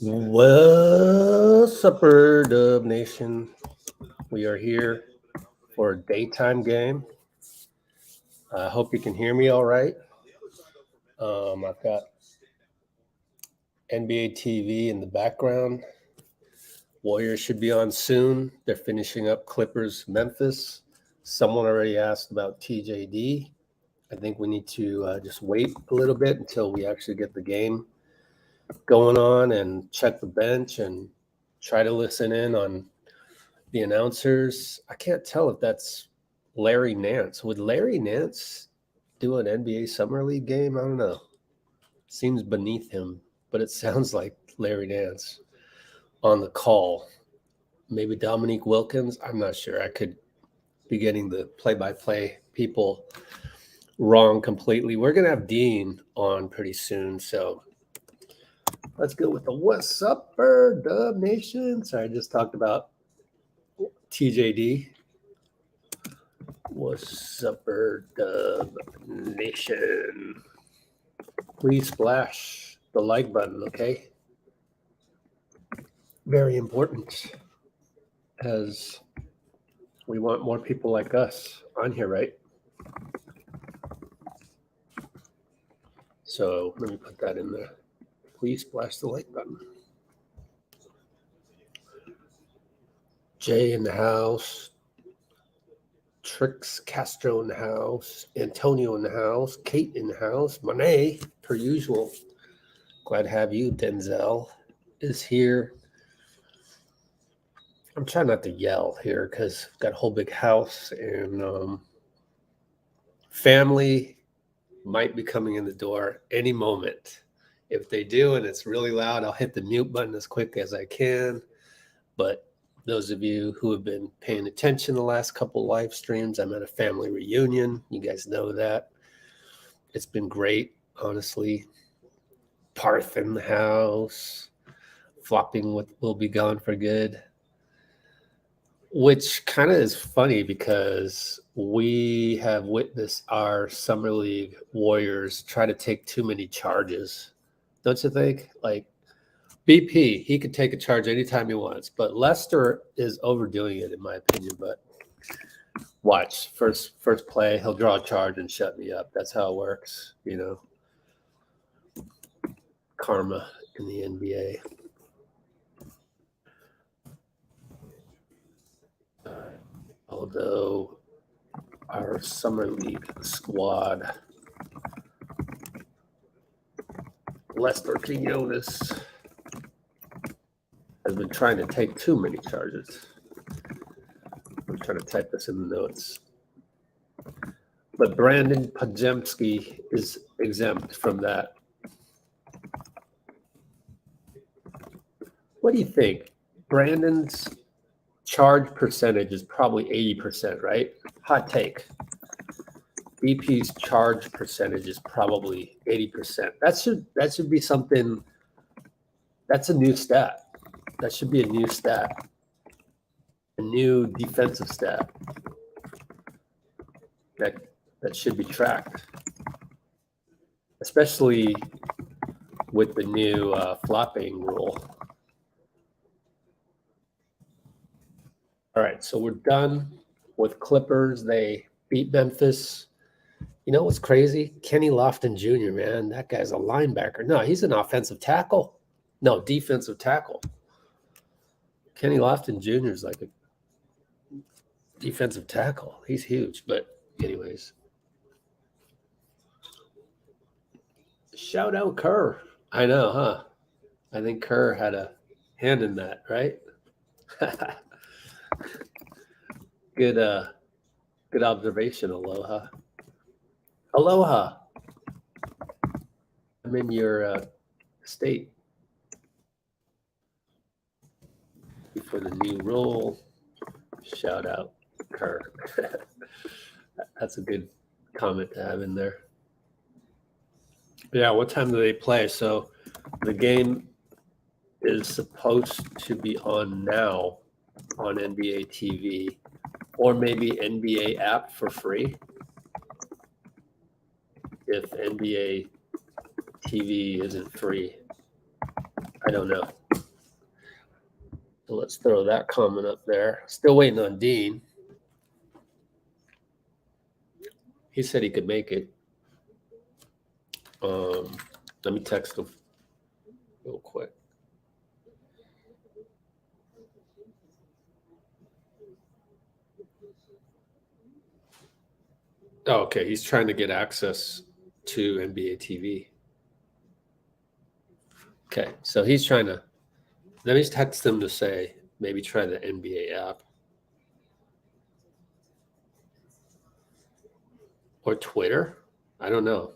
What's up, Dub Nation? We are here for a daytime game. I hope you can hear me all right. I've got NBA TV in the background. Warriors should be on soon. They're finishing up Clippers Memphis. Someone already asked about TJD. I think we need to just wait a little bit until we actually get the game going on and check the bench and try to listen in on the announcers. I can't tell if that's Larry Nance. Would Larry Nance do an NBA Summer League game? I don't know. Seems beneath him, but it sounds like Larry Nance on the call. Maybe Dominique Wilkins. I'm not sure. I could be getting the play-by-play people wrong completely. We're going to have Dean on pretty soon, so let's go with the What's Up, Dub Nation. Sorry, I just talked about TJD. What's up, Dub Nation? Please splash the like button, okay? Very important, as we want more people like us on here, right? So let me put that in there. Please splash the like button. Jay in the house. Trix Castro in the house. Antonio in the house. Kate in the house. Monet, per usual. Glad to have you. Denzel is here. I'm trying not to yell here because I've got a whole big house and family might be coming in the door any moment. If they do and it's really loud, I'll hit the mute button as quick as I can. But those of you who have been paying attention the last couple live streams, I'm at a family reunion. You guys know that. It's been great, honestly. Parth in the house. Flopping will be gone for good. Which kind of is funny because we have witnessed our Summer League Warriors try to take too many charges. Don't you think? Like, BP, he could take a charge anytime he wants, but Lester is overdoing it, in my opinion. But watch, first play, he'll draw a charge and shut me up. That's how it works, you know. Karma in the NBA. Although our Summer League squad, Lester Quinones, has been trying to take too many charges. I'm trying to type this in the notes. But Brandin Podziemski is exempt from that. What do you think? Brandon's charge percentage is probably 80%, right? Hot take. BP's charge percentage is probably 80%. That should be something. That's a new stat. That should be a new stat. A new defensive stat. That should be tracked. Especially with the new flopping rule. All right, so we're done with Clippers. They beat Memphis. You know what's crazy? Kenny Lofton Jr., man, that guy's a linebacker. No, he's an offensive tackle. No, defensive tackle. Kenny Lofton Jr. is like a defensive tackle. He's huge, but anyways. Shout out Kerr. I know, huh? I think Kerr had a hand in that, right? Good observation, Aloha. Aloha. I'm in your state. For the new rule. Shout out Kerr. That's a good comment to have in there. Yeah, what time do they play? So the game is supposed to be on now on NBA TV or maybe NBA app for free. If NBA TV isn't free, I don't know. So let's throw that comment up there. Still waiting on Dean. He said he could make it. Let me text him real quick. Oh, okay. He's trying to get access to NBA TV. Okay. So he's trying to, let me text him to say maybe try the NBA app. Or Twitter. I don't know.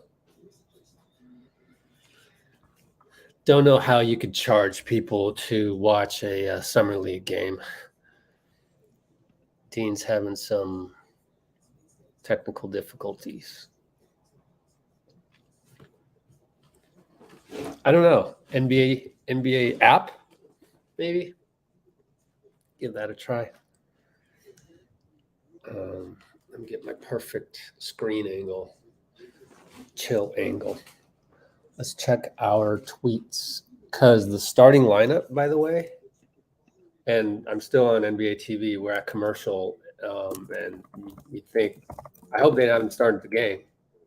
Don't know how you could charge people to watch a summer league game. Dean's having some technical difficulties. I don't know. NBA app, maybe. Give that a try. Let me get my perfect screen angle, chill angle. Let's check our tweets because the starting lineup, by the way, and I'm still on NBA TV. We're at commercial, and you think, I hope they haven't started the game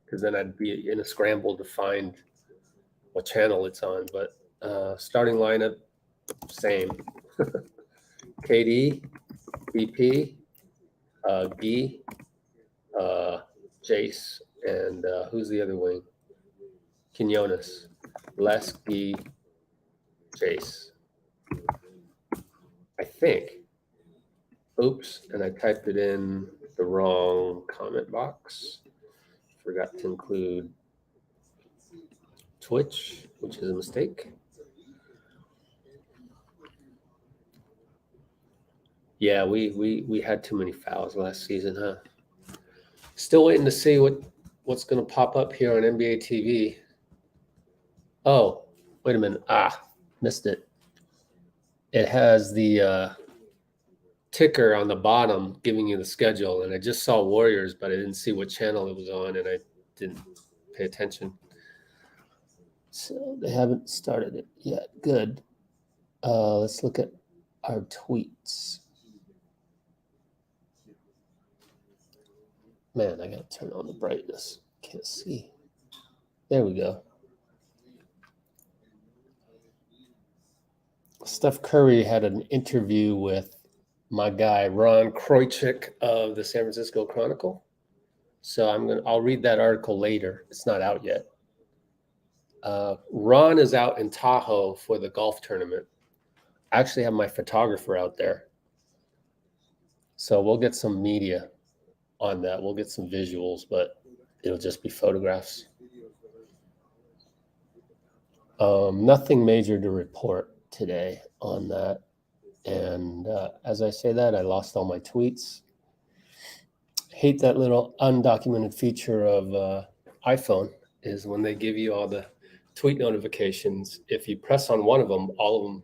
because then I'd be in a scramble to find what channel it's on. But starting lineup, same. KD, BP, Gee, Jayce, and who's the other wing? Quinones, Les, Gee, Jayce. I think. Oops, and I typed it in the wrong comment box. Forgot to include Twitch, which is a mistake. Yeah, we had too many fouls last season, huh? Still waiting to see what's going to pop up here on NBA TV. Oh, wait a minute. Missed it. It has the ticker on the bottom giving you the schedule, and I just saw Warriors, but I didn't see what channel it was on, and I didn't pay attention. So they haven't started it yet. Good. Let's look at our tweets. Man, I got to turn on the brightness. Can't see. There we go. Steph Curry had an interview with my guy, Ron Kroichik of the San Francisco Chronicle. So I'll read that article later. It's not out yet. Ron is out in Tahoe for the golf tournament. I actually have my photographer out there. So we'll get some media on that. We'll get some visuals, but it'll just be photographs. Nothing major to report today on that. And as I say that, I lost all my tweets. Hate that little undocumented feature of iPhone is when they give you all the tweet notifications. If you press on one of them, all of them,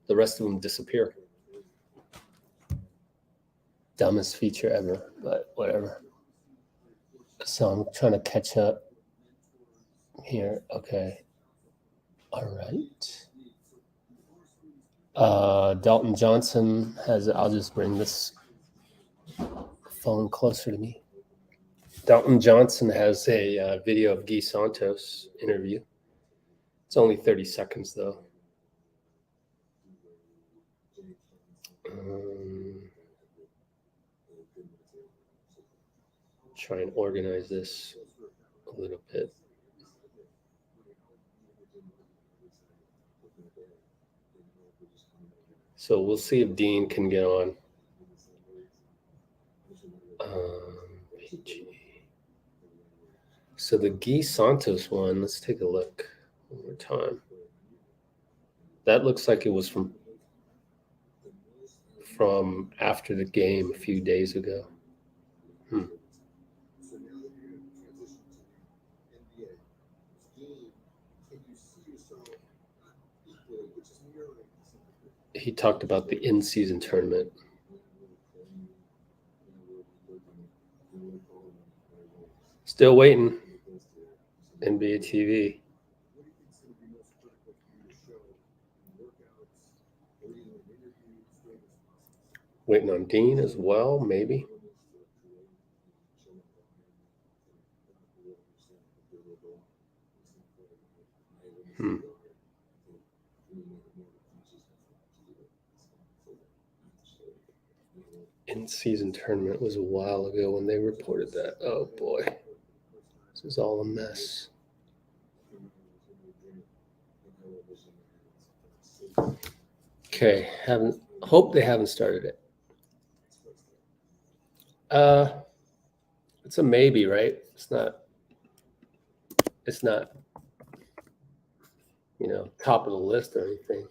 the rest of them disappear. Dumbest feature ever, but whatever. So I'm trying to catch up here. Okay. All right. Dalton Johnson has, I'll just bring this phone closer to me. Dalton Johnson has a video of Guy Santos interview. It's only 30 seconds though. Try and organize this a little bit. So we'll see if Dean can get on. PG. So the Guy Santos one, let's take a look one more time. That looks like it was from after the game a few days ago. He talked about the in-season tournament. Still waiting. NBA TV. Waiting on Dean as well, maybe. In-season tournament was a while ago when they reported that. Oh boy, this is all a mess. Okay, hope they haven't started it. It's a maybe, right? It's not, top of the list or anything.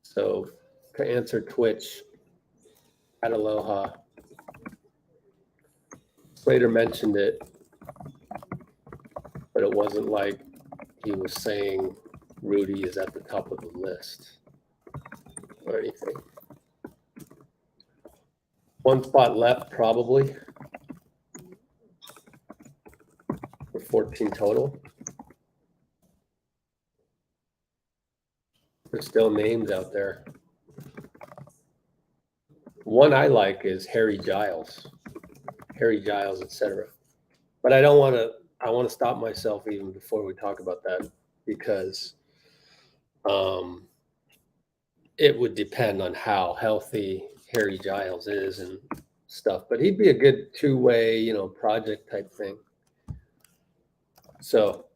So to answer Twitch, at Aloha, Slater mentioned it, but it wasn't like he was saying Rudy is at the top of the list or anything. One spot left, probably, for 14 total. There's still names out there. One I like is Harry Giles, etc. But I want to stop myself even before we talk about that, because it would depend on how healthy Harry Giles is and stuff. But he'd be a good two-way, project type thing. So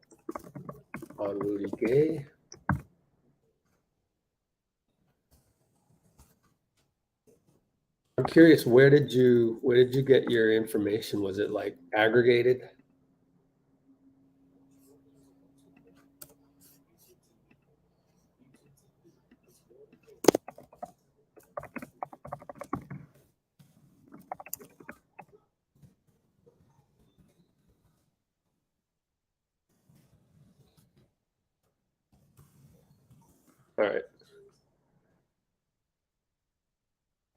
on Rudy Gay. I'm curious, where did you get your information? Was it like aggregated?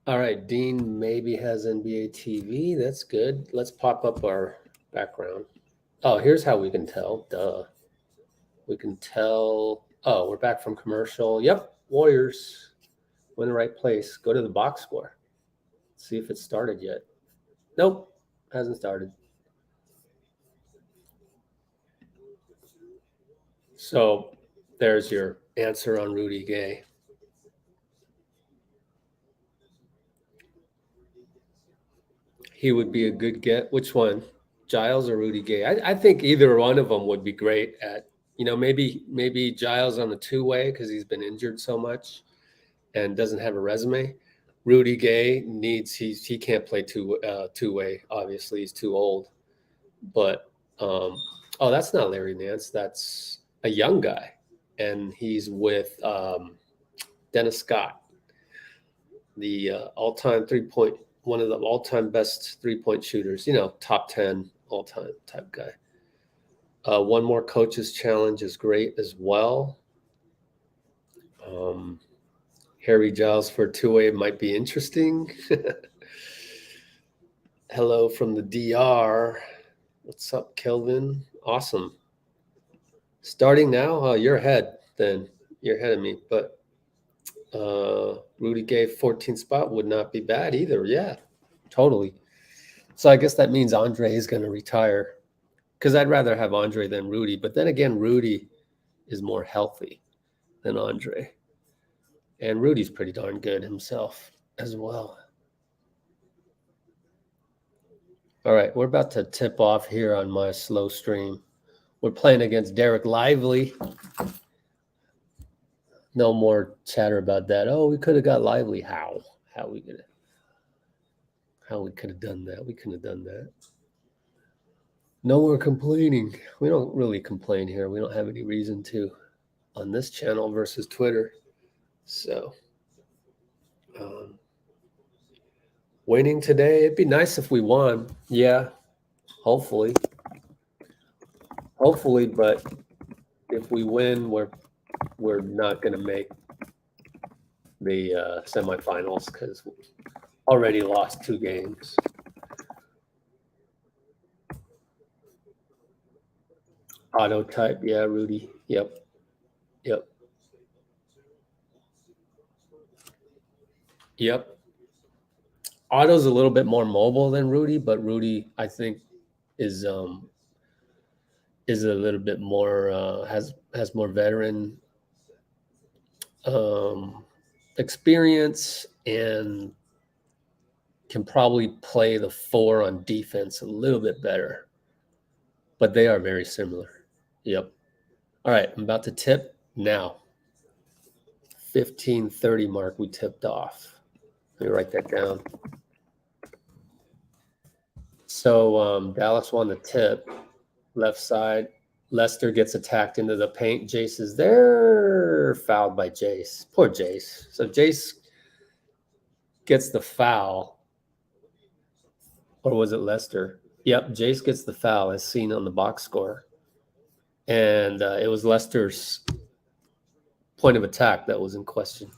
All right. Dean maybe has NBA TV. That's good. Let's pop up our background. Oh, here's how we can tell. Duh. We can tell. Oh, we're back from commercial. Yep. Warriors. We're in the right place. Go to the box score. See if it's started yet. Nope. Hasn't started. So there's your answer on Rudy Gay. He would be a good get. Which one? Giles or Rudy Gay? I think either one of them would be great at, maybe Giles on the two-way because he's been injured so much and doesn't have a resume. Rudy Gay he can't play two-way. Obviously, he's too old. But that's not Larry Nance. That's a young guy, and he's with Dennis Scott, the all-time three-point, one of the all-time best three-point shooters. Top 10 all-time type guy. One more coach's challenge is great as well. Harry Giles for two-way might be interesting. Hello from the DR. What's up, Kelvin? Awesome. Starting now? You're ahead then. You're ahead of me. But Rudy Gay 14th spot would not be bad either. Yeah, totally. So I guess that means Andre is going to retire, because I'd rather have Andre than Rudy. But then again, Rudy is more healthy than Andre. And Rudy's pretty darn good himself as well. All right, we're about to tip off here on my slow stream. We're playing against Derek Lively. No more chatter about that. Oh, we could have got Lively. How we could have done that? We couldn't have done that. No more complaining. We don't really complain here. We don't have any reason to on this channel versus Twitter. So, winning today, it'd be nice if we won. Yeah, hopefully. But if we win, we're not going to make the semifinals because we already lost 2 games. Auto type, yeah, Rudy. Yep. Yep. Otto's a little bit more mobile than Rudy, but Rudy, I think, is a little bit more has more veteran experience and can probably play the 4 on defense a little bit better. But they are very similar. Yep. All right, I'm about to tip now. 15:30 mark, we tipped off. Let me write that down. So Dallas won the tip. Left side. Lester gets attacked into the paint. Jayce is there. Fouled by Jayce. Poor Jayce. So Jayce gets the foul. Or was it Lester? Yep, Jayce gets the foul as seen on the box score. And it was Lester's point of attack that was in question.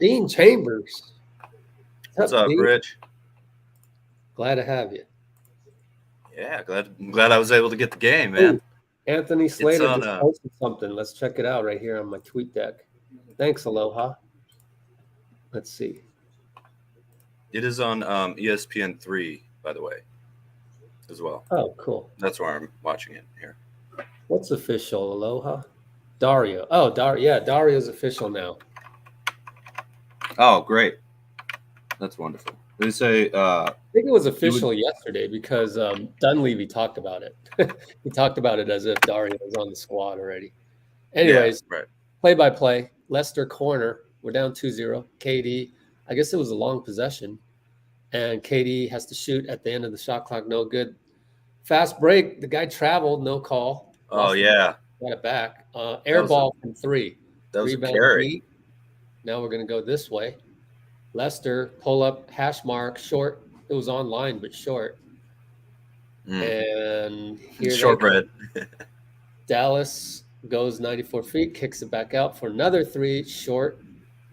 Dean Chambers. What's up, Dean? Rich? Glad to have you. Yeah, glad I was able to get the game, man. Ooh, Anthony Slater just posted something. Let's check it out right here on my tweet deck. Thanks, Aloha. Let's see. It is on ESPN 3, by the way, as well. Oh, cool. That's where I'm watching it here. What's official, Aloha? Dario. Oh, Dario's official now. Oh, great. That's wonderful. They say I think it was official yesterday because Dunleavy talked about it. He talked about it as if Dario was on the squad already. Anyways, yeah, right. Play-by-play, Lester corner. We're down 2-0. KD, I guess it was a long possession. And KD has to shoot at the end of the shot clock. No good. Fast break. The guy traveled. No call. Oh, yeah. Got it back. Air ball from 3. That was Rebound a carry. beat. Now we're going to go this way. Lester, pull up, hash mark, short. It was online, but short. And here shortbread. Dallas goes 94 feet, kicks it back out for another 3, short.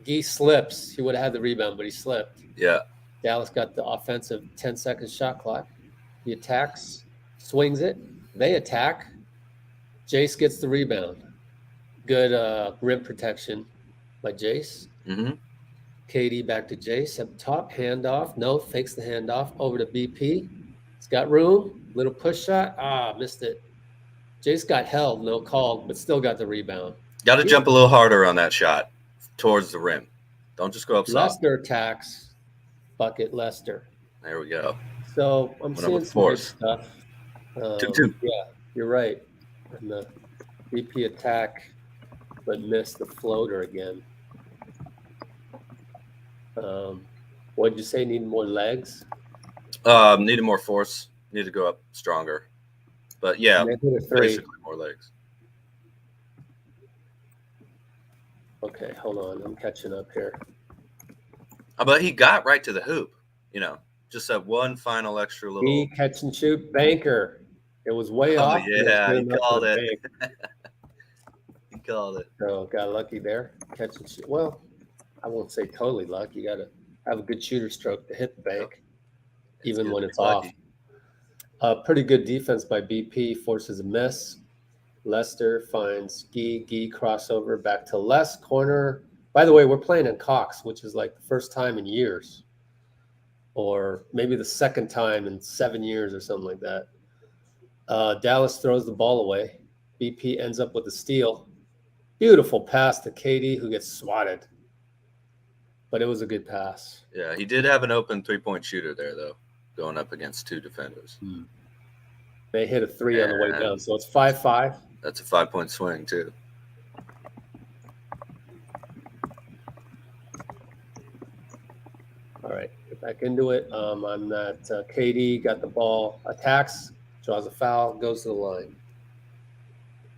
Gee slips. He would have had the rebound, but he slipped. Yeah. Dallas got the offensive 10-second shot clock. He attacks, swings it. They attack. Jayce gets the rebound. Good rim protection by Jayce. Mm-hmm. KD back to Jayce up top, handoff. No, fakes the handoff over to BP. It's got room. Little push shot. Missed it. Jayce got held, no call, but still got the rebound. Got to jump a little harder on that shot towards the rim. Don't just go up soft. Lester attacks. Bucket Lester. There we go. So I'm seeing some good stuff. 2-2. Yeah, you're right. And the BP attack, but missed the floater again. What did you say? Need more legs? Needed more force. Need to go up stronger. But yeah, basically more legs. Okay, hold on. I'm catching up here. But he got right to the hoop. Just that one final extra little. He catch and shoot banker. It was way off. Yeah, he called it. He called it. So got lucky there. Catch and shoot. Well, I won't say totally lucky. You got to have a good shooter stroke to hit the bank, even when it's off. Pretty good defense by BP, forces a miss. Lester finds Gee crossover back to Les, corner. By the way, we're playing in Cox, which is like the first time in years, or maybe the second time in 7 years or something like that. Dallas throws the ball away. BP ends up with a steal. Beautiful pass to KD, who gets swatted. But it was a good pass. Yeah, he did have an open three-point shooter there, though, going up against 2 defenders. They hit a 3 on the way down, so it's 5-5. That's a 5-point swing, too. All right, get back into it. On that, KD got the ball, attacks, draws a foul, goes to the line.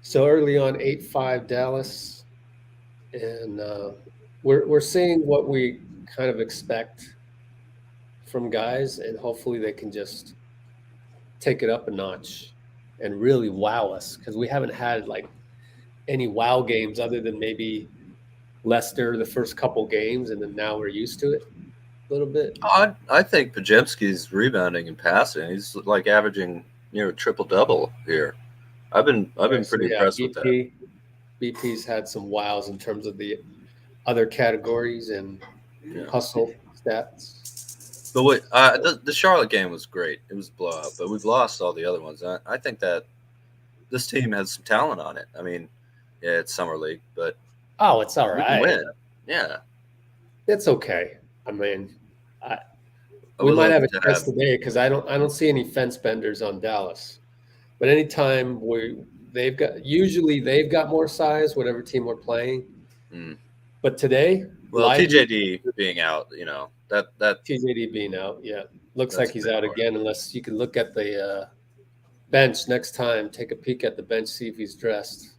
So early on, 8-5 Dallas, and we're seeing what we kind of expect from guys, and hopefully they can just take it up a notch and really wow us, because we haven't had like any wow games other than maybe Lester the first couple games, and then now we're used to it a little bit. I think Podziemski's rebounding and passing. He's like averaging near a triple-double here. I've been pretty impressed with that. BP's had some wows in terms of the other categories and hustle stats. But wait, the Charlotte game was great. It was a blowout, but we've lost all the other ones. I think that this team has some talent on it. I mean, yeah, it's summer league, but it's all right. We can win. Yeah, it's okay. I mean, we might have a chance today because I don't see any fence benders on Dallas. But anytime they've got more size, whatever team we're playing. But today, TJD being out, that TJD being out, yeah, looks like he's out again. Unless you can look at the bench next time, take a peek at the bench, see if he's dressed.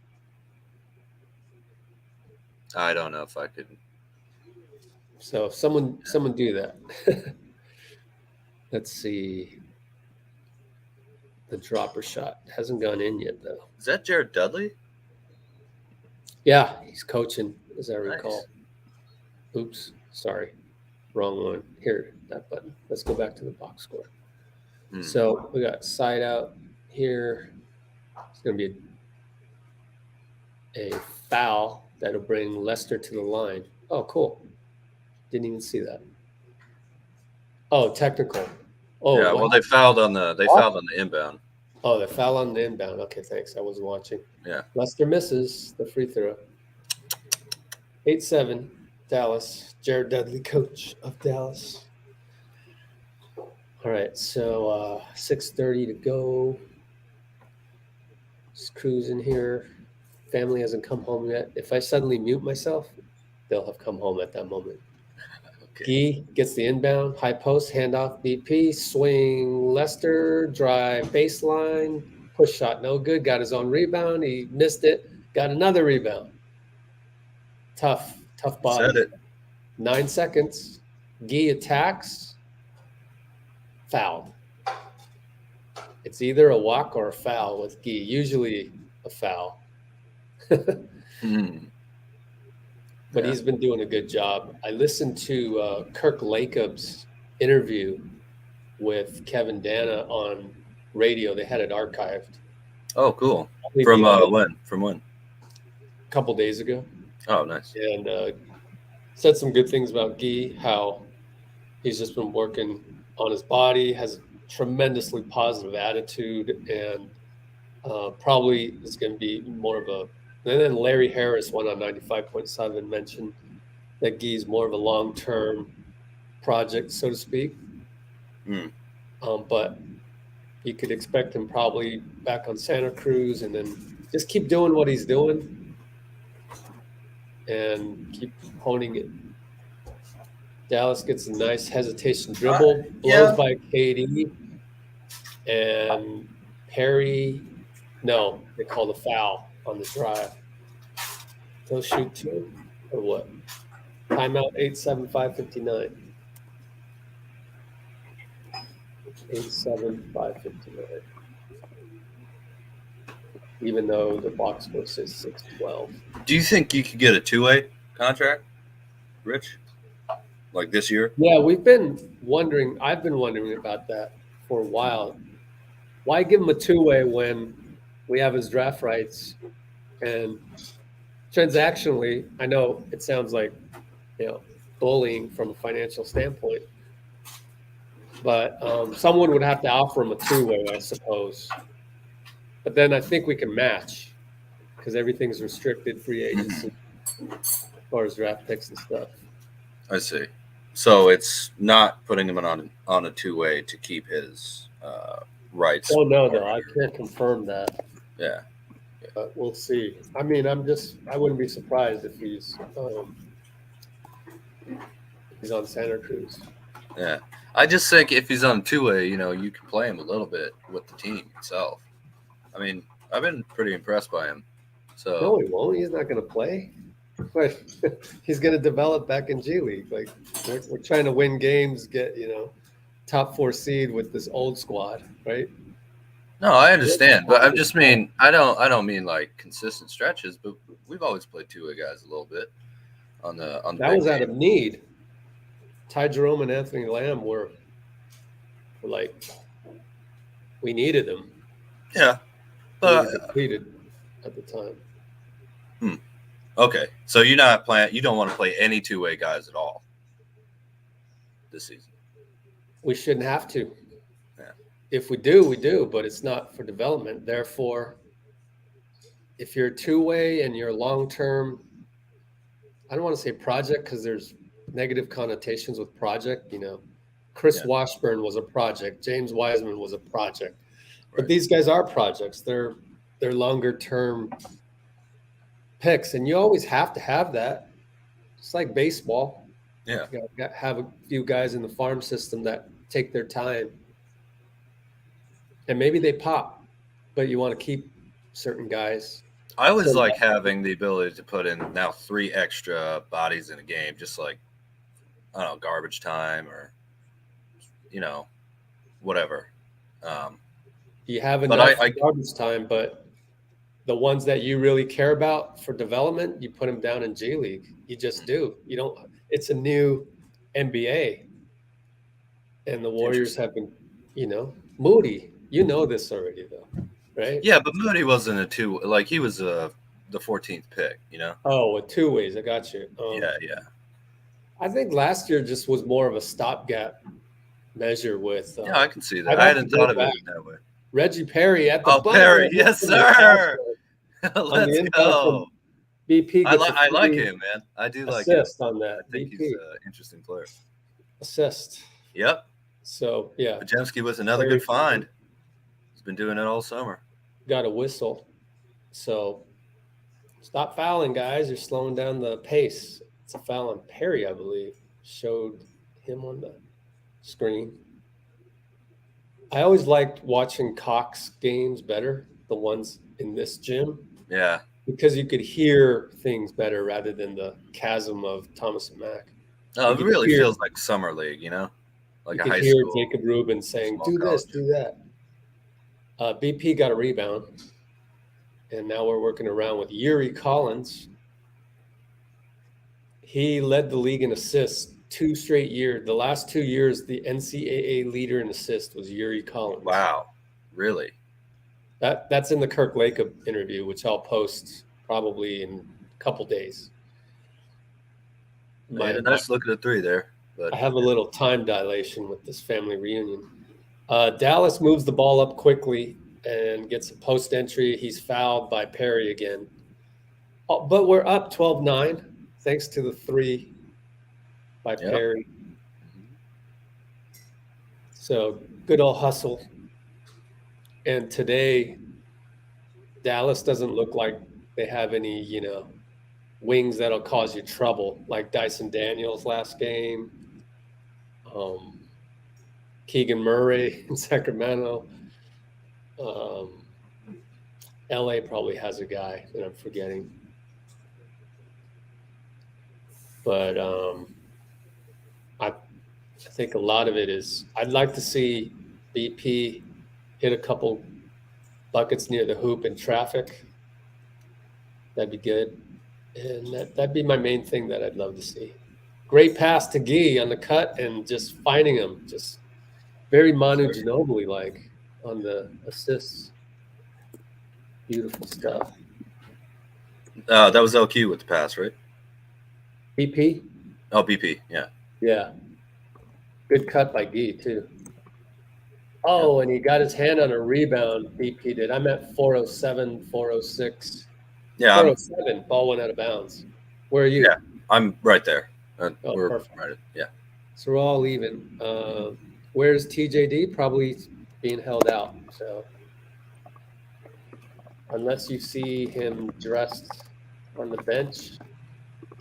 I don't know if I could. So someone do that. Let's see. The dropper shot hasn't gone in yet, though. Is that Jared Dudley? Yeah, he's coaching, as I recall. Oops, sorry. Wrong one. Here, that button. Let's go back to the box score. So we got side out here. It's going to be a foul that'll bring Lester to the line. Oh, cool. Didn't even see that. Oh, technical. Oh, yeah. Well, they fouled on the inbound. Oh, they foul on the inbound. Okay, thanks. I wasn't watching. Yeah. Lester misses the free throw. 8-7, Dallas. Jared Dudley, coach of Dallas. All right, so 6:30 to go. Just cruising here. Family hasn't come home yet. If I suddenly mute myself, they'll have come home at that moment. Okay. Gay gets the inbound, high post, handoff, BP, swing, Lester, drive, baseline, push shot, no good. Got his own rebound. He missed it. Got another rebound. Tough body. Said it. 9 seconds. Gay attacks. Fouled. It's either a walk or a foul with Gay. Usually a foul. But he's been doing a good job. I listened to Kirk Lacob's interview with Kevin Dana on radio. They had it archived. Oh, cool. From when? From when? A couple days ago. Oh, nice. And said some good things about Gay, how he's just been working on his body, has a tremendously positive attitude, and probably is going to be more of a. And then Larry Harris went on 95.7 and mentioned that Gay's more of a long-term project, so to speak. But you could expect him probably back on Santa Cruz and then just keep doing what he's doing and keep honing it. Dallas gets a nice hesitation dribble, blows by KD, and Perry. No, they call the foul on the drive. They'll shoot two or what? Timeout 8-7, 5:59. 8-7, 5:59. Even though the box score says 6-12. Do you think you could get a two-way contract, Rich? Like this year? Yeah, I've been wondering about that for a while. Why give him a two-way when we have his draft rights? And transactionally, I know it sounds like, bullying from a financial standpoint, but someone would have to offer him a two-way, I suppose. But then I think we can match because everything's restricted free agency as far as draft picks and stuff. I see. So it's not putting him on a two-way to keep his rights. Oh no, I can't confirm that. Yeah. But we'll see. I mean, I wouldn't be surprised if he's on Santa Cruz. Yeah. I just think if he's on two-way, you can play him a little bit with the team itself. I mean, I've been pretty impressed by him. So no, he won't. He's not going to play. But he's going to develop back in G League. Like we're trying to win games, get top 4 seed with this old squad, right? No, I understand, but I don't mean like consistent stretches, but we've always played two-way guys a little bit on the. That was out of need. Ty Jerome and Anthony Lamb were like we needed them. Yeah, but depleted at the time. Okay, so you're not playing. You don't want to play any two-way guys at all. this season. We shouldn't have to. Yeah. If we do, we do, but it's not for development. Therefore, if you're a two-way and you're long-term, I don't want to say project because there's negative connotations with project. Chris Washburn was a project. James Wiseman was a project. But Right. these guys are projects. They're longer-term picks, and you always have to have that. It's like baseball. Yeah. You got to have a few guys in the farm system that take their time, and maybe they pop, but you want to keep certain guys. I always like having the ability to put in now 3 extra bodies in a game, just like, I don't know, garbage time or, whatever. You have But enough garbage time, but the ones that you really care about for development, you put them down in G League. You just do. You don't. It's a new NBA, and the Warriors have been, Moody. You know this already, though, right? Yeah, but Moody wasn't a 2. Like, he was the 14th pick. Oh, with 2 ways. I got you. Yeah. I think last year just was more of a stopgap measure with. Yeah, I can see that. I hadn't thought of it that way. Reggie Perry at the buzzer. Perry, yes, sir. Let's go. BP. I like him, man. I do like him. Assist on that. I think BP. he's an interesting player. Assist. Yep. So, yeah. Podziemski was another good find. He's been doing it all summer. Got a whistle. So, stop fouling, guys. You're slowing down the pace. It's a foul on Perry, I believe. Showed him on the screen. I always liked watching Cox games better, the ones in this gym. Yeah. Because you could hear things better rather than the chasm of Thomas and Mack. No, it really feels like summer league, like a high school. You could hear Jacob Rubin saying, do this, do that. BP got a rebound. And now we're working around with Yuri Collins. He led the league in assists 2 straight years. The last 2 years, the NCAA leader in assists was Yuri Collins. Wow. Really? That's in the Kirk Lacob interview, which I'll post probably in a couple days. Made a nice look at the 3 there. But I have a little time dilation with this family reunion. Dallas moves the ball up quickly and gets a post entry. He's fouled by Perry again. But we're up 12-9 thanks to the 3 by Perry. So good old hustle. And today, Dallas doesn't look like they have any, wings that'll cause you trouble, like Dyson Daniels last game, Keegan Murray in Sacramento. LA probably has a guy that I'm forgetting. But I think a lot of it is I'd like to see BP hit a couple buckets near the hoop in traffic. That'd be good. And that'd be my main thing that I'd love to see. Great pass to Gay on the cut and just finding him. Just very Manu Ginobili-like on the assists. Beautiful stuff. That was LQ with the pass, right? BP? Oh, BP, yeah. Yeah. Good cut by Gay, too. Oh, and he got his hand on a rebound, BP did. I'm at 407, 406. Yeah. 407, ball went out of bounds. Where are you? Yeah, I'm right there. We're perfect. Right. Yeah. So we're all even. Where's TJD? Probably being held out. So unless you see him dressed on the bench,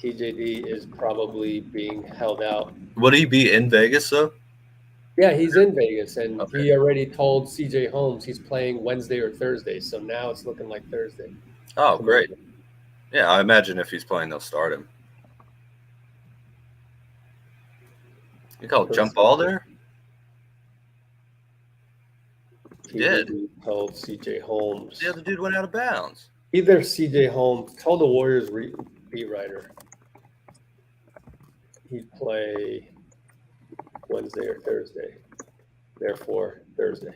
TJD is probably being held out. Would he be in Vegas, though? Yeah, he's in Vegas, and he already told CJ Holmes he's playing Wednesday or Thursday. So now it's looking like Thursday. Oh, great. Yeah, I imagine if he's playing, they'll start him. You call it jump ball there? He did. Told CJ Holmes. The other dude went out of bounds. Either CJ Holmes told the Warriors beat writer he'd play Wednesday or Thursday. Therefore, Thursday.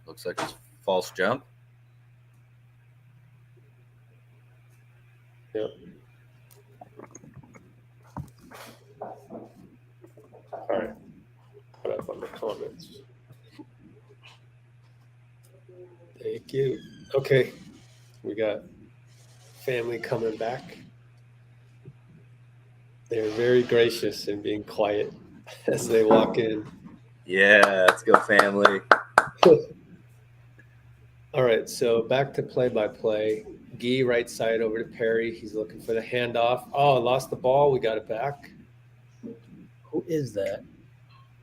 Looks like it's false jump. Yep. All right. Put up on the comments. Thank you. Okay. We got family coming back. They're very gracious in being quiet as they walk in. Yeah, let's go, family. All right, so back to play-by-play. Gee, right side over to Perry. He's looking for the handoff. Oh, lost the ball. We got it back. Who is that?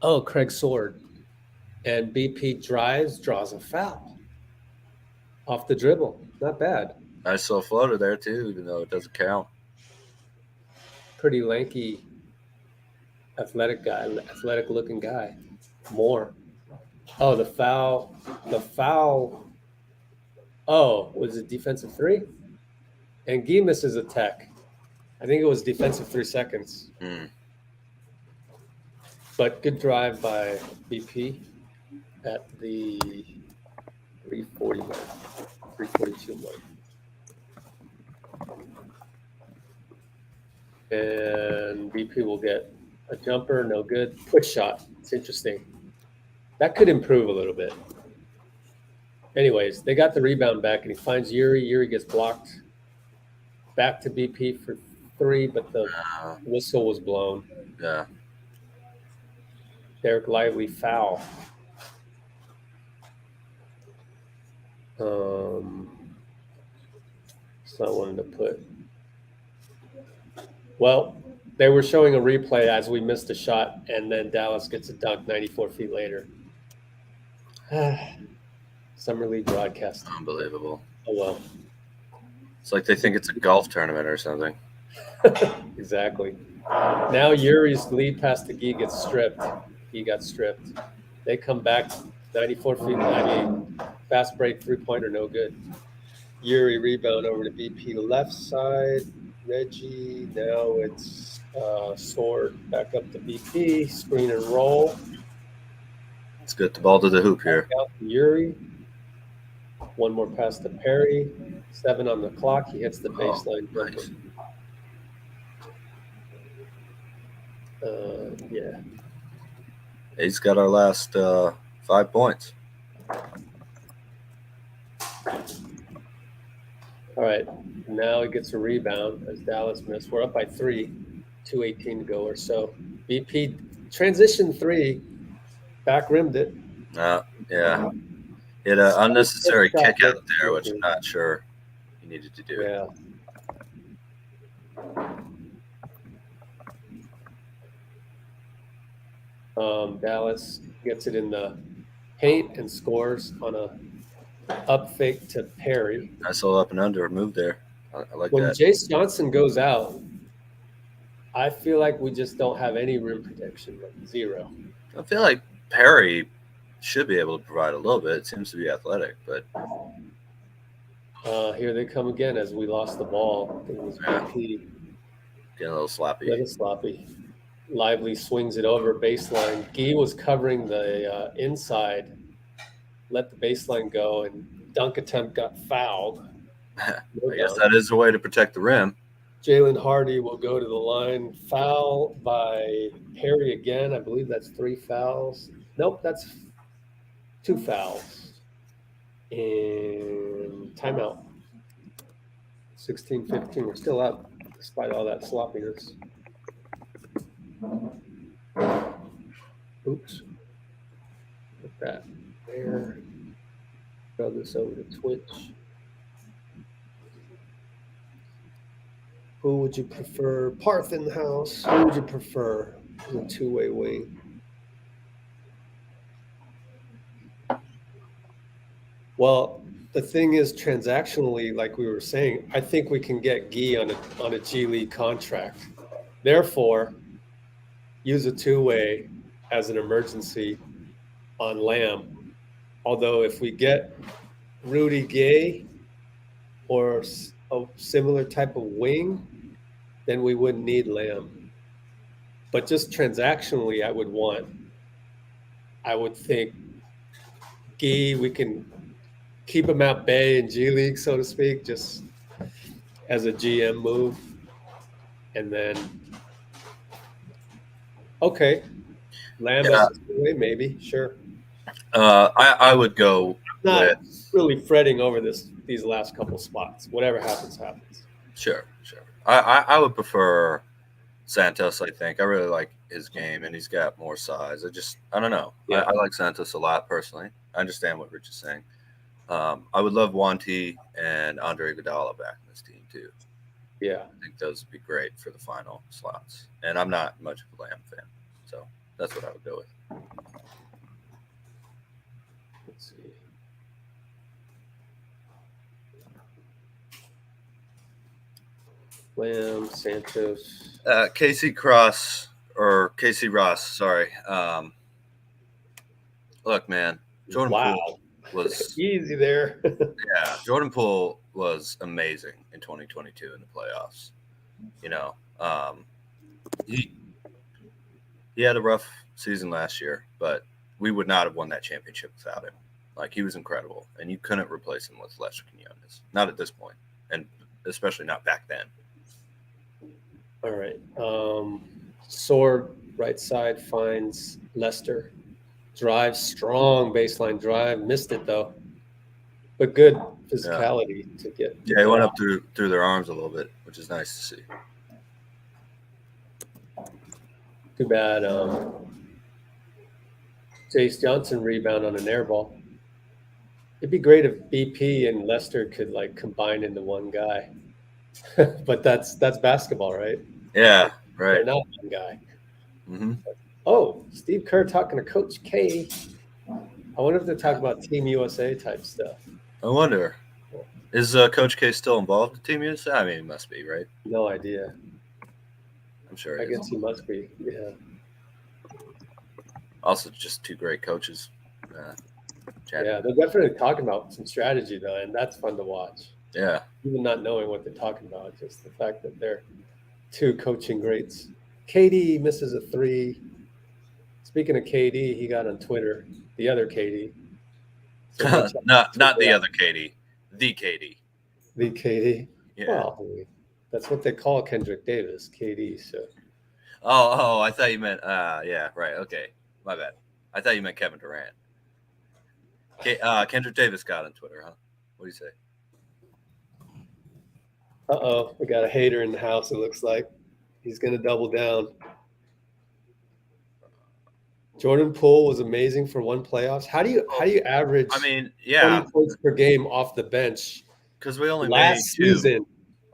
Oh, Craig Sword. And BP draws a foul off the dribble. Not bad. Nice little floater there, too, even though it doesn't count. Pretty lanky, athletic looking guy. More. Oh, the foul. Oh, was it defensive 3? And Gee misses a tech. I think it was defensive 3 seconds. But good drive by BP at the 340 mark, 342 mark. And BP will get a jumper, no good. Quick shot. It's interesting. That could improve a little bit. Anyways, they got the rebound back, and he finds Yuri. Yuri gets blocked. Back to BP for 3, but the whistle was blown. Yeah. Derek Lively foul. So I wanted to put. Well, they were showing a replay as we missed a shot, and then Dallas gets a dunk 94 feet later. Summer League broadcast. Unbelievable. Oh, well. It's like they think it's a golf tournament or something. Exactly. Now Yuri's lead pass to Gee gets stripped. He got stripped. They come back 94 feet, 98. Fast break, 3-pointer, no good. Yuri rebound over to BP left side. Reggie, now it's Sword back up to BP. Screen and roll. Let's get the ball to the hoop here. Out to Yuri. One more pass to Perry. 7 on the clock. He hits the baseline jumper. Nice. Yeah. He's got our last 5 points. All right. Now he gets a rebound as Dallas missed. We're up by 3. 2:18 to go or so. BP transition 3. Back rimmed it. Yeah. He had an unnecessary kick out there, which I'm not sure he needed to do. Yeah. Dallas gets it in the paint and scores on a up fake to Perry. Nice little up and under move there. I like When that. Jayce Johnson goes out, I feel like we just don't have any rim protection, like 0. I feel like Perry should be able to provide a little bit. It seems to be athletic, but here they come again as we lost the ball. It was BP. Getting a little sloppy. Little sloppy. Lively swings it over baseline. Gee was covering the inside, let the baseline go, and dunk attempt got fouled. I guess that is a way to protect the rim. Jalen Hardy will go to the line. Foul by Perry again. I believe that's 3 fouls. Nope, that's 2 fouls. And timeout. 16-15. We're still up despite all that sloppiness. Oops. Put that there. Throw this over to Twitch. Who would you prefer? Parth in the house. Who would you prefer as a 2-way wing? Well, the thing is, transactionally, like we were saying, I think we can get Gee on a G League contract. Therefore, use a 2-way as an emergency on Lamb. Although if we get Rudy Gay or a similar type of wing, then we wouldn't need Lamb. But just transactionally, I would think Gee, we can keep him at bay in G League, so to speak, just as a GM move. And then, okay, Lamb Yeah. SSA, maybe, sure. I would go Not with really fretting over these last couple spots. Whatever happens, happens. sure. I would prefer Santos. I think I really like his game, and he's got more size. I don't know. Yeah. I like Santos a lot personally. I understand what Rich is saying. I would love Wanty and Andre Iguodala back in this team too. Yeah. I think those would be great for the final slots. And I'm not much of a Lamb fan, so that's what I would go with. Let's see. Lamb, Santos. Casey Ross, sorry. Look, man, Jordan Poole was easy there. yeah, Jordan Poole was amazing in 2022 in the playoffs. You know, he had a rough season last year, but we would not have won that championship without him. Like, he was incredible, and you couldn't replace him with Lester Quinones. Not at this point, and especially not back then. All right. Sword, right side, finds Lester. Drive, strong baseline drive. Missed it, though. But good physicality to get. Yeah, he went up through their arms a little bit, which is nice to see. Too bad Jayce Johnson rebound on an air ball. It'd be great if BP and Lester could, like, combine into one guy. But that's basketball, right? Yeah, right. They're not one guy. Mm-hmm. Oh, Steve Kerr talking to Coach K. I wonder if they're talking about Team USA type stuff. I wonder. Is Coach K still involved in Team USA? I mean, he must be, right? No idea. I'm sure. I guess he must be. Yeah. Also, just two great coaches. Yeah, they're definitely talking about some strategy, though, and that's fun to watch. Yeah. Even not knowing what they're talking about, just the fact that they're two coaching greats. KD misses a three. Speaking of KD, he got on Twitter. The other KD. So not the other KD. The KD. The KD. Yeah. Well, that's what they call Kendrick Davis, KD. So. Oh, I thought you meant. Yeah, right. Okay, my bad. I thought you meant Kevin Durant. Kendrick Davis got on Twitter, huh? What do you say? Uh-oh, we got a hater in the house, it looks like. He's going to double down. Jordan Poole was amazing for one playoffs. How do you average 20 points per game off the bench? Because we only last made two. Season.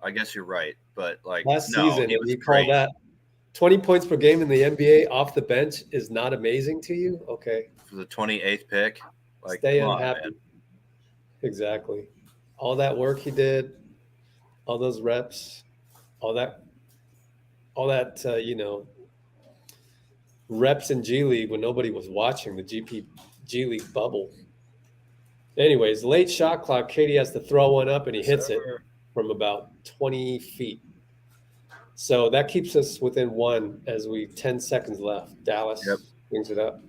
I guess you're right, but season, he was you great. call that 20 points per game in the NBA off the bench is not amazing to you? Okay. For the 28th pick, stay unhappy. Exactly. All that work he did, all those reps, all that reps in G League when nobody was watching the G League bubble. Anyways, late shot clock, KD has to throw one up and he hits it from about 20 feet. So that keeps us within one as 10 seconds left. Dallas brings it up.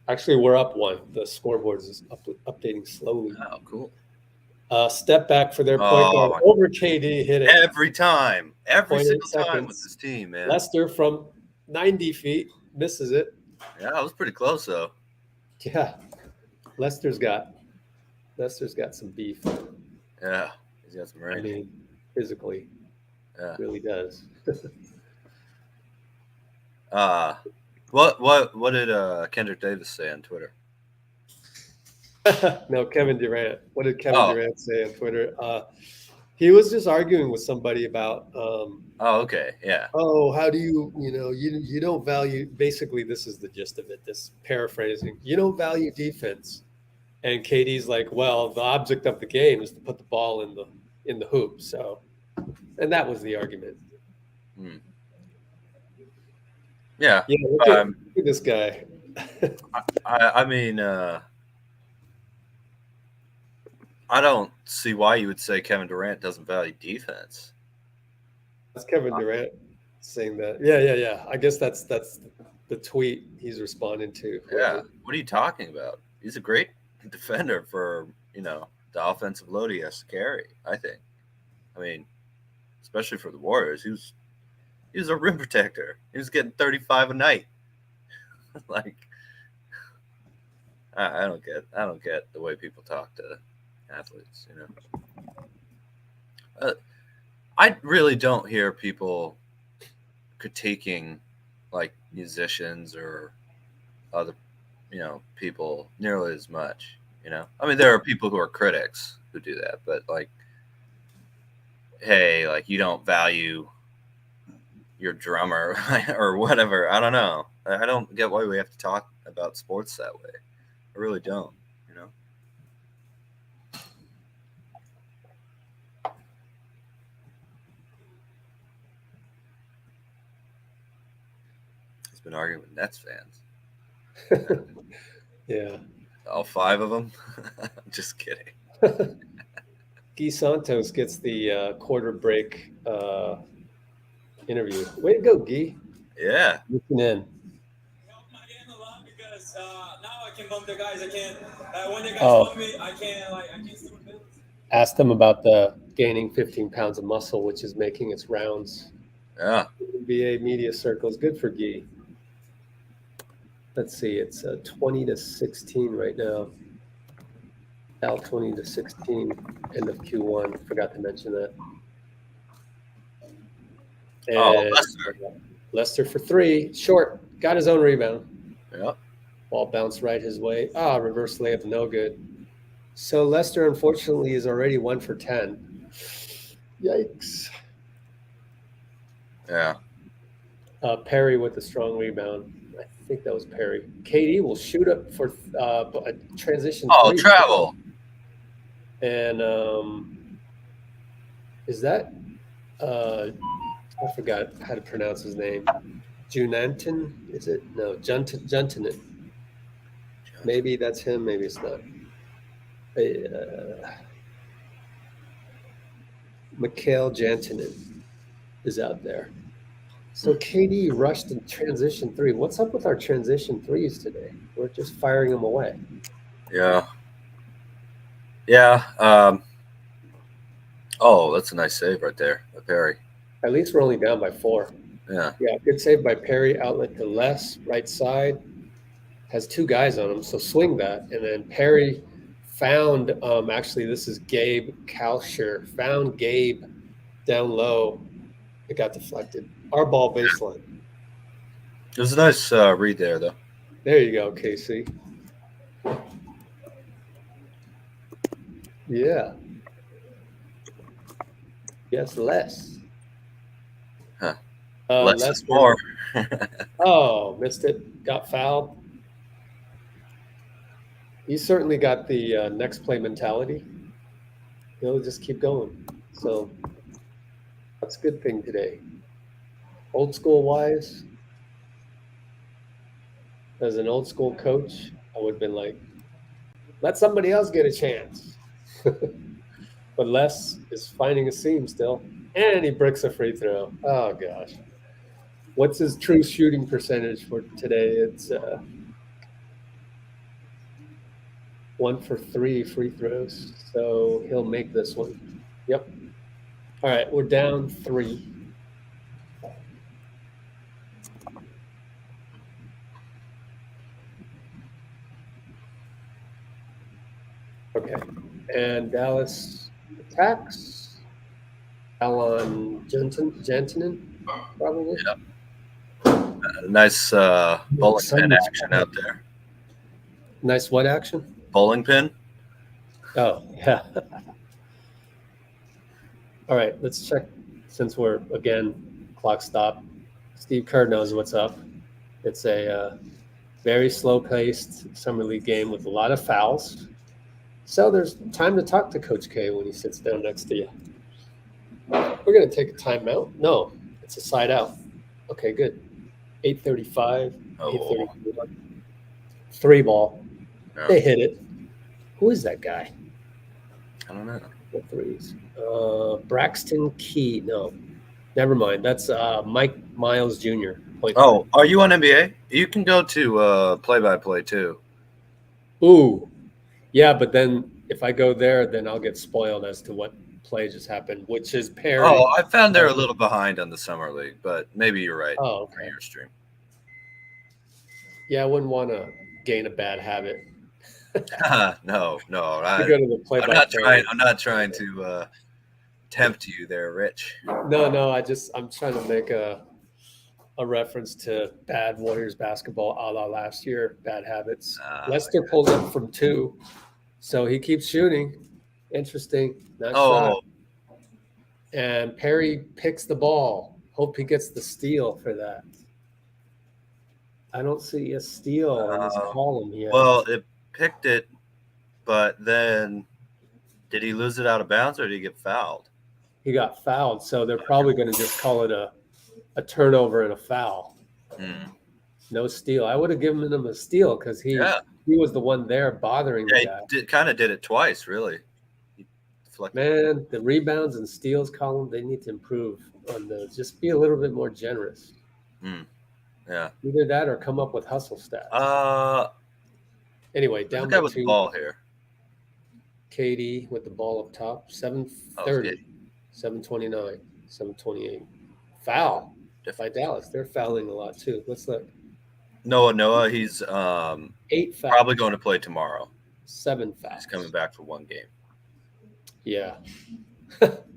Actually, we're up one. The scoreboard is updating slowly. Oh, cool. Step back for their point guard over KD, hit it. Every time. Every single time with this team, man. Lester from 90 feet misses it. Yeah, it was pretty close, though. Yeah. Lester's got some beef. Yeah, he's got some range. I mean, physically. Yeah. Really does. What did Kendrick Davis say on Twitter? No, Kevin Durant. What did Kevin Durant say on Twitter? He was just arguing with somebody about okay. Yeah. Oh, how do you don't value, basically this is the gist of it, this paraphrasing. You don't value defense. And KD's like, well, the object of the game is to put the ball in the hoop. So, and that was the argument. Yeah. Look at this guy. I mean, I don't see why you would say Kevin Durant doesn't value defense. That's Kevin Durant saying that. Yeah. I guess that's the tweet he's responding to. Yeah. What are you talking about? He's a great defender for, the offensive load he has to carry, I think. I mean, especially for the Warriors, he was a rim protector. He was getting 35 a night. Like, I don't get the way people talk to athletes, you know. I really don't hear people critiquing like musicians or other, you know, people nearly as much, you know. I mean, there are people who are critics who do that, but like, hey, like you don't value your drummer or whatever. I don't know. I don't get why we have to talk about sports that way. I really don't, you know. He's been arguing with Nets fans. Yeah. All 5 of them. Just kidding. Santos gets the quarter break interview. Way to go, Guy. Yeah. Listen in. Helped my game a lot because now I can bump the guys. I can't. When the guys bump me, I can't see what it is. Asked him about the gaining 15 pounds of muscle, which is making its rounds. Yeah. NBA media circles. Good for Guy. Let's see. It's 20-16 right now. Cal 20-16. End of Q1. Forgot to mention that. And Lester for 3. Short. Got his own rebound. Yeah. Ball bounced right his way. Reverse layup. No good. So Lester, unfortunately, is already 1 for 10. Yikes. Yeah. Perry with a strong rebound. I think that was Perry. KD will shoot up for a transition. Oh, travel. And is that I forgot how to pronounce his name. Junanton? Is it? No, Juntanen. Maybe that's him. Maybe it's not. Mikhail Jantanen is out there. So KD rushed in transition 3. What's up with our transition 3s today? We're just firing them away. Yeah. Yeah. That's a nice save right there by Perry. At least we're only down by 4. Yeah. Yeah, good save by Perry. Outlet to Les, right side. Has 2 guys on him, so swing that. And then Perry found, actually, this is Gabe Kalsher. Found Gabe down low. It got deflected. Our ball baseline. It was a nice read there, though. There you go, KC. Yeah. Yes, less. Huh. Less is more. Missed it. Got fouled. He certainly got the next play mentality. He'll just keep going. So that's a good thing today. Old school wise, as an old school coach, I would have been like, let somebody else get a chance. But Les is finding a seam still. And he bricks a free throw. Oh, gosh. What's his true shooting percentage for today? It's 1 for 3 free throws. So he'll make this one. Yep. All right, we're down 3. Okay. And Dallas attacks. Alon Jantanen, probably. Yeah. Nice bowling pin action out there. Nice what action? Bowling pin. Oh, yeah. All right, let's check since we're, again, clock stop. Steve Kerr knows what's up. It's a very slow-paced summer league game with a lot of fouls. So there's time to talk to Coach K when he sits down next to you. We're going to take a timeout. No, it's a side out. Okay, good. 8:35, 8:34. 3 ball. Yeah. They hit it. Who is that guy? I don't know. What 3s? Braxton Key. No, never mind. That's Mike Miles Jr. Oh, are you on NBA? You can go to play-by-play too. Ooh, yeah, but then if I go there, then I'll get spoiled as to what play just happened, which is Perry. Oh, I found they're a little behind on the summer league, but maybe you're right. Oh, For okay. your stream. Yeah, I wouldn't want to gain a bad habit. No, To go to the play-by-play. I'm not trying to tempt you there, Rich. No, I'm trying to make a reference to bad Warriors basketball a la last year, bad habits. Lester pulls up from 2, so he keeps shooting. Interesting. Nice shot. And Perry picks the ball. Hope he gets the steal for that. I don't see a steal in this column here. Well, it picked it, but then did he lose it out of bounds or did he get fouled? He got fouled, so they're probably going to just call it a turnover and a foul. No steal. I would have given him a steal because he was the one there bothering the guy. He kind of did it twice, really. Man, the rebounds and steals column, they need to improve on those. Just be a little bit more generous. Yeah. Either that or come up with hustle stats. Anyway, down by 2. With the ball here. KD with the ball up top. 7:30, 7:29, 7:28. Foul by Dallas. They're fouling a lot too. Let's look. Noah, he's 8 fouls. Probably going to play tomorrow. 7 fouls. He's coming back for 1 game. Yeah.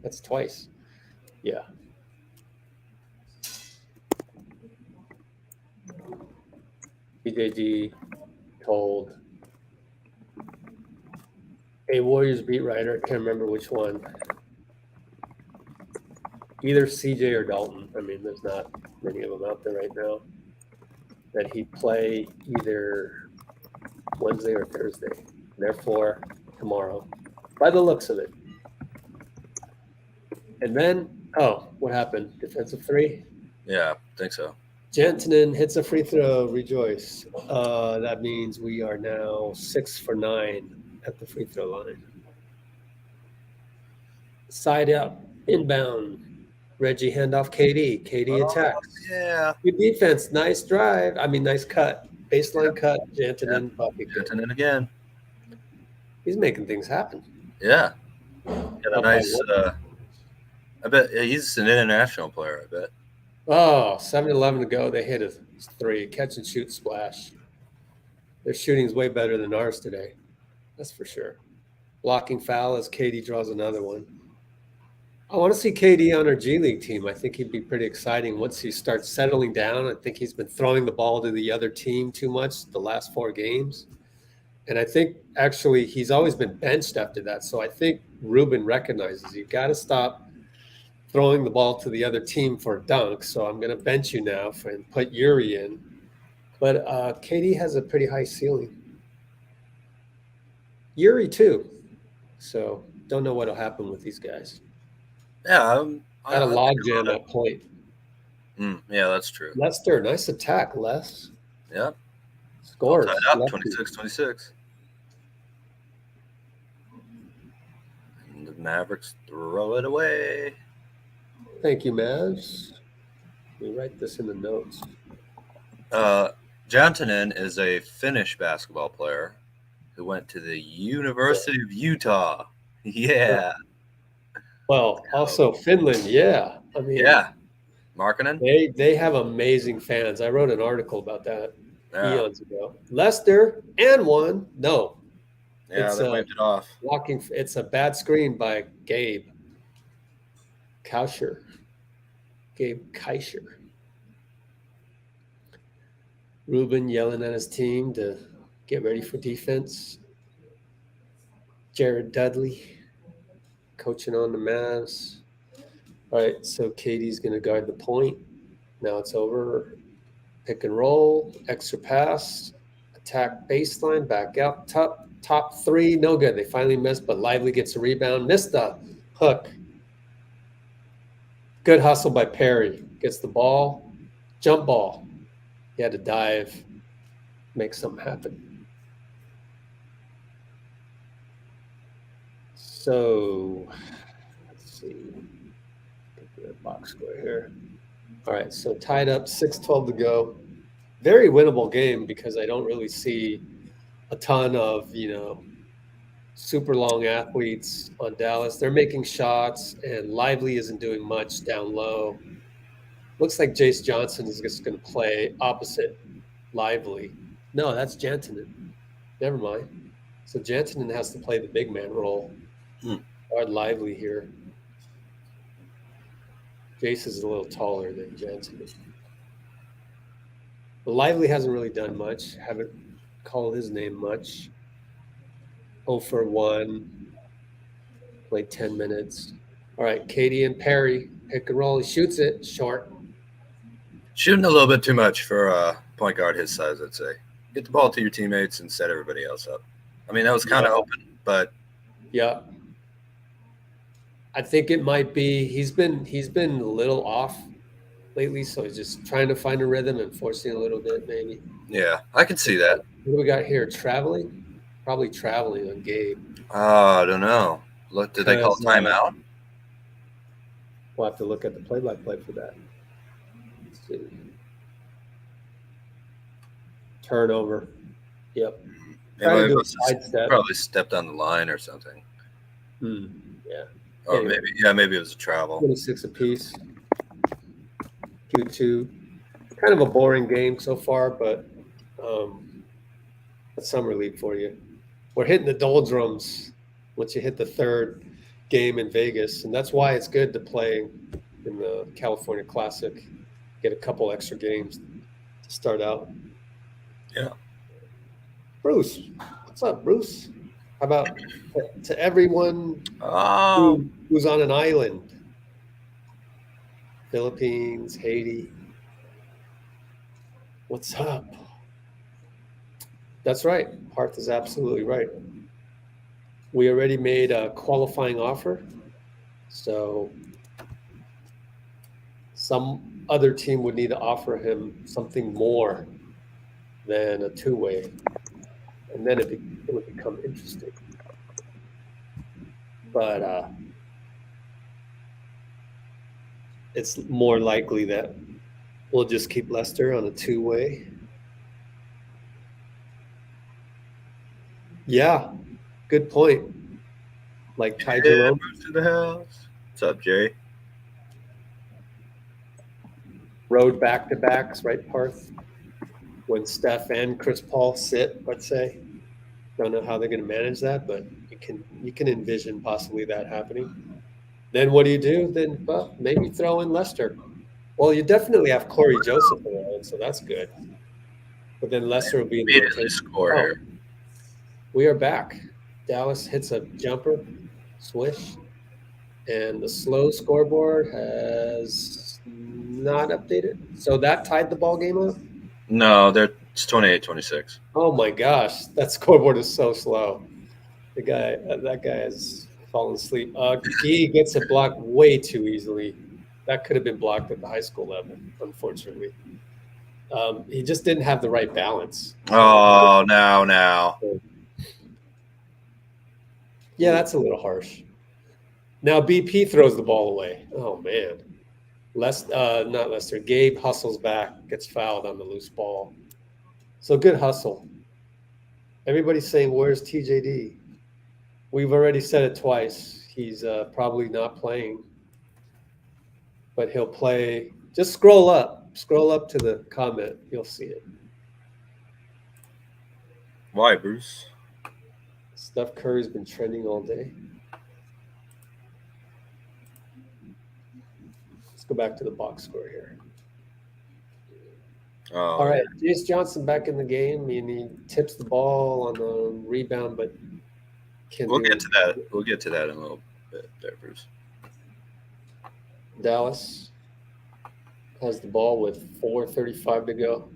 That's twice. Yeah. BJD told a Warriors beat writer, I can't remember which one, either CJ or Dalton, I mean, there's not many of them out there right now, that he'd play either Wednesday or Thursday, therefore tomorrow, by the looks of it. And then, what happened? Defensive 3? Yeah, I think so. Jantonen hits a free throw. Rejoice. That means we are now 6 for 9 at the free throw line. Side up, inbound. Reggie handoff KD. KD attacks. Yeah. Good defense. Nice drive. Nice cut. Baseline cut. Jantonen. Jantonen again. He's making things happen. Yeah. Got a nice. I bet he's an international player. I bet. 7-11 to go. They hit a 3. Catch and shoot splash. Their shooting's way better than ours today. That's for sure. Blocking foul as KD draws another one. I want to see KD on our G League team. I think he'd be pretty exciting once he starts settling down. I think he's been throwing the ball to the other team too much the last 4 games. And I think actually he's always been benched after that. So I think Ruben recognizes you got to stop throwing the ball to the other team for a dunk. So I'm going to bench you now and put Yuri in. But KD has a pretty high ceiling. Yuri too. So don't know what will happen with these guys. Yeah. Got a log jam at point. Yeah, that's true. Lester, nice attack, Les. Yeah. Scores. Tied up 26-26. And the Mavericks throw it away. Thank you, Mavs. We write this in the notes. Jantonen is a Finnish basketball player who went to the University of Utah. Yeah. Well, also Finland, yeah. Yeah. Markkanen? They have amazing fans. I wrote an article about that eons ago. Lester and one. No. Yeah, they wiped it off. It's a bad screen by Gabe Kauscher. Ruben yelling at his team to get ready for defense. Jared Dudley coaching on the Mavs. All right, so Katie's going to guard the point. Now it's over. Pick and roll, extra pass, attack baseline, back out, top 3, no good. They finally missed, but Lively gets a rebound. Missed the hook. Good hustle by Perry. Gets the ball, jump ball. He had to dive, make something happen. So, let's see. Get the box score here. All right, so tied up, 6:12 to go. Very winnable game because I don't really see a ton of, super long athletes on Dallas. They're making shots, and Lively isn't doing much down low. Looks like Jayce Johnson is just going to play opposite Lively. No, that's Jantonen. Never mind. So Jantonen has to play the big man role. Guard Lively here. Jayce is a little taller than Jantonen. But Lively hasn't really done much. Haven't called his name much. 0 for 1. Played 10 minutes. All right, Katie and Perry. Pick and roll. He shoots it. Short. Shooting a little bit too much for a point guard his size, I'd say. Get the ball to your teammates and set everybody else up. I mean, that was kind of open, but yeah. I think it might be he's been a little off lately, so he's just trying to find a rhythm and forcing a little bit, maybe. Yeah, I can see that. What do we got here? Traveling? Probably traveling on Gabe. I don't know. Look, did they call timeout? We'll have to look at the play-by-play for that. Let's see. Turnover. Yep. Probably stepped on the line or something. Yeah. Or maybe it was a travel. 26 apiece. Q2. Kind of a boring game so far, but that's summer league for you. We're hitting the doldrums once you hit the third game in Vegas, and that's why it's good to play in the California Classic. Get a couple extra games to start out. Yeah. Bruce, what's up, Bruce? How about to everyone who's on an island? Philippines, Haiti. What's up? That's right. Parth is absolutely right. We already made a qualifying offer. So some other team would need to offer him something more than a two-way. And then it would become interesting. But it's more likely that we'll just keep Lester on a two-way. Yeah, good point. Like Ty Jerome. To the house. What's up, Jay? Road back-to-backs, right, Parth? When Steph and Chris Paul sit, let's say. Don't know how they're going to manage that, but you can envision possibly that happening. Then what do? Then maybe throw in Lester. Well, you definitely have Corey Joseph around, so that's good. But then Lester will be in the rotation. Score here. We are back. Dallas hits a jumper, swish, and the slow scoreboard has not updated. So that tied the ball game up? No, it's 28-26. Oh my gosh, that scoreboard is so slow. That guy has fallen asleep. Gee gets it blocked way too easily. That could have been blocked at the high school level, unfortunately. He just didn't have the right balance. Oh, now. Yeah, that's a little harsh. Now BP throws the ball away. Oh man. Not Lester. Gabe hustles back, gets fouled on the loose ball. So good hustle. Everybody's saying, where's TJD? We've already said it twice. He's probably not playing. But he'll play. Just scroll up. Scroll up to the comment. You'll see it. Why, Bruce? Steph Curry's been trending all day. Let's go back to the box score here. All right, Jayce Johnson back in the game. He tips the ball on the rebound, but we'll get to that. We'll get to that in a little bit there, Bruce. Dallas has the ball with 4:35 to go.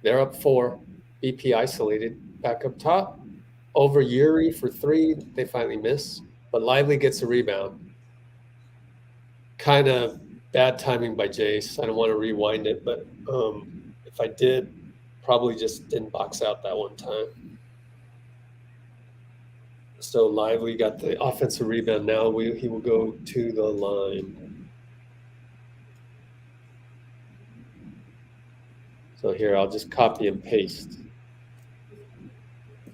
They're up 4. BP isolated. Back up top. Over Yuri for 3. They finally miss. But Lively gets a rebound. Kind of bad timing by Jayce. I don't want to rewind it, but if I did, probably just didn't box out that one time. So Lively got the offensive rebound. Now he will go to the line. So here, I'll just copy and paste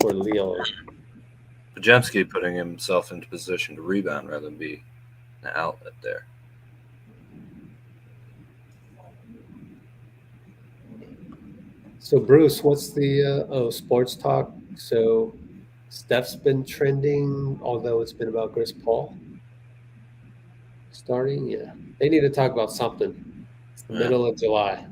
for Leon. Podziemski putting himself into position to rebound rather than be an outlet there. So Bruce, what's the sports talk? So Steph's been trending, although it's been about Chris Paul starting. Yeah, they need to talk about something. It's the middle of July.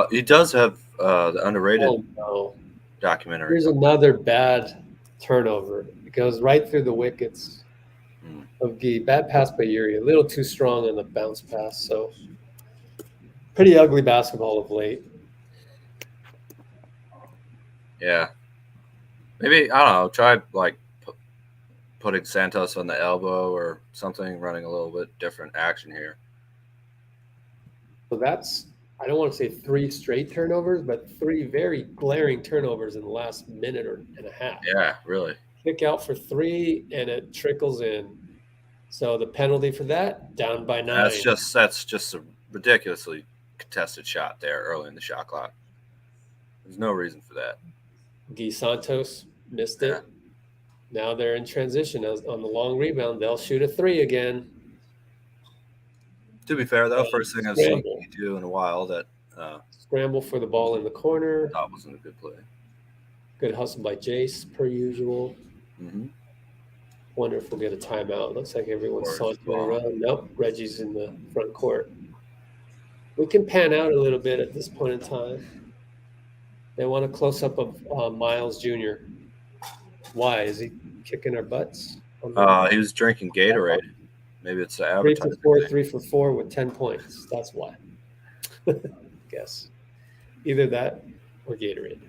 He does have the underrated Oh no! documentary. Here's another bad turnover. It goes right through the wickets of Gee. Bad pass by Yuri. A little too strong on the bounce pass. So pretty ugly basketball of late. Yeah. Maybe, I don't know, try like putting Santos on the elbow or something, running a little bit different action here. So that's, I don't want to say 3 straight turnovers, but 3 very glaring turnovers in the last minute and a half. Yeah, really. Kick out for 3 and it trickles in. So the penalty for that, down by 9. That's just a ridiculously contested shot there early in the shot clock. There's no reason for that. Guy Santos missed it. Now they're in transition on the long rebound. They'll shoot a 3 again. To be fair, though, first thing I've seen you do in a while that scramble for the ball in the corner. That wasn't a good play. Good hustle by Jayce, per usual. Mm-hmm. Wonder if we'll get a timeout. Looks like everyone's sauntering around. Nope, Reggie's in the front court. We can pan out a little bit at this point in time. They want a close-up of Miles Jr. Why? Is he kicking our butts? He was drinking Gatorade. Maybe it's the 3 advertising. for 4, 3 for 4 with 10 points. That's why. Guess. Either that or Gatorade.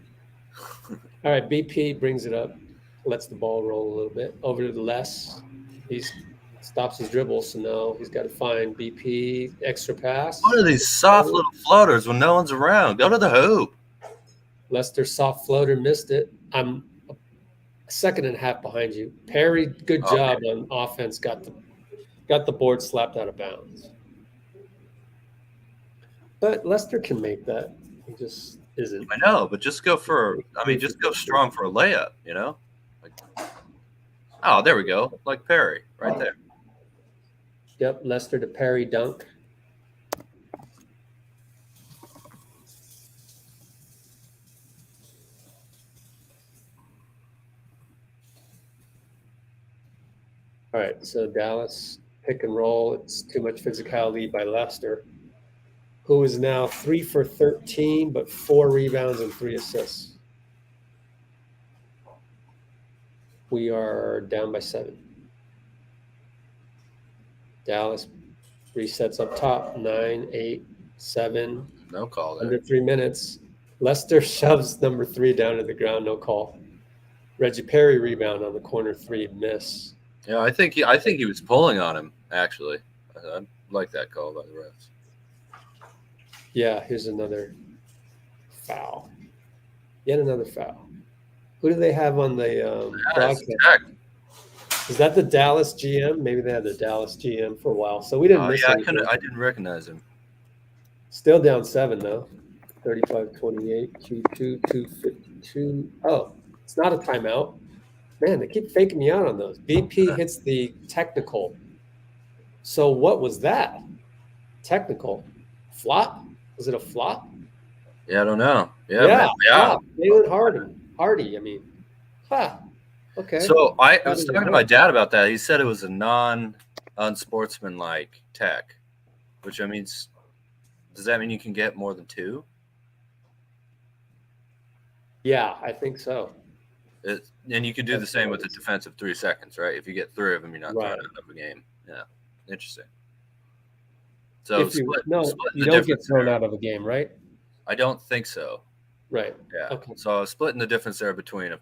All right, BP brings it up. Lets the ball roll a little bit. Over to Les. He stops his dribble, so now he's got to find BP. Extra pass. What are these soft little floaters when no one's around? Go to the hoop. Lester soft floater missed it. I'm a second and a half behind you. Perry, good job on offense. Got the board slapped out of bounds. But Lester can make that. He just isn't. I know, but just go just go strong for a layup, you know? There we go. Like Perry, right there. Yep, Lester to Perry dunk. All right, so Dallas pick and roll. It's too much physicality by Lester, who is now 3 for 13, but 4 rebounds and 3 assists. We are down by 7. Dallas resets up top, 9, 8, 7. No call there. Under 3 minutes. Lester shoves number 3 down to the ground, no call. Reggie Perry rebound on the corner 3, miss. Yeah, I think he was pulling on him, actually. I like that call by the refs. Yeah, here's another foul. Yet another foul. Who do they have on the broadcast? Is that the Dallas GM? Maybe they had the Dallas GM for a while. So we didn't miss anything. I didn't recognize him. Still down 7, though. 35-28, Q2, 252. Oh, it's not a timeout. Man, they keep faking me out on those. BP hits the technical. So what was that? Technical. Flop? Was it a flop? Yeah, I don't know. Yeah. Flop. Jalen Hardy, I mean. Okay. So I was talking to my dad about that. He said it was a non-unsportsmanlike tech, which means, does that mean you can get more than 2? Yeah, I think so. And you can do the same with the defensive 3 seconds, right? If you get 3 of them, you're not thrown out of a game. Yeah, interesting. So you don't get thrown out of a game, right? I don't think so. Right. Yeah. Okay. So splitting the difference there between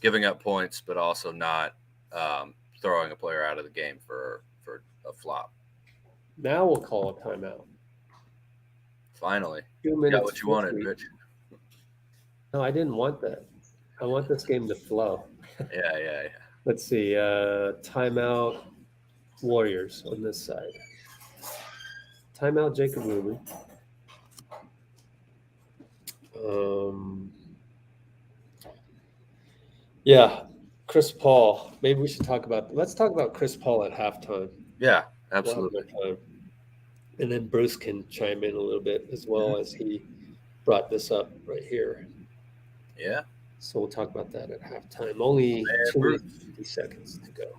giving up points, but also not throwing a player out of the game for a flop. Now we'll call a timeout. Finally, 2 minutes. Got what you wanted, Rich. No, I didn't want that. I want this game to flow. Yeah. Let's see. Timeout Warriors on this side. Timeout Jacob Ruby. Chris Paul. Maybe we should let's talk about Chris Paul at halftime. Yeah, We'll have absolutely. more time. And then Bruce can chime in a little bit as well as he brought this up right here. Yeah. So we'll talk about that at halftime. Only 2 Bruce. minutes and 50 seconds to go.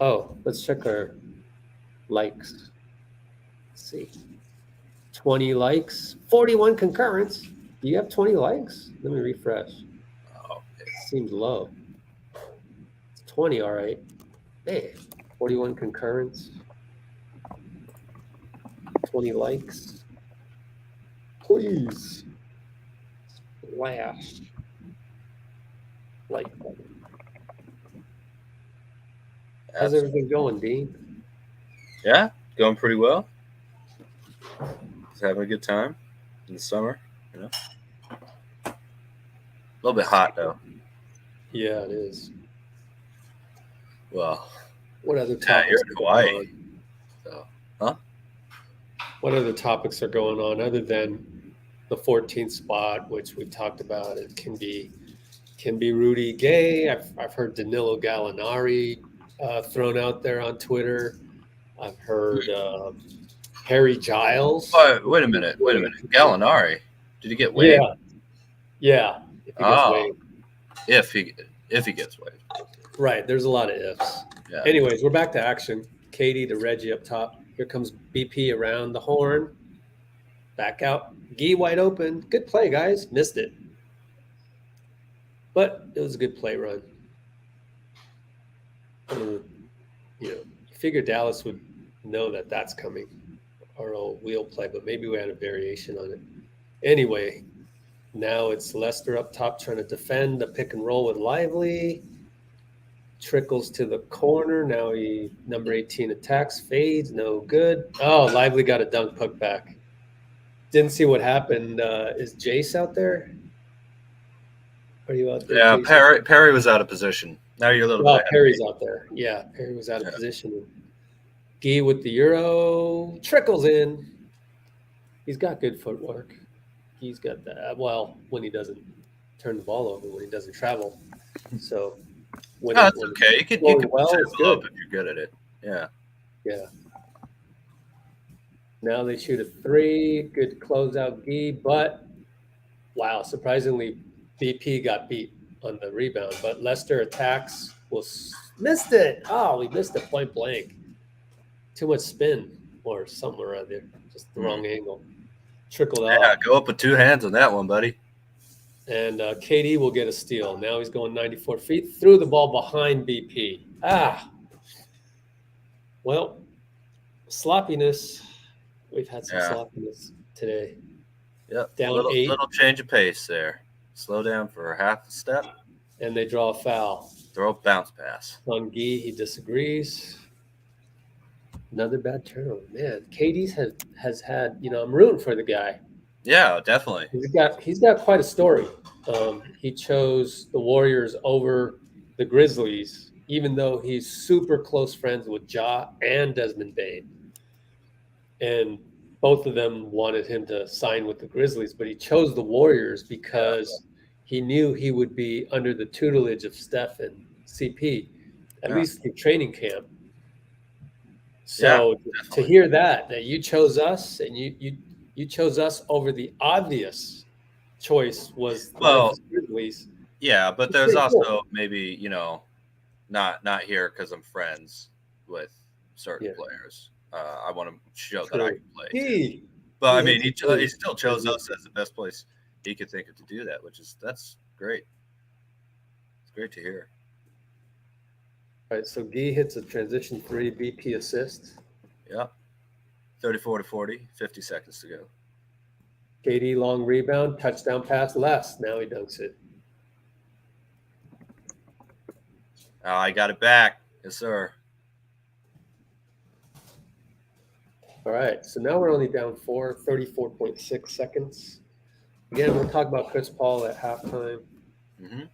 Oh, let's check our likes. Let's see. 20 likes, 41 concurrents. Do you have 20 likes? Let me refresh. Oh, okay. Seems low. It's 20, all right. Hey, 41 concurrents. 20 likes. Please. Splash. Like button. How's everything going, Dean? Yeah, going pretty well. Just having a good time in the summer, you know. A little bit hot though. Yeah, it is. Well, What other yeah, topics you're are in going Hawaii. on? So, What other topics are going on other than the 14th spot, which we talked about? It can be Rudy Gay. I've heard Danilo Gallinari thrown out there on Twitter. I've heard Harry Giles. oh, wait a minute. Gallinari, did he get waived? Yeah. If he gets waived. If he gets waived. Right. There's a lot of ifs. Yeah. Anyways, we're back to action. Katie to Reggie up top. Here comes BP around the horn. Back out. Gee wide open. Good play, guys. Missed it. But it was a good play run. You figure Dallas would know that that's coming, our old wheel play, but maybe we had a variation on it. Anyway, now it's Lester up top trying to defend the pick and roll with Lively. Trickles to the corner. Now number 18 attacks, fades, no good. Oh, Lively got a dunk put back. Didn't see what happened. Is Jayce out there? Are you out there? Yeah, Jason? Perry was out of position. Now you're a little bit ahead. Perry's out there. Yeah, Perry was out of position. Gee with the Euro. Trickles in. He's got good footwork. He's got that. Well, when he doesn't turn the ball over, when he doesn't travel. So when that's okay. You can well, set it's it good. up if you're good at it. Yeah. Yeah. Now they shoot a 3. Good closeout, Gee. But wow, surprisingly, BP got beat on the rebound. But Lester attacks. Missed it. Oh, we missed it point blank. Too much spin or something around there. Just the wrong angle. Trickled out. Yeah, go up with 2 hands on that one, buddy. And KD will get a steal. Now he's going 94 feet. Threw the ball behind BP. Well, sloppiness. We've had some sloppiness today. Yep. Down little 8. Little change of pace there. Slow down for half a step. And they draw a foul. Throw a bounce pass. On Gee, he disagrees. Another bad turnover. Man, KD's has had, I'm rooting for the guy. Yeah, definitely. He's got quite a story. He chose the Warriors over the Grizzlies, even though he's super close friends with Ja and Desmond Bane. And both of them wanted him to sign with the Grizzlies, but he chose the Warriors because he knew he would be under the tutelage of Steph and CP, at least through training camp. So to hear that you chose us and you chose us over the obvious choice was the Grizzlies. Yeah, but there's also maybe, not here because I'm friends with certain players. I want to show that I can play. But I mean, he still chose us as the best place he could think of to do that, that's great. It's great to hear. All right, so Gee hits a transition 3, BP assist. Yeah. 34-40, 50 seconds to go. KD long rebound, touchdown pass, less. Now he dunks it. Oh, I got it back. Yes, sir. All right, so now we're only down 4, 34.6 seconds. Again, we'll talk about Chris Paul at halftime. Mm-hmm.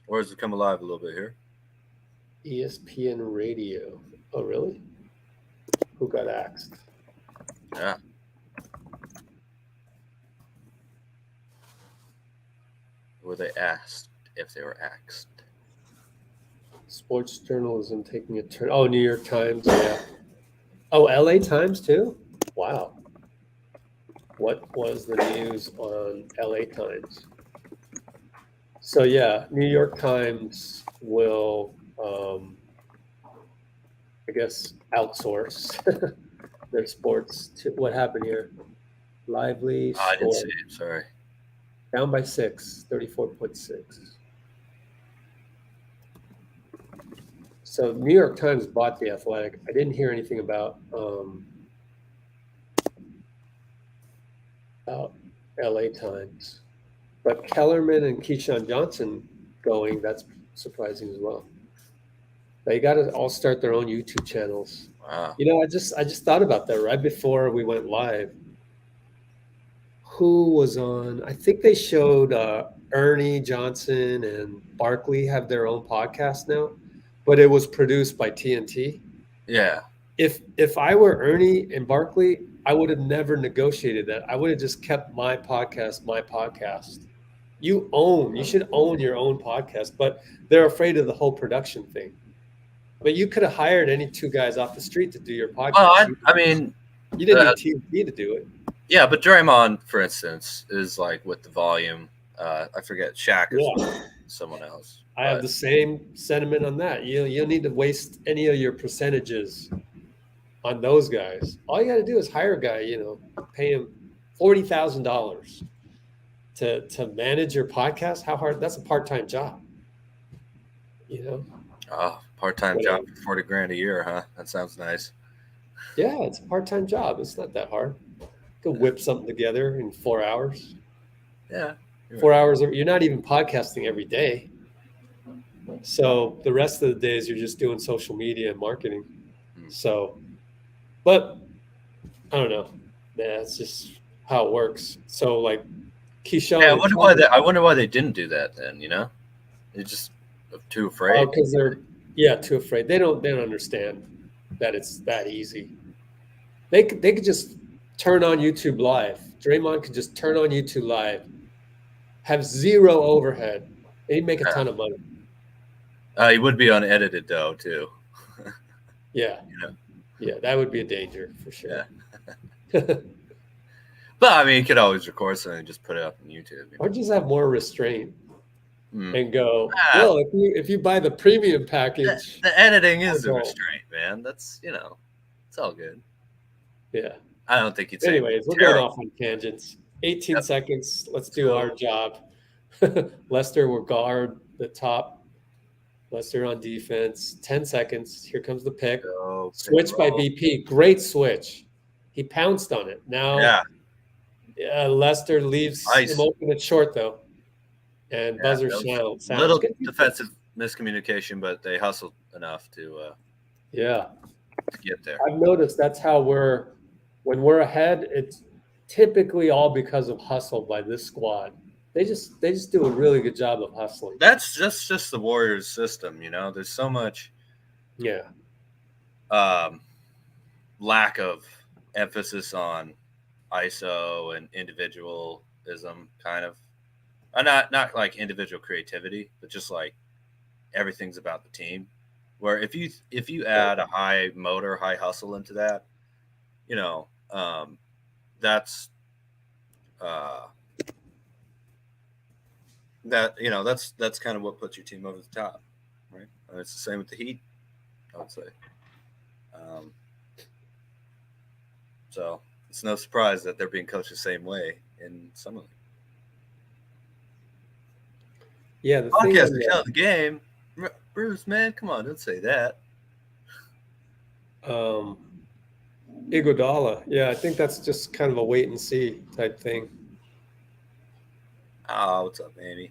Or has it come alive a little bit here? ESPN Radio. Oh, really? Who got axed? Yeah. were they asked if they were axed? Sports journalism taking a turn. Oh, New York Times. Yeah. Oh, LA Times too? Wow. What was the news on LA Times? So yeah, New York Times will, I guess, outsource their sports to what happened here. Lively Oh, I didn't score see it. Sorry. down by 6, 34.6. So New York Times bought the Athletic. I didn't hear anything about LA Times. But Kellerman and Keyshawn Johnson going, that's surprising as well. They got to all start their own YouTube channels. Wow. You know, I just thought about that right before we went live. Who was on? I think they showed Ernie Johnson and Barkley have their own podcast now, but it was produced by TNT. Yeah. If I were Ernie and Barkley, I would have never negotiated that. I would have just kept my podcast, my podcast. You should own your own podcast, but they're afraid of the whole production thing. But you could have hired any two guys off the street to do your podcast. Well, I mean, you didn't need TNT to do it. yeah, but Draymond, for instance, is like with the volume. I forget. Shaq is with someone else. I have the same sentiment on that. You don't need to waste any of your percentages on those guys. All you got to do is hire a guy. Pay him $40,000 to manage your podcast. How hard? That's a part-time job. Oh, part-time job for 40 grand a year, huh? That sounds nice. Yeah, it's a part-time job. It's not that hard. You can whip something together in 4 hours. Yeah. 4 hours. You're not even podcasting every day. So the rest of the days you're just doing social media and marketing. So, but I don't know. Yeah, it's just how it works. So like Keyshawn. Yeah, I wonder why they didn't do that then. They're just too afraid. Oh, because they're too afraid. They don't understand that it's that easy. They could just turn on YouTube Live. Draymond could just turn on YouTube Live, have zero overhead, and he'd make a ton of money. He would be unedited though too. Yeah. Yeah, that would be a danger for sure. Yeah. But I mean, you could always record something and just put it up on YouTube. Or just have more restraint and go, well, if you buy the premium package. The editing is the restraint, man. That's, it's all good. Yeah. I don't think you'd say. Anyways, we're going off on tangents. 18 seconds. Let's do our job. Lester will guard the top. Lester on defense. 10 seconds. Here comes the pick. Switch by BP. Great switch. He pounced on it. Now Lester leaves him open at short, though. And buzzer sounds. Little defensive miscommunication, but they hustled enough to get there. I've noticed that's how when we're ahead, it's typically all because of hustle by this squad. They just do a really good job of hustling. That's just the Warriors system, There's so much lack of emphasis on ISO and individualism, kind of. Not like individual creativity, but just like everything's about the team. Where if you add a high motor, high hustle into that, that's that's kind of what puts your team over the top, right? And it's the same with the Heat, I would say. So it's no surprise that they're being coached the same way in some of them. Yeah, the thing is, the game, Bruce, man, come on, don't say that. Iguodala, yeah, I think that's just kind of a wait and see type thing. Oh, what's up, Amy?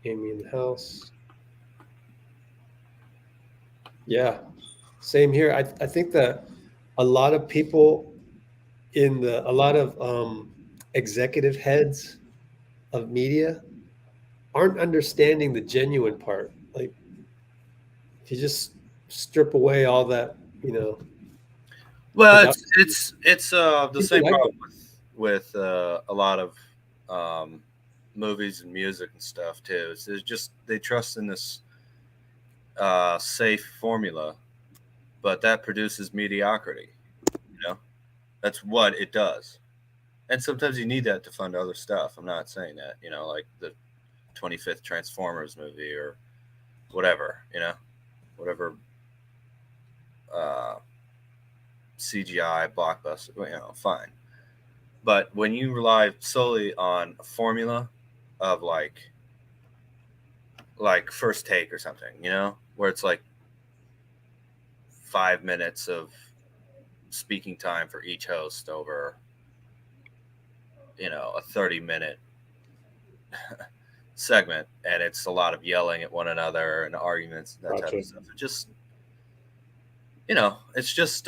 Amy in the house. Yeah, same here. I think that a lot of people a lot of executive heads of media aren't understanding the genuine part. Like, if you just strip away all that, Well, it's the same problem with a lot of movies and music and stuff too. It's just they trust in this safe formula, but that produces mediocrity. That's what it does. And sometimes you need that to fund other stuff. I'm not saying that, like the 25th Transformers movie or whatever, whatever CGI blockbuster, fine. But when you rely solely on a formula of like First Take or something, where it's like 5 minutes of speaking time for each host over, a 30-minute segment, and it's a lot of yelling at one another and arguments and that type of stuff. It just, it's just,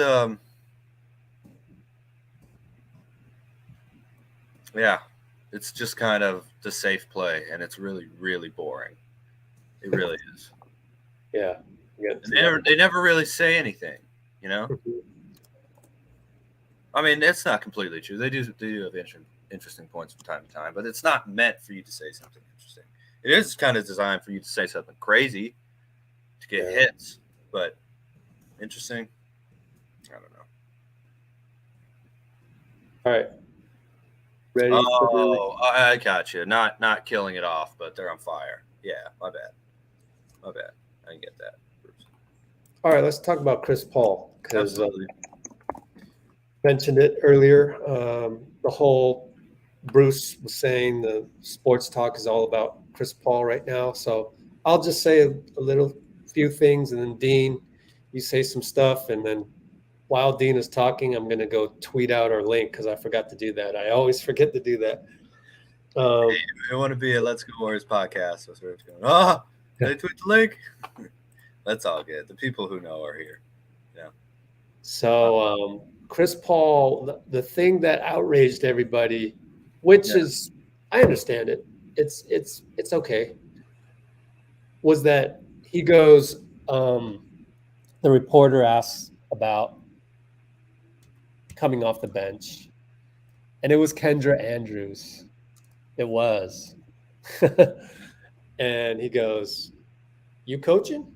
it's just kind of the safe play, and it's really, really boring. It really is. Yeah. They never really say anything, I mean, it's not completely true. They do have interesting points from time to time, but it's not meant for you to say something interesting. It is kind of designed for you to say something crazy to get hits, but interesting, I don't know. All right. Ready? I got you. Not killing it off, but they're on fire. Yeah, my bad. I can get that. All right, let's talk about Chris Paul, because mentioned it earlier. The whole Bruce was saying the sports talk is all about Chris Paul right now. So I'll just say a few things, and then Dean, you say some stuff, and then while Dean is talking, I'm going to go tweet out our link because I forgot to do that. I always forget to do that. Hey, I want to be a Let's Go Warriors podcast. So it's going, they tweet the link. That's all good. The people who know are here. Yeah. So Chris Paul, the thing that outraged everybody, which is, I understand it. It's okay. Was that he goes, the reporter asks about coming off the bench, and it was Kendra Andrews. It was. And he goes, "You coaching?"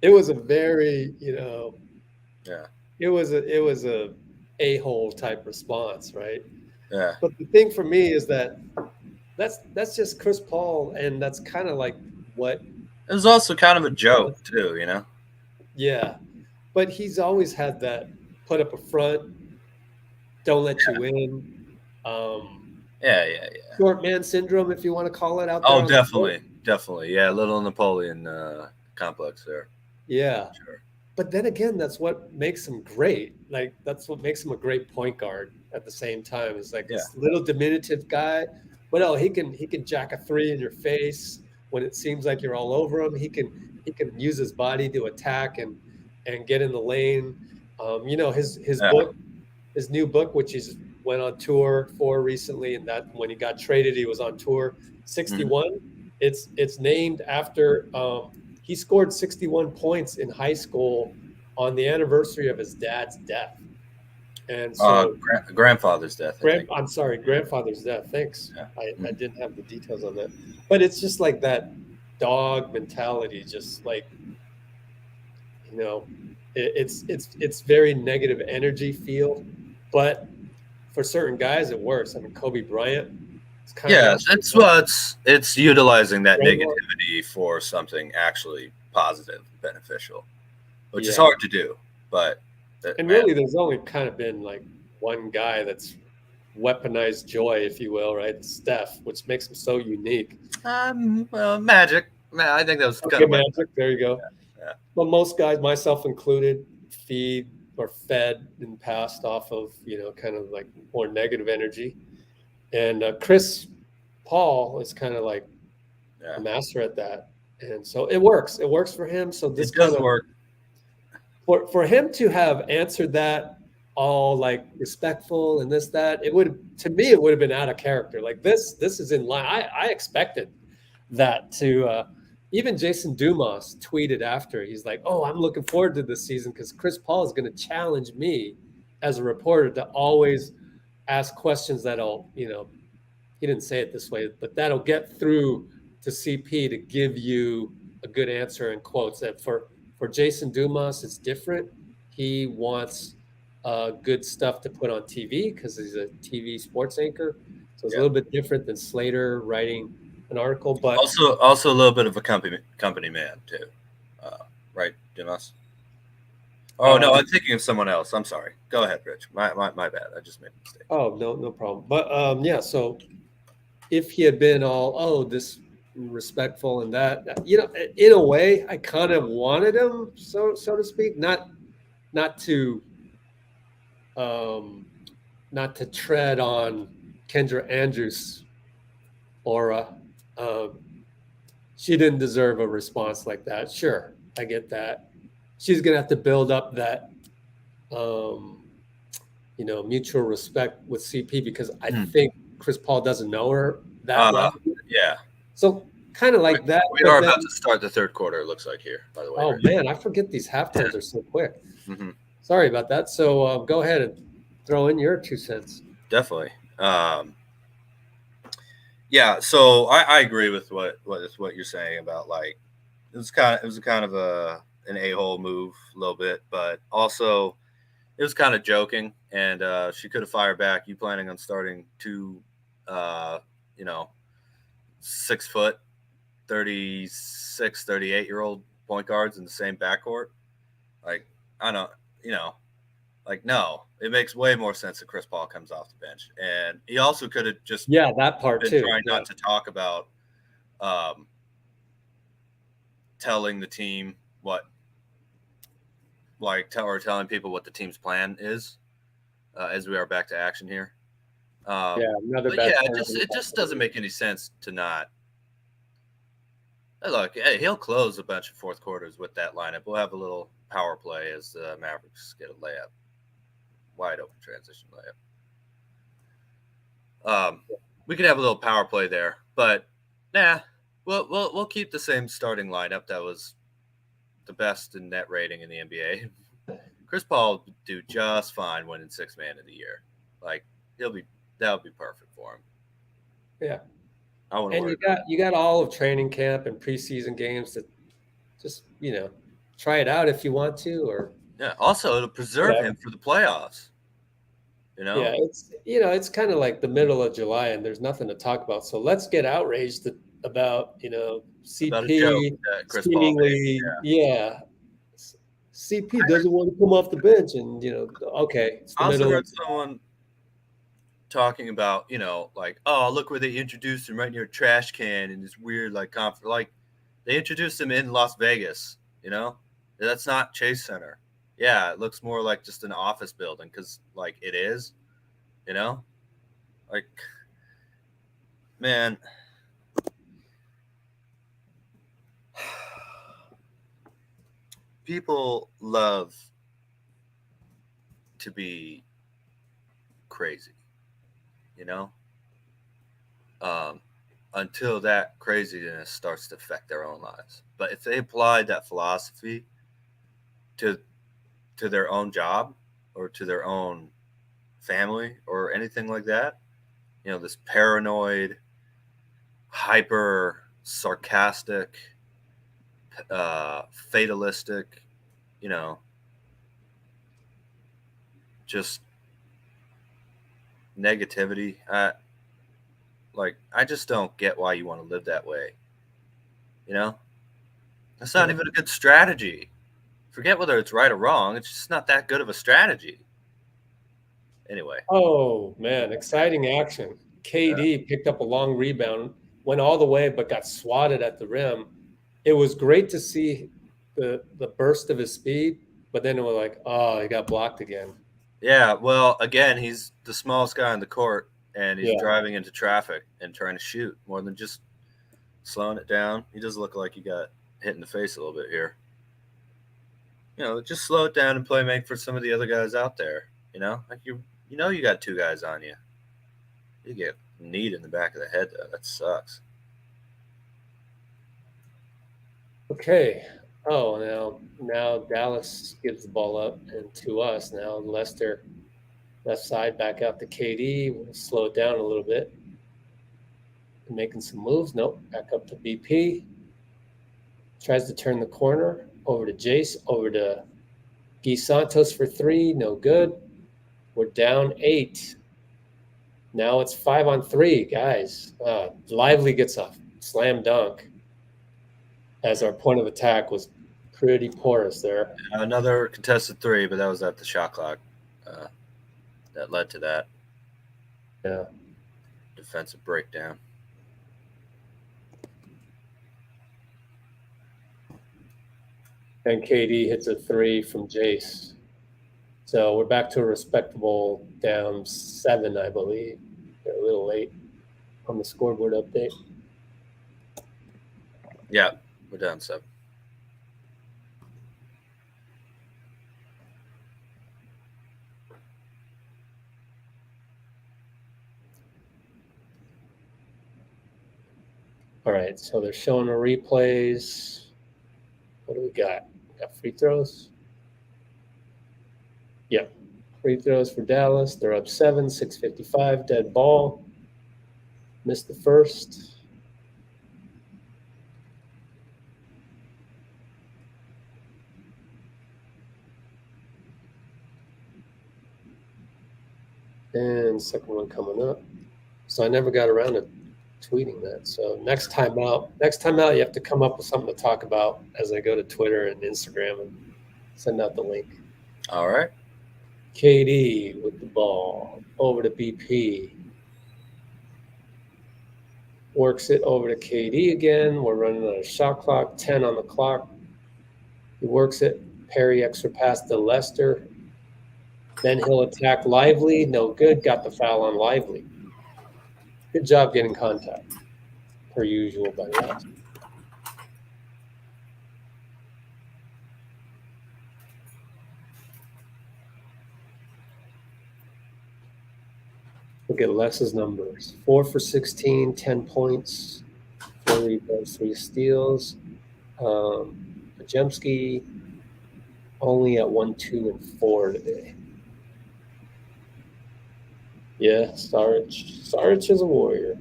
It was a very, it was a a-hole type response, right? Yeah. But the thing for me is that's just Chris Paul, and that's kind of like what it was also kind of a joke too, Yeah, but he's always had that put up a front, don't let you in. Yeah. Short man syndrome, if you want to call it out there. Oh, definitely. Yeah, little Napoleon complex there. Yeah. Sure. But then again, that's what makes him great. Like, that's what makes him a great point guard at the same time. It's like this little diminutive guy, but he can jack a three in your face when it seems like you're all over him. He can use his body to attack and get in the lane. His book, his new book, which he's went on tour for recently, and that when he got traded, he was on tour. 61. Mm-hmm. It's named after. He scored 61 points in high school on the anniversary of his dad's death. And so grandfather's death. Grandfather's death. Thanks. Yeah. I didn't have the details on that. But it's just like that dog mentality, just like, it's very negative energy feel. But for certain guys, it works. I mean, Kobe Bryant. It's utilizing that negativity for something actually positive, beneficial, which is hard to do. But really, there's only kind of been like one guy that's weaponized joy, if you will, right? Steph, which makes him so unique. Magic. I think that was kind of Magic. There you go. Yeah. But most guys, myself included, feed or fed and passed off of kind of like more negative energy. And Chris Paul is kind of like a master at that. And so it works. It works for him. So this does work. For him to have answered that all like respectful and that, it would have been out of character. Like this is in line. I expected that to even Jason Dumas tweeted after. He's like, "Oh, I'm looking forward to this season because Chris Paul is going to challenge me as a reporter to always ask questions that'll, he didn't say it this way, but that'll get through to CP to give you a good answer in quotes. And for Jason Dumas, it's different. He wants good stuff to put on TV because he's a TV sports anchor. So it's a Yeah. little bit different than Slater writing an article. But Also a little bit of a company man too, right, Dumas? Oh no, I'm thinking of someone else. I'm sorry. Go ahead, Rich. My bad. I just made a mistake. Oh, no problem. But yeah, so if he had been all this respectful and that, in a way, I kind of wanted him, so to speak, not to not to tread on Kendra Andrews' aura. She didn't deserve a response like that. Sure, I get that. She's gonna have to build up that mutual respect with CP because I think Chris Paul doesn't know her that well. Yeah. So kind of like that. We are about to start the third quarter, it looks like here, by the way. Oh, man, I forget these halftimes are so quick. Mm-hmm. Sorry about that. So go ahead and throw in your 2 cents. Definitely. Yeah, so I agree with what you're saying about, like, it was kind of an a-hole move a little bit, but also it was kind of joking, and she could have fired back. You planning on starting 2 6 foot 36 38-year-old point guards in the same backcourt? Like, I don't, no, it makes way more sense that Chris Paul comes off the bench. And he also could have just that part been too. Trying not to talk about telling the team what, telling people what the team's plan is, as we are back to action here. It just doesn't make any sense to not. Look, hey, he'll close a bunch of fourth quarters with that lineup. We'll have a little power play as the Mavericks get a layup, wide open transition layup. We could have a little power play there, but we'll keep the same starting lineup that was the best in net rating in the NBA. Chris Paul will do just fine winning 6th man of the year. Like, that would be perfect for him. Yeah. And you got all of training camp and preseason games to just try it out if you want to, or also it'll preserve him for the playoffs. It's kind of like the middle of July and there's nothing to talk about. So let's get outraged about CP about a joke that Chris seemingly Paul CP doesn't want to come off the bench, and okay. It's the I also middle. heard someone talking about, like, oh, look where they introduced him right near a trash can in this weird conference. Like, they introduced him in Las Vegas. That's not Chase Center. Yeah, it looks more like just an office building because, like, it is. Like, man. People love to be crazy, until that craziness starts to affect their own lives. But if they applied that philosophy to their own job or to their own family or anything like that, this paranoid, hyper sarcastic, fatalistic, just negativity. I just don't get why you want to live that way. That's not even a good strategy. Forget whether it's right or wrong. It's just not that good of a strategy. Anyway. Oh, man, exciting action. KD picked up a long rebound, went all the way, but got swatted at the rim. It was great to see the burst of his speed, but then it was like, oh, he got blocked again. Yeah, well, again, he's the smallest guy on the court, and he's driving into traffic and trying to shoot more than just slowing it down. He does look like he got hit in the face a little bit here. Just slow it down and play make for some of the other guys out there. Like you got 2 guys on you. You get kneed in the back of the head, though. That sucks. Okay. Oh, now Dallas gives the ball up, and to us now Lester left side back out to KD. We'll slow it down a little bit. making some moves. Nope, back up to BP. Tries to turn the corner. Over to Jayce. Over to Santos for 3. No good. We're down 8. Now it's 5-on-3, guys. Lively gets a slam dunk, as our point of attack was pretty porous there. Another contested 3, but that was at the shot clock. That led to that. Yeah. Defensive breakdown. And KD hits a 3 from Jayce. So we're back to a respectable down 7, I believe. They're a little late on the scoreboard update. Yeah, we're down 7. All right, so they're showing the replays. What do we got? We got free throws? Yep. Free throws for Dallas. They're up 7, 6:55, dead ball. Missed the first. And second one coming up. So I never got around to tweeting that. So next time out, you have to come up with something to talk about as I go to Twitter and Instagram and send out the link. All right. KD with the ball over to BP. Works it over to KD again. We're running on a shot clock, 10 on the clock. He works it. Perry extra pass to Lester. Then he'll attack Lively. No good. Got the foul on Lively. Good job getting contact, per usual by Lester. Look at Les's numbers. 4 for 16, 10 points, 4 rebounds, 3 steals. Podziemski only at 1, 2, and 4 today. Yeah, Saric is a warrior.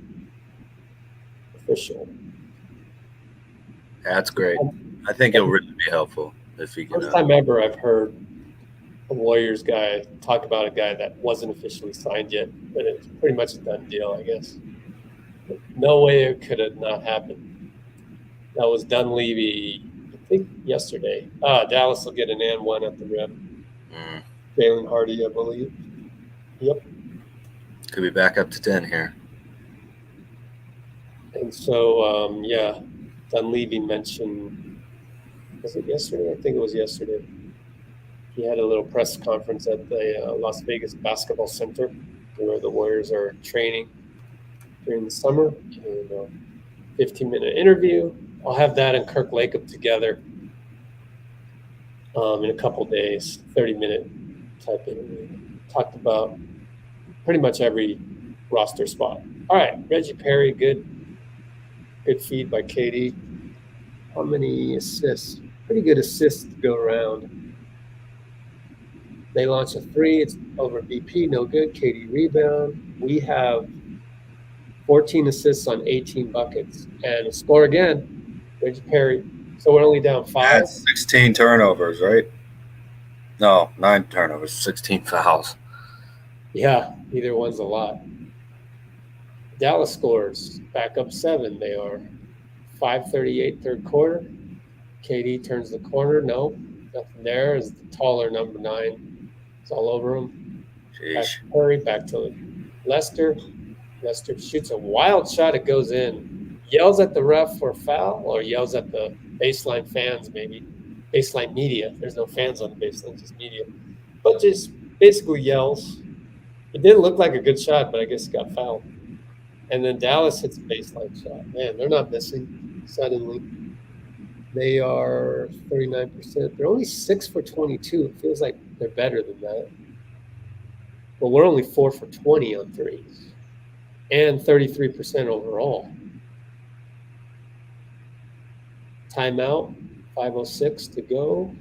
Official. That's great. I think it'll really be helpful if he can. First time ever I've heard a Warriors guy talk about a guy that wasn't officially signed yet, but it's pretty much a done deal, I guess. No way it could have not happened. That was Dunleavy, I think, yesterday. Dallas will get an and 1 at the rim. Jalen Hardy, I believe. Yep. Could be back up to 10 here. And so, Dunleavy mentioned, was it yesterday? I think it was yesterday. He had a little press conference at the Las Vegas Basketball Center where the Warriors are training during the summer. And 15-minute interview. I'll have that and Kirk Lacob together in a couple days, 30-minute type interview. Talked about pretty much every roster spot. All right, Reggie Perry, good feed by KD. How many assists? Pretty good assists to go around. They launch a 3. It's over BP, no good. KD rebound. We have 14 assists on 18 buckets. And a score again, Reggie Perry. So we're only down 5. That's 16 turnovers, right? No, 9 turnovers, 16 fouls. Yeah, either one's a lot. Dallas scores back up 7. They are 5:38 third quarter. KD turns the corner. No, nothing there. Is the taller number 9. It's all over him. Back to Curry, back to Lester. Lester shoots a wild shot. It goes in. Yells at the ref for a foul, or yells at the baseline fans, maybe. Baseline media. There's no fans on the baseline, just media. But just basically yells. It didn't look like a good shot, but I guess it got fouled. And then Dallas hits a baseline shot. Man, they're not missing suddenly. They are 39%. They're only 6 for 22. It feels like they're better than that. Well, we're only 4 for 20 on threes and 33% overall. Timeout, 5:06 to go.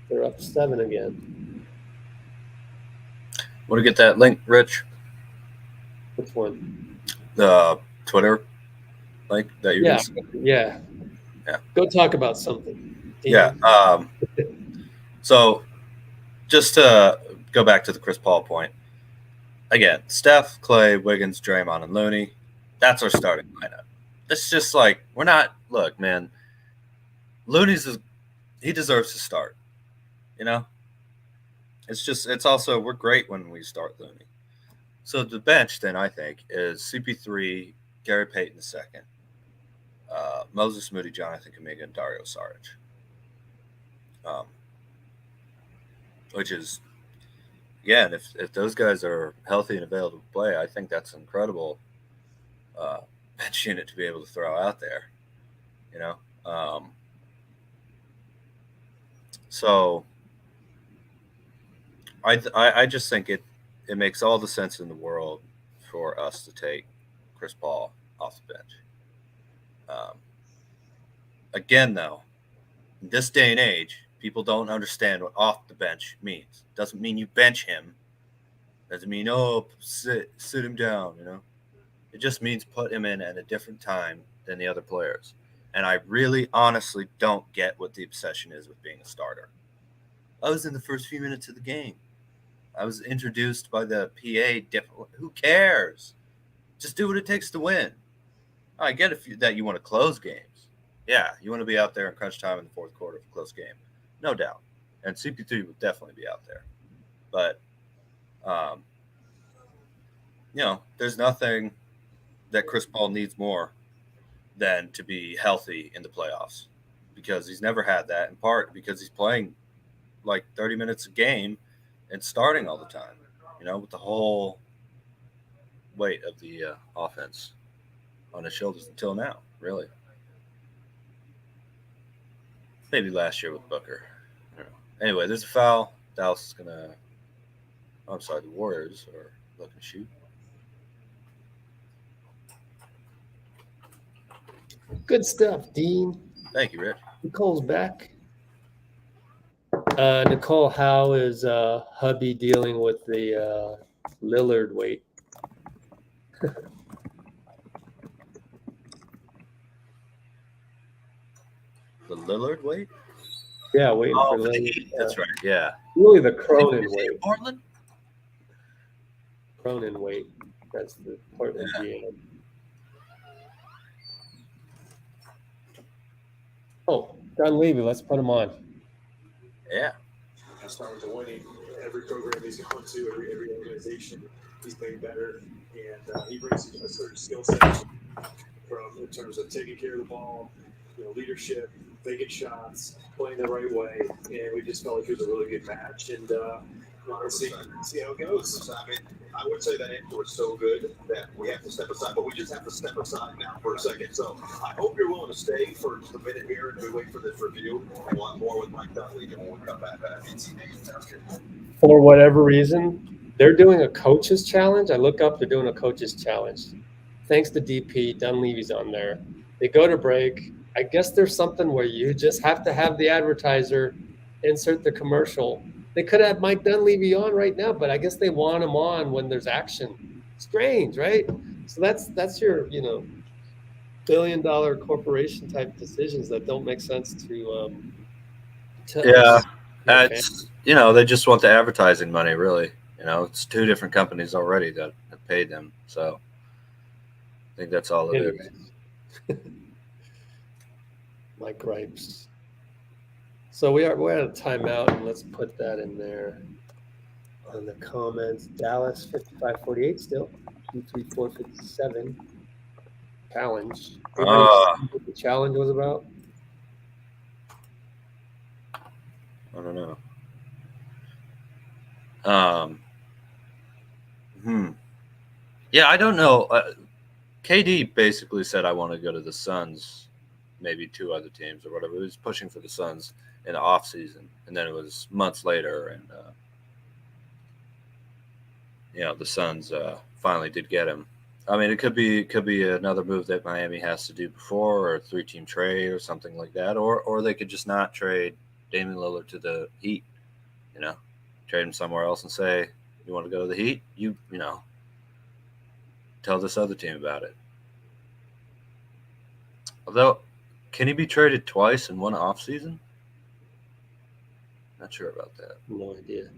They're up 7 again. Want to get that link, Rich? Which one? The Twitter link that you're Yeah, gonna yeah. Yeah. Go talk about something. Yeah. So just to go back to the Chris Paul point, again, Steph, Clay, Wiggins, Draymond, and Looney, that's our starting lineup. It's just like, we're not, look, man, he deserves to start, you know? It's also, we're great when we start Looney. So the bench then, I think, is CP3, Gary Payton II, Moses Moody, Jonathan Kuminga, and Dario Saric. Which is, again, if those guys are healthy and available to play, I think that's an incredible bench unit to be able to throw out there, you know? So I just think it makes all the sense in the world for us to take Chris Paul off the bench. Again, though, in this day and age, people don't understand what off the bench means. Doesn't mean you bench him. Doesn't mean, sit him down, you know? It just means put him in at a different time than the other players. And I really honestly don't get what the obsession is with being a starter. I was in the first few minutes of the game. I was introduced by the PA. Who cares? Just do what it takes to win. I get that you want to close games. Yeah, you want to be out there in crunch time in the fourth quarter of a close game. No doubt. And CP3 would definitely be out there. But, there's nothing that Chris Paul needs more than to be healthy in the playoffs, because he's never had that, in part because he's playing like 30 minutes a game and starting all the time, with the whole weight of the offense on his shoulders until now, really. Maybe last year with Booker. Anyway, there's a foul. Dallas is going to – I'm sorry, the Warriors are looking to shoot. Good stuff, Dean. Thank you, Rich. Nicole's back. Nicole, how is hubby dealing with the Lillard weight? The Lillard weight? Yeah, waiting for the Lillard. Heat. That's right, yeah. Really the Cronin weight. Portland? Cronin weight. That's the Portland GM. Oh, Don Levy, let's put him on. Yeah. Starting to winning every program he's gone to, every organization, he's playing better, and he brings a certain skill set from in terms of taking care of the ball, leadership, making shots, playing the right way, and we just felt like it was a really good match, and let's see how it goes. I mean, I would say that input was so good that we have to step aside, but we just have to step aside now for a second. So I hope you're willing to stay for a minute here and we wait for this review. I want more with Mike Dunleavy when we come back. For whatever reason, they're doing a coach's challenge. I look up, they're doing a coach's challenge. Thanks to DP, Dunleavy's on there. They go to break. I guess there's something where you just have to have the advertiser insert the commercial. They could have Mike Dunleavy on right now, but I guess they want him on when there's action. Strange, right? So that's your, billion-dollar corporation type decisions that don't make sense to yeah, us. they just want the advertising money, really. It's two different companies already that have paid them. So I think that's all it is. My gripes. So we're at a timeout, and let's put that in there on the comments. Dallas 55-48 still. 234-57. Challenge. Anybody see what the challenge was about? I don't know. Yeah, I don't know. KD basically said, I want to go to the Suns, maybe two other teams or whatever. He was pushing for the Suns in the off season, and then it was months later, and the Suns finally did get him. I mean, it could be another move that Miami has to do before, or a 3-team trade or something like that, or they could just not trade Damian Lillard to the Heat. Trade him somewhere else and say, you want to go to the Heat? Tell this other team about it. Although, can he be traded twice in one offseason? Not sure about that. No idea.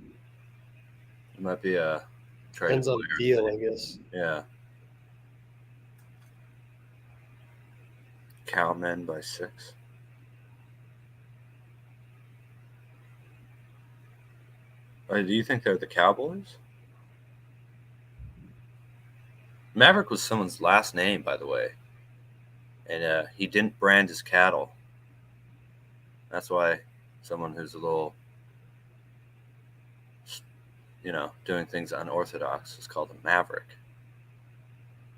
It might be a trade. Depends on the deal, I guess. Yeah. Cowmen by 6. Or do you think they're the Cowboys? Maverick was someone's last name, by the way. And he didn't brand his cattle. That's why someone who's a little, doing things unorthodox is called a maverick.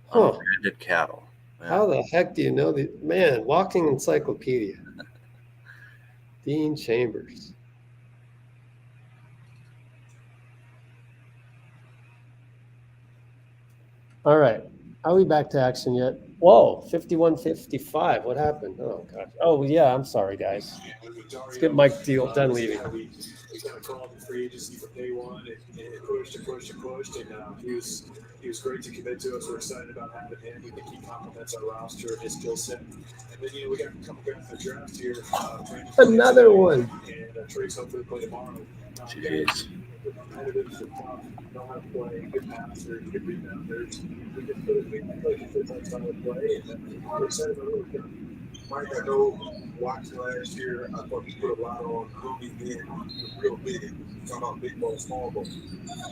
Huh. Unbranded cattle. Yeah. How the heck do you know the man? Walking encyclopedia. Dean Chambers. All right. Are we back to action yet? Whoa, 51-55. What happened? Oh, gosh. Oh, yeah. I'm sorry, guys. Let's get Mike Deal done leaving. We kind of called him free agency from day one and pushed and pushed and pushed. And he was great to commit to us. We're excited about having him. We think he complements our roster and his skill set. And then, we got a couple guys in the draft here. Another one. And Trace hopefully play tomorrow. Jeez. Competitive, tough, know how to play, good passers, good rebounders. We just put it like a good style of play, and we're excited about what we're doing. Mike, I know watching last year, I thought he put a lot on Rudy Gay, real big. Talking about big ball, small ball.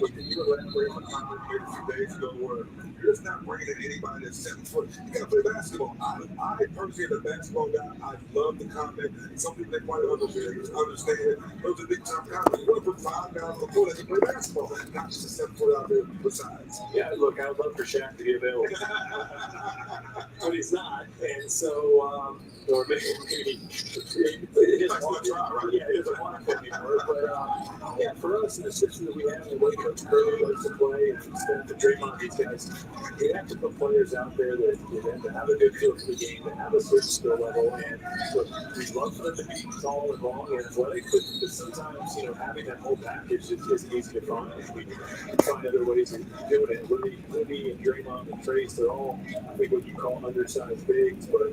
But can you elaborate on a comment made a few days ago where you're just not bringing in anybody that's 7 foot? You got to play basketball. I personally, as a basketball guy, I love the comment. Some people that quite understand those are big time comments. You want to put 5 guys on the court that can play basketball, not just a 7 foot out there besides. Yeah, look, I would love for Shaq to be available, but he's not, and so. Or maybe he doesn't want to try, right? Yeah, he doesn't want to play anymore. But yeah, for us, in the system that we have, the way Coach Kerr likes to play, and Steph and Draymond, these guys, we have to put players out there that have a good feel for the game, that have a certain skill level, and look, we'd love for them to be tall and long and athletic, but sometimes, having that whole package isn't easy to find. We can find other ways of doing it. Rudy and Draymond and Trace, they're all, I think, what you call undersized bigs, but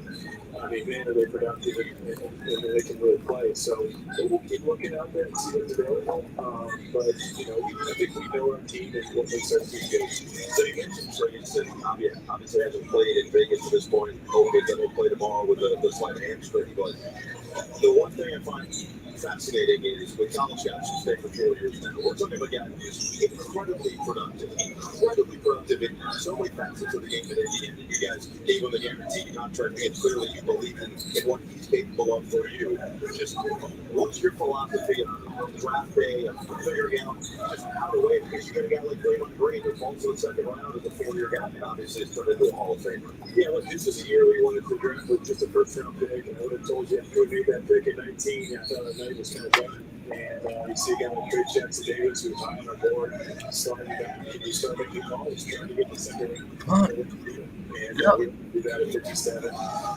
I mean, man, are they productive and they can really play. So we'll keep looking out there and see what's available. But, I think we know our team and what makes our team good. So you mentioned Trace, and obviously hasn't played in Vegas at this point. Hopefully he'll play tomorrow with the slight hamstring. But the one thing I find fascinating is with college guys who stay for 4 years now, we're talking about guys who's incredibly productive in so many facets of the game today. And you guys gave him a guaranteed contract, and clearly you believe in what he's capable of for you. Just what's your philosophy on draft day, of figuring out just how to win? Because you got a guy like Draymond Green who falls to the second round as a 4-year guy, and obviously it's turned into a Hall of Famer. Yeah, look, this is a year we wanted to draft with just a first-round pick, and I would have told you after we made that pick at 19, I thought that night was kind of done. And you see a guy like Jayce Davis, who's high on our board, sliding back, and you start making calls, trying to get the second round. And we do that at 57.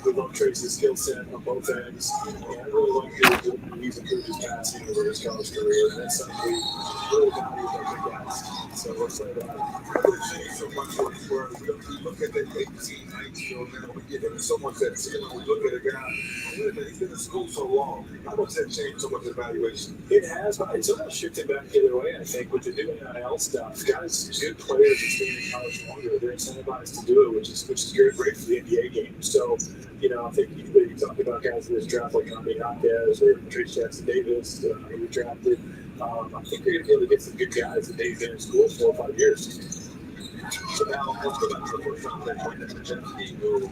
We love Trace's skill set on both ends. And I really like the he's improved his passing over his college career. And that's something we really value with our big guys. So we're excited about it. I would say so much where we look at that 18, 19, we give him so much that ceiling. We look at a guy, he's been in school so long. How much that changed so much evaluation? It has, but it's almost shifted back the other way, I think, with the new NIL stuff. Guys, good players that stay in college longer, they're incentivized to do it, which is great for the NBA game. So, I think you talk about guys in this draft like Jaime Jaquez or Trace Jackson Davis, who we drafted. I think you're going to be able to get some good guys that they've been in school 4 or 5 years. So now let's go back to the first round pick, Brandin Podziemski, who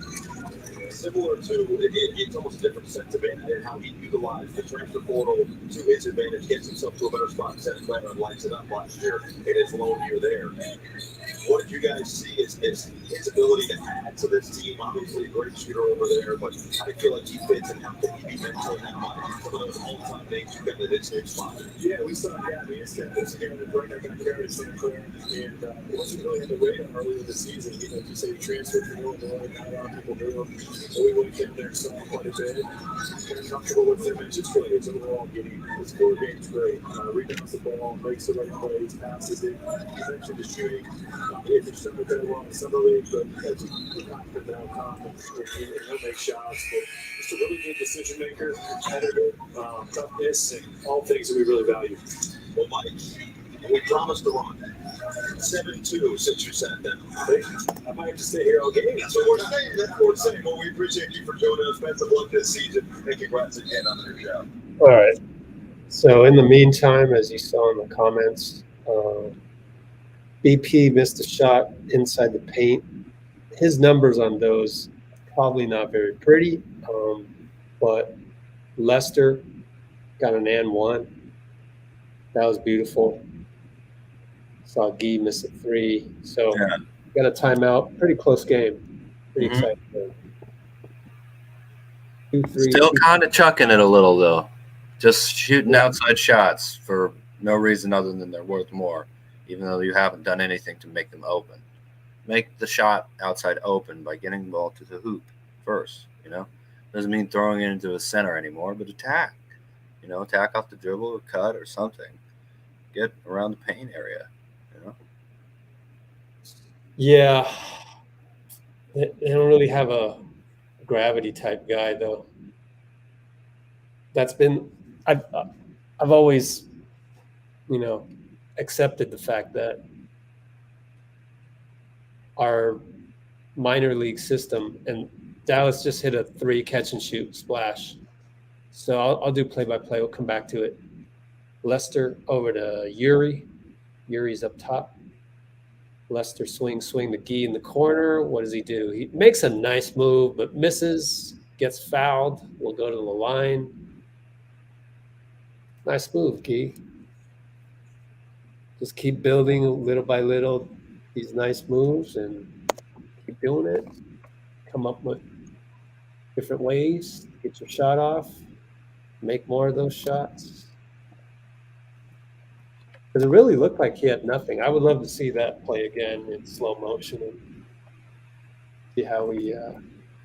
similar to, it's almost a different sentiment in how he utilized the transfer portal to his advantage, gets himself to a better spot. Santa Clara lights it up last year in his lone year there. What did you guys see as his ability to add to this team? Obviously, a great shooter over there, but how do you feel like he fits and how can he be mentored now by some of those all-time names you've got in this new spot? Yeah, we saw it's kind of the break I got Kerr at Santa Clara, and it wasn't really on the radar earlier in the season. You say he transferred from Illinois, not a lot of people knew him. So we went in there and saw him quite a bit. Very comfortable with him. And just really his overall game. His core game's great. Rebounds the ball, makes the right plays, passes it. You mentioned the shooting. If you're still good well in the summer league, but as a confident outcome, and he'll make shots. But just a really good decision maker, competitor, toughness, and all things that we really value. Well, Mike, we promised to run 7-2 since you sat down. I might have to stay here all game. So we're saying that. We're saying, well, we appreciate you for joining us. Best of luck this season. And congrats again on the new job. All right. So in the meantime, as you saw in the comments, BP missed a shot inside the paint. His numbers on those probably not very pretty, but Lester got an and one. That was beautiful. Saw Guy miss a three. So got a timeout. Pretty close game. Pretty exciting game. 2-3. Still kind of chucking it a little, though. Just shooting outside shots for no reason other than they're worth more, even though you haven't done anything to make them open. Make the shot outside open by getting the ball to the hoop first, Doesn't mean throwing it into a center anymore, but attack. Attack off the dribble or cut or something. Get around the paint area, Yeah. They don't really have a gravity type guy, though. That's been I've always, accepted the fact that our minor league system, and Dallas just hit a 3 catch and shoot splash. So I'll do play-by-play. We'll come back to it. Lester over to Yuri. Yuri's up top. Lester swing to Guy in the corner. What does he do? He makes a nice move, but misses, gets fouled. We'll go to the line. Nice move, Guy. Just keep building little by little these nice moves and keep doing it. Come up with different ways to get your shot off. Make more of those shots. Because it really looked like he had nothing. I would love to see that play again in slow motion and see how he.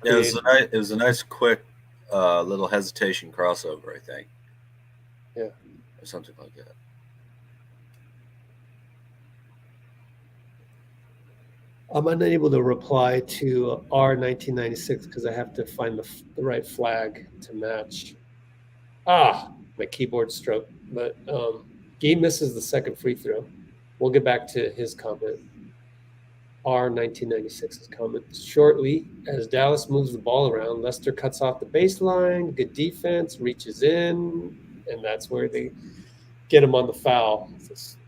It was a nice, quick, little hesitation crossover, I think. Yeah, or something like that. I'm unable to reply to R1996 because I have to find the right flag to match. My keyboard stroke. But Guy misses the second free throw. We'll get back to his comment. R1996's comment. Shortly, as Dallas moves the ball around, Lester cuts off the baseline. Good defense, reaches in, and that's where they get him on the foul. This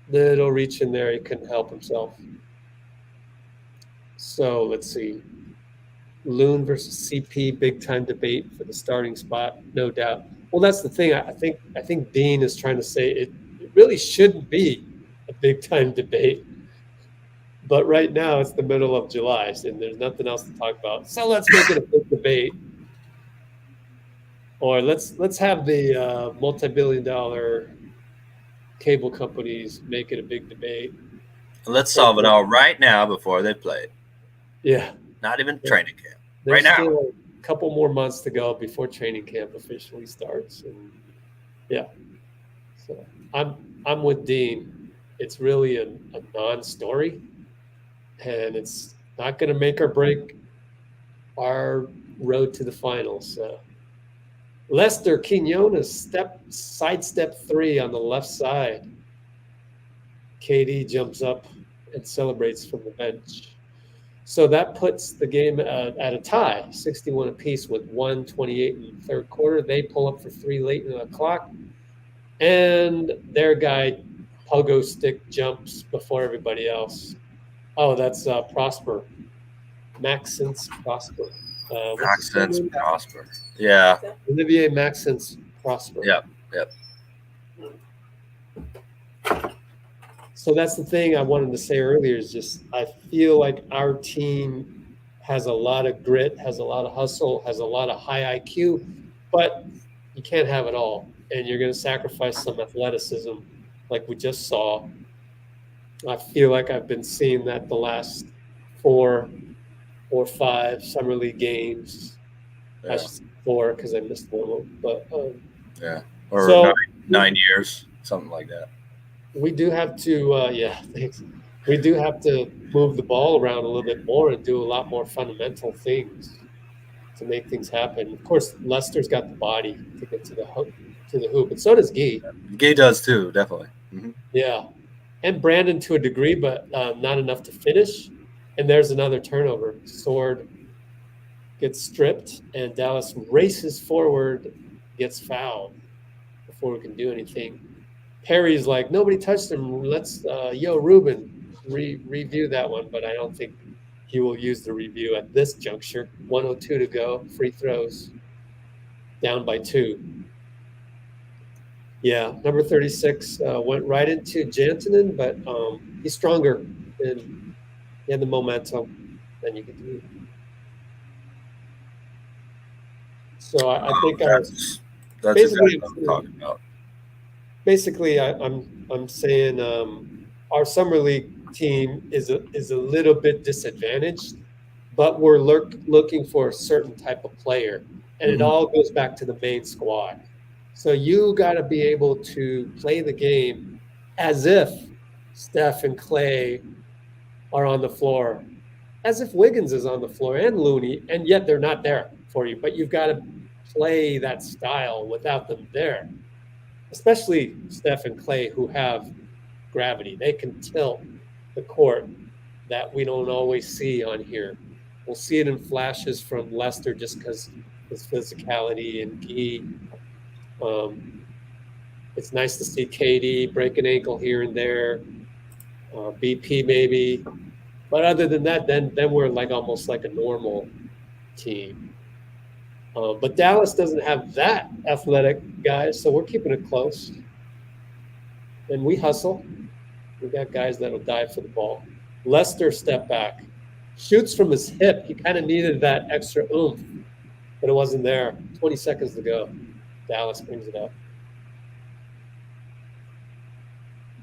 little reach in there, he couldn't help himself. So let's see. Loon versus CP, big time debate for the starting spot, no doubt. Well, that's the thing. I think Dean is trying to say it really shouldn't be a big time debate. But right now it's the middle of July, and there's nothing else to talk about. So let's make it a big debate. Or let's have the multi-billion-dollar cable companies make it a big debate. Let's solve it all right now before they play. Yeah. Not even training camp. There's right now. Still a couple more months to go before training camp officially starts. And yeah. So I'm with Dean. It's really a non-story. And it's not going to make or break our road to the finals. So Lester Quinones sidestep 3 on the left side. KD jumps up and celebrates from the bench. So that puts the game at a tie, 61 apiece with 1:28 in the third quarter. They pull up for 3 late in the clock. And their guy, pogo stick, jumps before everybody else. Oh, that's Prosper. Maxence Prosper. Maxence Prosper. Yeah. Olivier Maxence Prosper. Yep. So that's the thing I wanted to say earlier is just I feel like our team has a lot of grit, has a lot of hustle, has a lot of high IQ, but you can't have it all. And you're going to sacrifice some athleticism like we just saw. I feel like I've been seeing that the last 4 or 5 summer league games. I Yeah. should say 4 because I missed one of them. But Yeah. Or so 9 years, something like that. we do have to, thanks. We do have to move the ball around a little bit more and do a lot more fundamental things to make things happen. Of course, Lester's got the body to get to the hoop, and so does Gay. Gay does too, definitely. Mm-hmm. Yeah, and Brandin to a degree, but not enough to finish. And there's another turnover. Sword gets stripped, and Dallas races forward, gets fouled before we can do anything. Perry's like, nobody touched him. Let's, Ruben, review that one. But I don't think he will use the review at this juncture. 1:02 to go. Free throws. Down by 2. Yeah, number 36 went right into Jantonen, but he's stronger and he had the momentum than you could do. So I think that's basically exactly what I'm talking about. Basically, I'm saying our summer league team is a little bit disadvantaged, but we're looking for a certain type of player, and it all goes back to the main squad. So you got to be able to play the game as if Steph and Clay are on the floor, as if Wiggins is on the floor and Looney, and yet they're not there for you. But you've got to play that style without them there, especially Steph and Clay, who have gravity. They can tilt the court that we don't always see on here. We'll see it in flashes from Lester just because his physicality and Gee. It's nice to see KD break an ankle here and there, BP maybe. But other than that, then we're like almost like a normal team. But Dallas doesn't have that athletic guys, so we're keeping it close. And we hustle. We got guys that'll dive for the ball. Lester step back, shoots from his hip. He kind of needed that extra oomph, but it wasn't there. 20 seconds to go. Dallas brings it up.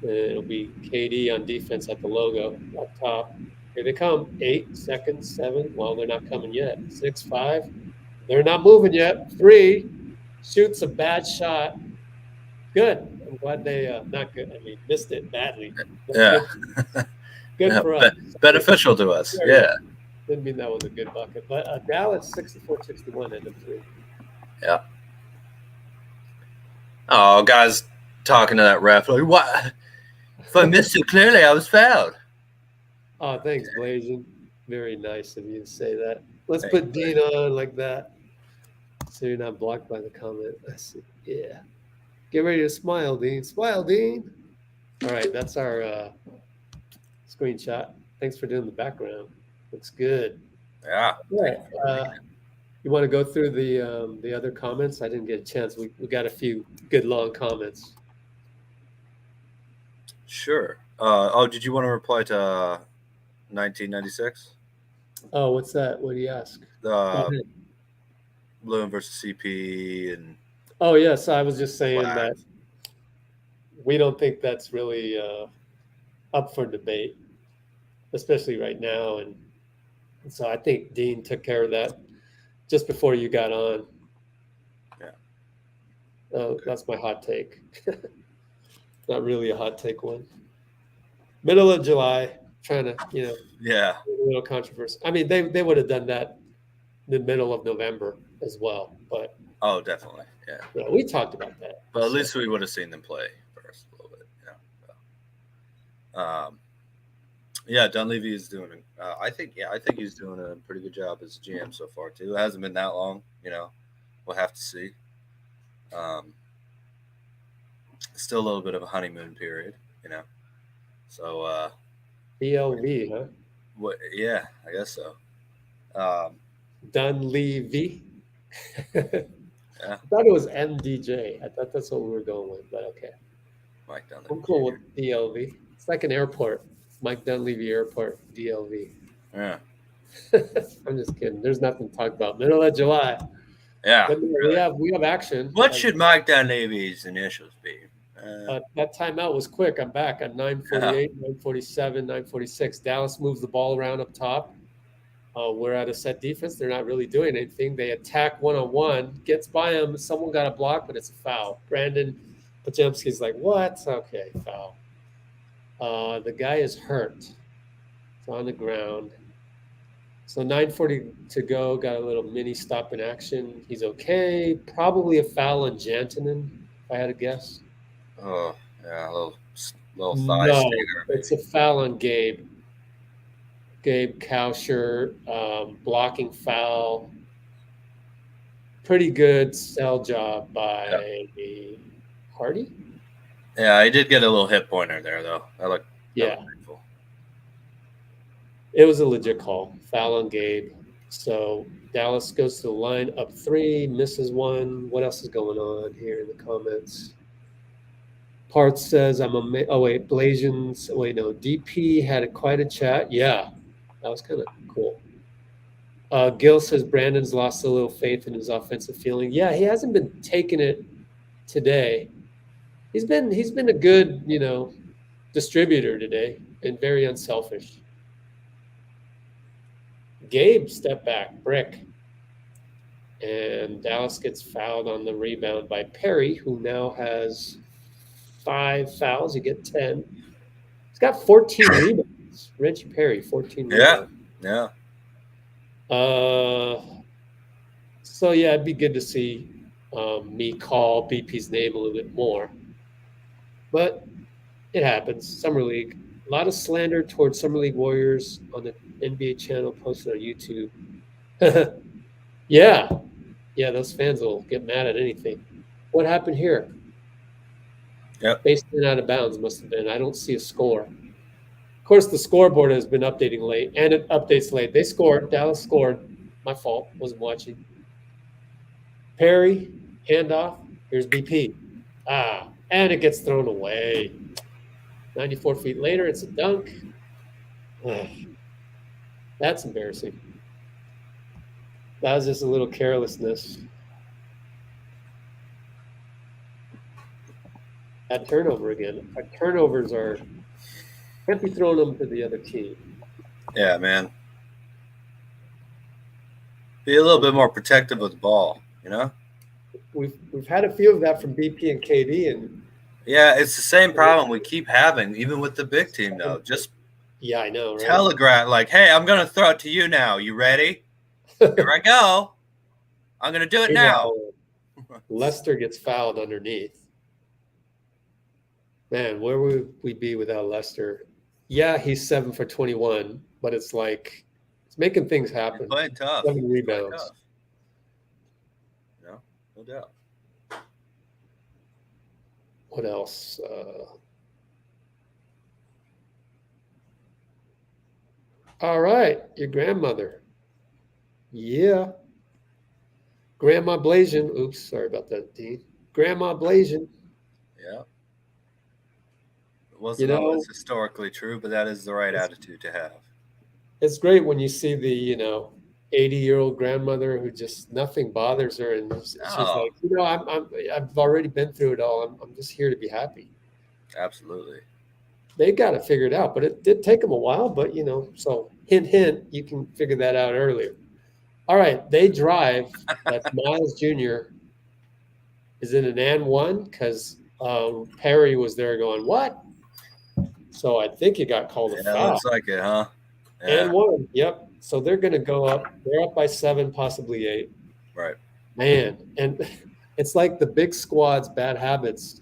And it'll be KD on defense at the logo up top. Here they come. 8 seconds, 7. Well, they're not coming yet. 6, 5. They're not moving yet. 3. Shoots a bad shot. Good. I'm glad they not good. I mean, missed it badly. Yeah. Good for us. Beneficial to us. Yeah. Didn't mean that was a good bucket. But Dallas 64-61 end of 3. Yeah. Oh, guys talking to that ref. Like, what? If I missed it clearly, I was fouled. Oh, thanks, Blazin. Very nice of you to say that. Let's put Dean on like that so you're not blocked by the comment. I see. Yeah. Get ready to smile, Dean. Smile, Dean. All right, that's our screenshot. Thanks for doing the background. Looks good. Yeah. All right. You want to go through the other comments? I didn't get a chance. We got a few good long comments. Sure. Did you want to reply to 1996? Oh, what's that? What do you ask? Bloom versus CP and. Oh yes, I was just saying that we don't think that's really up for debate, especially right now, and so I think Dean took care of that just before you got on. Yeah. Okay. That's my hot take. Not really a hot take one. Middle of July, trying to, yeah, a little controversy. I mean, they would have done that in the middle of November as well, but. Oh, definitely, yeah. We talked about that. But at least we would have seen them play first a little bit, yeah. Dunleavy is doing. I think he's doing a pretty good job as a GM so far too. It hasn't been that long, We'll have to see. Still a little bit of a honeymoon period, So. BLV, huh? What? Yeah, I guess so. Dunleavy. Yeah. I thought it was MDJ. I thought that's what we were going with, but okay. Mike Dunleavy. I'm cool with DLV. It's like an airport. Mike Dunleavy Airport, DLV. Yeah. I'm just kidding. There's nothing to talk about. Middle of July. Yeah. But we have action. What should Mike Dunleavy's initials be? That timeout was quick. I'm back on 9:48, 9:47, 9:46. Dallas moves the ball around up top. we're at a set defense. They're not really doing anything. They attack one-on-one, gets by him. Someone got a block, but it's a foul. Brandin Podziemski's like, what? Okay, foul. The guy is hurt. It's on the ground. So 9:40 to go. Got a little mini stop in action. He's okay. Probably a foul on Jantanen, if I had to guess. Oh, yeah, a little thigh No, stinger. it's a foul on Gabe. Gabe Kauscher, blocking foul. Pretty good sell job by Hardy. Yeah, I did get a little hip pointer there, though. That looked painful. It was a legit call. Foul on Gabe. So Dallas goes to the line up 3, misses 1. What else is going on here in the comments? Parth says, Blasians. DP had quite a chat. Yeah, that was kind of cool. Gil says Brandon's lost a little faith in his offensive feeling. Yeah, he hasn't been taking it today. He's been a good, distributor today and very unselfish. Gabe step back, brick. And Dallas gets fouled on the rebound by Perry, who now has 5 fouls. You get 10. He's got 14 rebounds. Reggie Perry, 14 rebounds. Yeah. So, yeah, it'd be good to see me call BP's name a little bit more. But it happens. Summer League. A lot of slander towards Summer League Warriors on the NBA channel posted on YouTube. Yeah, those fans will get mad at anything. What happened here? Yep. Basically out of bounds must have been. I don't see a score. Of course, the scoreboard has been updating late, and it updates late. They scored. Dallas scored. My fault. Wasn't watching. Perry, handoff. Here's BP. And it gets thrown away. 94 feet later, it's a dunk. That's embarrassing. That was just a little carelessness. At turnover again. Our turnovers can't be throwing them to the other team. Yeah, man. Be a little bit more protective with the ball, We've had a few of that from BP and KD, and yeah, it's the same problem we keep having, even with the big team, though. Just I know, right? telegraph, like, hey, I'm going to throw it to you now. You ready? Here I go. I'm going to do it now. Lester gets fouled underneath. Man, where would we be without Lester? Yeah, he's 7 for 21, but it's like it's making things happen. He's playing tough. 7 rebounds. No doubt. What else? All right, your grandmother. Yeah. Grandma Blasian. Oops, sorry about that, Dean. Grandma Blasian. Yeah. It wasn't always historically true, but that is the right attitude to have. It's great when you see the, 80-year-old grandmother who just nothing bothers her, and she's like, I've already been through it all. I'm just here to be happy. Absolutely. They got to figure it out, but it did take them a while. But so hint, you can figure that out earlier. All right, they drive. That's Miles Jr. is in an and one because Perry was there going, what? So I think he got called a foul. Looks like it, huh? Yeah. And one. Yep. So they're going to go up. They're up by 7, possibly 8. Right. Man, and it's like the big squad's bad habits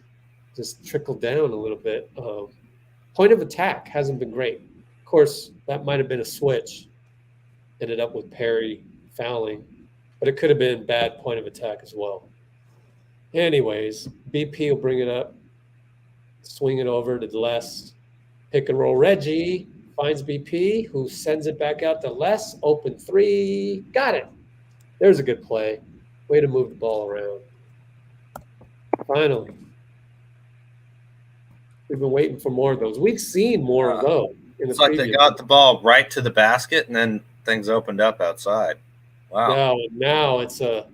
just trickle down a little bit. Point of attack hasn't been great. Of course, that might have been a switch. Ended up with Perry fouling, but it could have been bad point of attack as well. Anyways, BP will bring it up, swing it over to Les, pick and roll. Reggie finds BP, who sends it back out to Les. Open 3, got it. There's a good play. Way to move the ball around. Finally. We've been waiting for more of those. We've seen more of those. It's like they got the ball right to the basket, and then things opened up outside. Wow. Now it's a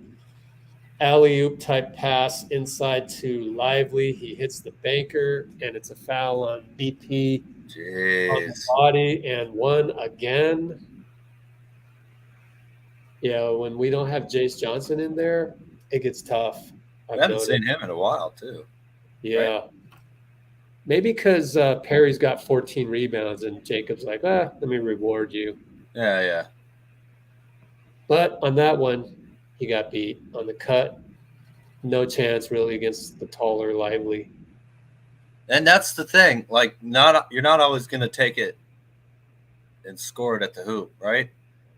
alley-oop type pass inside to Lively. He hits the banker, and it's a foul on BP. Jeez. On the body, and one again. Yeah, when we don't have Jayce Johnson in there, it gets tough. I I've haven't noticed. seen him in a while, too. Yeah. Maybe because Perry's got 14 rebounds and Jacob's like, let me reward you. Yeah. But on that one, he got beat. On the cut, no chance really against the taller Lively. And that's the thing. Like, you're not always going to take it and score it at the hoop, right?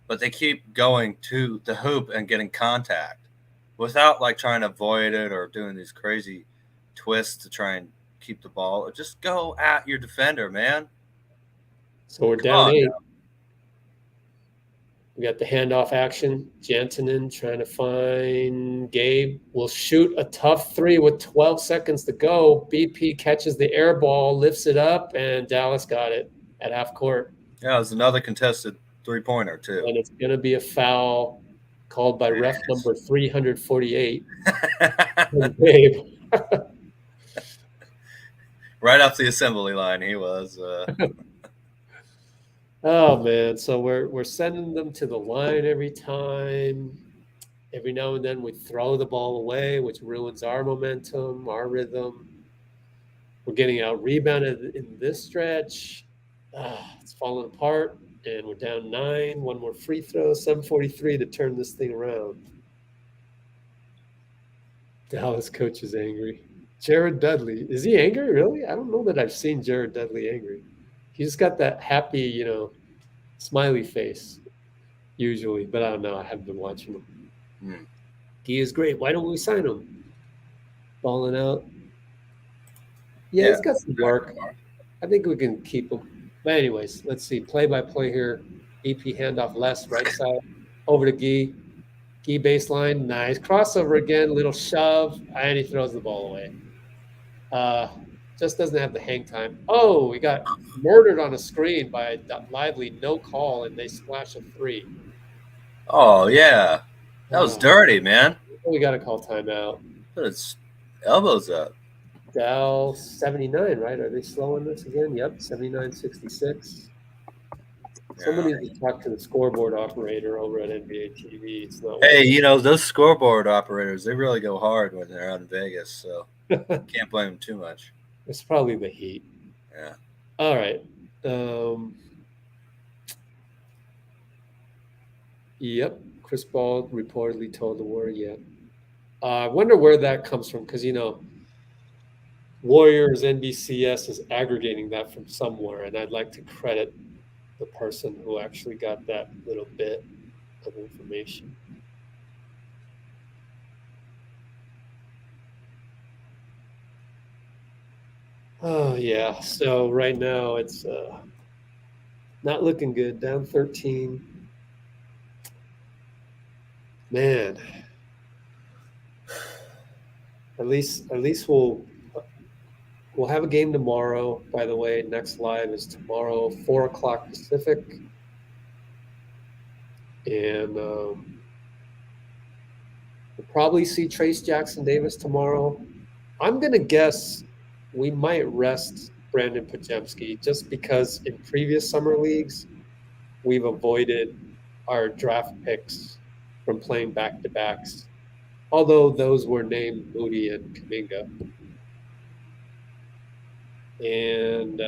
But they keep going to the hoop and getting contact without like trying to avoid it or doing these crazy twists to try and keep the ball. Just go at your defender, man. So we're down 8. We got the handoff action. Jantonen trying to find Gabe. Will shoot a tough 3 with 12 seconds to go. BP catches the air ball, lifts it up, and Dallas got it at half court. Yeah, it was another contested 3-pointer, too. And it's going to be a foul called by ref number 348. Gabe. Right off the assembly line, he was. Oh man! So we're sending them to the line every time. Every now and then we throw the ball away, which ruins our momentum, our rhythm. We're getting out rebounded in this stretch. It's falling apart, and we're down 9. One more free throw, 7:43 to turn this thing around. Dallas coach is angry. Jared Dudley. Is he angry, really? I don't know that I've seen Jared Dudley angry. He's got that happy, smiley face, usually. But I don't know. I haven't been watching him. He is great. Why don't we sign him? Balling out. Yeah, he's got some work. I think we can keep him. But anyways, let's see. Play-by-play here. EP handoff Les, right side. Over to Guy. Guy baseline. Nice. Crossover again. Little shove. And he throws the ball away. Just doesn't have the hang time. Oh, we got murdered on a screen by Lively. No call, and they splash a 3. Oh, yeah. That was dirty, man. We got to call timeout. Put his elbows up. Dal 79, right? Are they slowing this again? Yep, 79-66. Somebody needs to talk to the scoreboard operator over at NBA TV. It's not hey, those scoreboard operators, they really go hard when they're out in Vegas, so can't blame them too much. It's probably the heat. Yeah. All right. Yep. Chris Paul reportedly told the Warrior. I wonder where that comes from because, Warriors NBCS is aggregating that from somewhere, and I'd like to credit the person who actually got that little bit of information. Oh, yeah. So right now it's not looking good. Down 13. Man. At least we'll have a game tomorrow. By the way, next live is tomorrow, 4:00 Pacific. And we'll probably see Trace Jackson Davis tomorrow. I'm going to guess we might rest Brandin Podziemski just because in previous summer leagues, we've avoided our draft picks from playing back-to-backs, although those were named Moody and Kuminga. And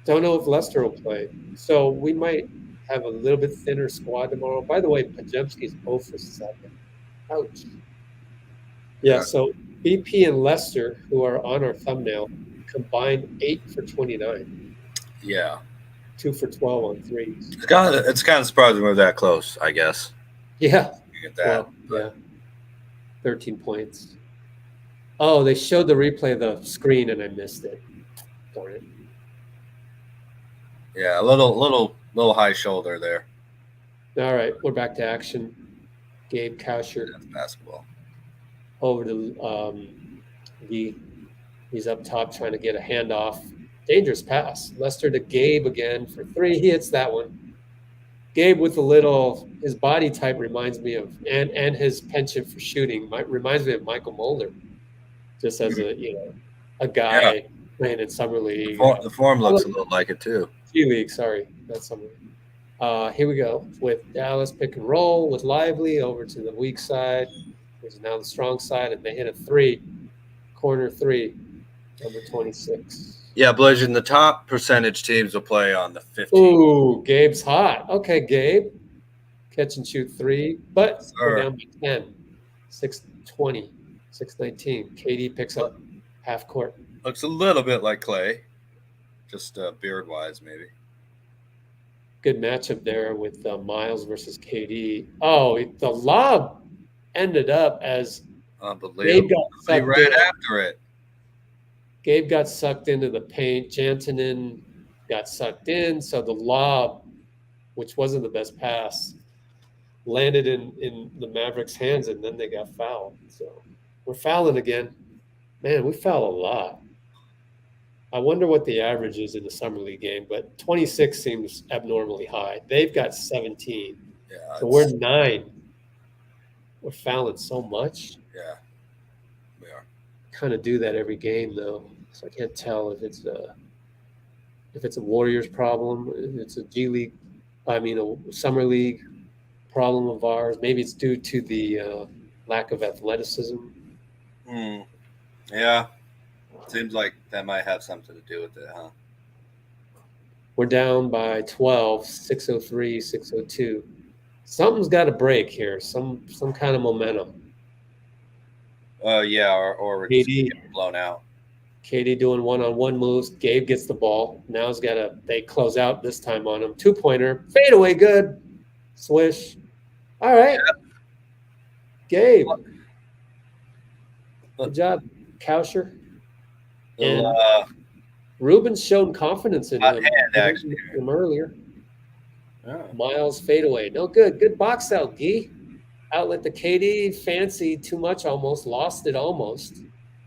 don't know if Lester will play. So we might have a little bit thinner squad tomorrow. By the way, Podziemski's 0 for 7. Ouch. Yeah, so BP and Lester, who are on our thumbnail, combined 8 for 29. Yeah. 2 for 12 on threes. It's kind of surprising we're that close, I guess. Yeah. You get that. Well, yeah. 13 points. Oh, they showed the replay of the screen and I missed it. Darn it. Yeah, a little high shoulder there. All right, we're back to action. Gabe Kauscher. That's basketball. Over to he's up top trying to get a handoff. Dangerous pass. Lester to Gabe again for 3. He hits that one. Gabe with his body type reminds me of, and his penchant for shooting reminds me of Michael Mulder, just as a guy playing in summer league. The form looks a little like it too. G League, sorry, not summer league. Here we go with Dallas pick and roll with Lively over to the weak side, which is now the strong side, and they hit a 3, corner 3, number 26. Yeah, Blazing, the top percentage teams will play on the 15th. Ooh, Gabe's hot. Okay, Gabe. Catch and shoot 3, but we're down by 10. 620, 619. KD picks up half court. Looks a little bit like Clay, just beard-wise maybe. Good matchup there with Miles versus KD. Oh, the lob ended up as Gabe got sucked right in. after it. Gabe got sucked into the paint. Jantonen got sucked in. So the lob, which wasn't the best pass, landed in the Mavericks' hands, and then they got fouled. So we're fouling again. Man, we foul a lot. I wonder what the average is in the Summer League game, but 26 seems abnormally high. They've got 17. Yeah, So we're 9. We're fouling so much. Yeah, we are. Kind of do that every game, though. So I can't tell if it's a Warriors problem, if it's a G League, a Summer League problem of ours. Maybe it's due to the lack of athleticism. Yeah, seems like that might have something to do with it, huh? We're down by 12, 603, 602. Something's got to break here. Some kind of momentum. Yeah, or we're just KD. getting blown out. KD doing one-on-one moves. Gabe gets the ball. Now they close out this time on him. 2-pointer. Fade away good. Swish. All right. Yeah. Gabe. Good job, Kausher. And Ruben's shown confidence in him. Him earlier. Yeah. Miles fadeaway. No good. Good box out, Gee. Outlet to KD. Fancy too much almost. Lost it almost.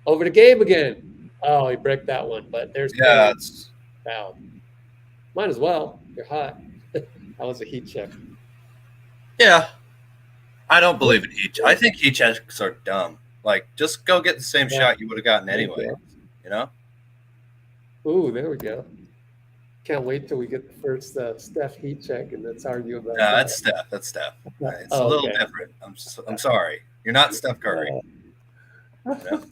Over to Gabe again. Oh, he bricked that one, but there's it's foul. Might as well. You're hot. That was a heat check. Yeah. I don't believe in heat. I think heat checks are dumb. Like, just go get the same shot you would have gotten anyway. You know? Ooh, there we go. Can't wait till we get the first Steph heat check, and let's argue about that. That's Steph. It's a little different. I'm sorry. You're not Steph Curry. You know?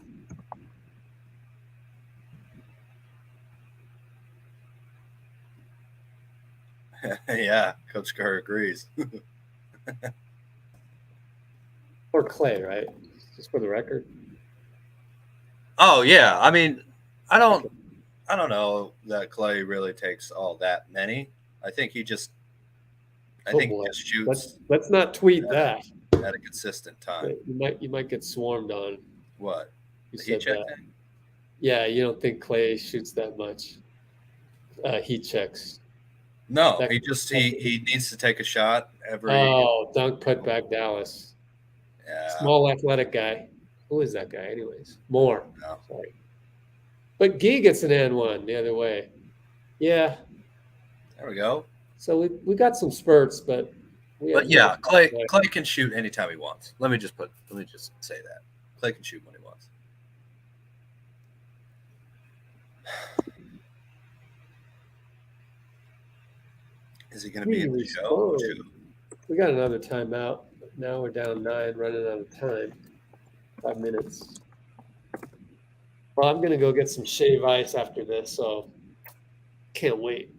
Yeah, Coach Kerr agrees. Or Clay, right? Just for the record. Oh yeah, I mean, I don't know that Clay really takes all that many. I think he just shoots. Let's not tweet that at a consistent time. You might get swarmed on. What? You said that. Yeah, you don't think Clay shoots that much heat checks. No, he needs to take a shot every. Oh, dunk put back Dallas. Yeah. Small athletic guy. Who is that guy, anyways? Moore. No. Sorry. But Gee gets an and one the other way. Yeah. There we go. So we got some spurts, but yeah, Clay can shoot anytime he wants. Let me just say that. Clay can shoot when he wants. Is he going to be in the show? We got another timeout. Now we're down 9, running out of time. 5 minutes. Well, I'm going to go get some shave ice after this, so can't wait.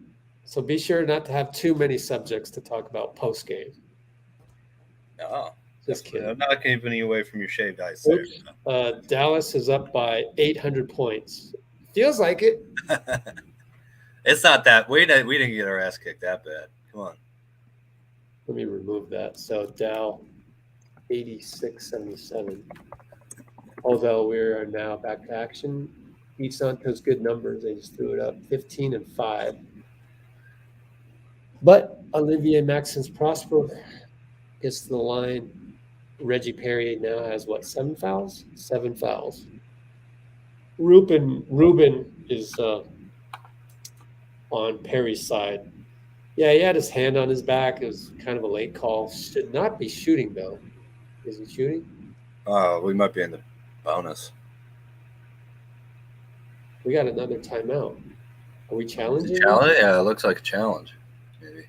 So be sure not to have too many subjects to talk about post-game. No. Just kidding. I'm not keeping you away from your shaved ice there. Dallas is up by 800 points. Feels like it. It's not that. We didn't get our ass kicked that bad. Come on. Let me remove that. So Dow, 86.77. Although we are now back to action. Each Santos good numbers. They just threw it up 15 and 5. But Olivier Maxence Prosper gets to the line. Reggie Perry now has 7 fouls? 7 fouls. Ruben is on Perry's side. Yeah, he had his hand on his back. It was kind of a late call. Should not be shooting, though. Is he shooting? We might be in the bonus. We got another timeout. Are we challenging? Yeah, it looks like a challenge. Maybe.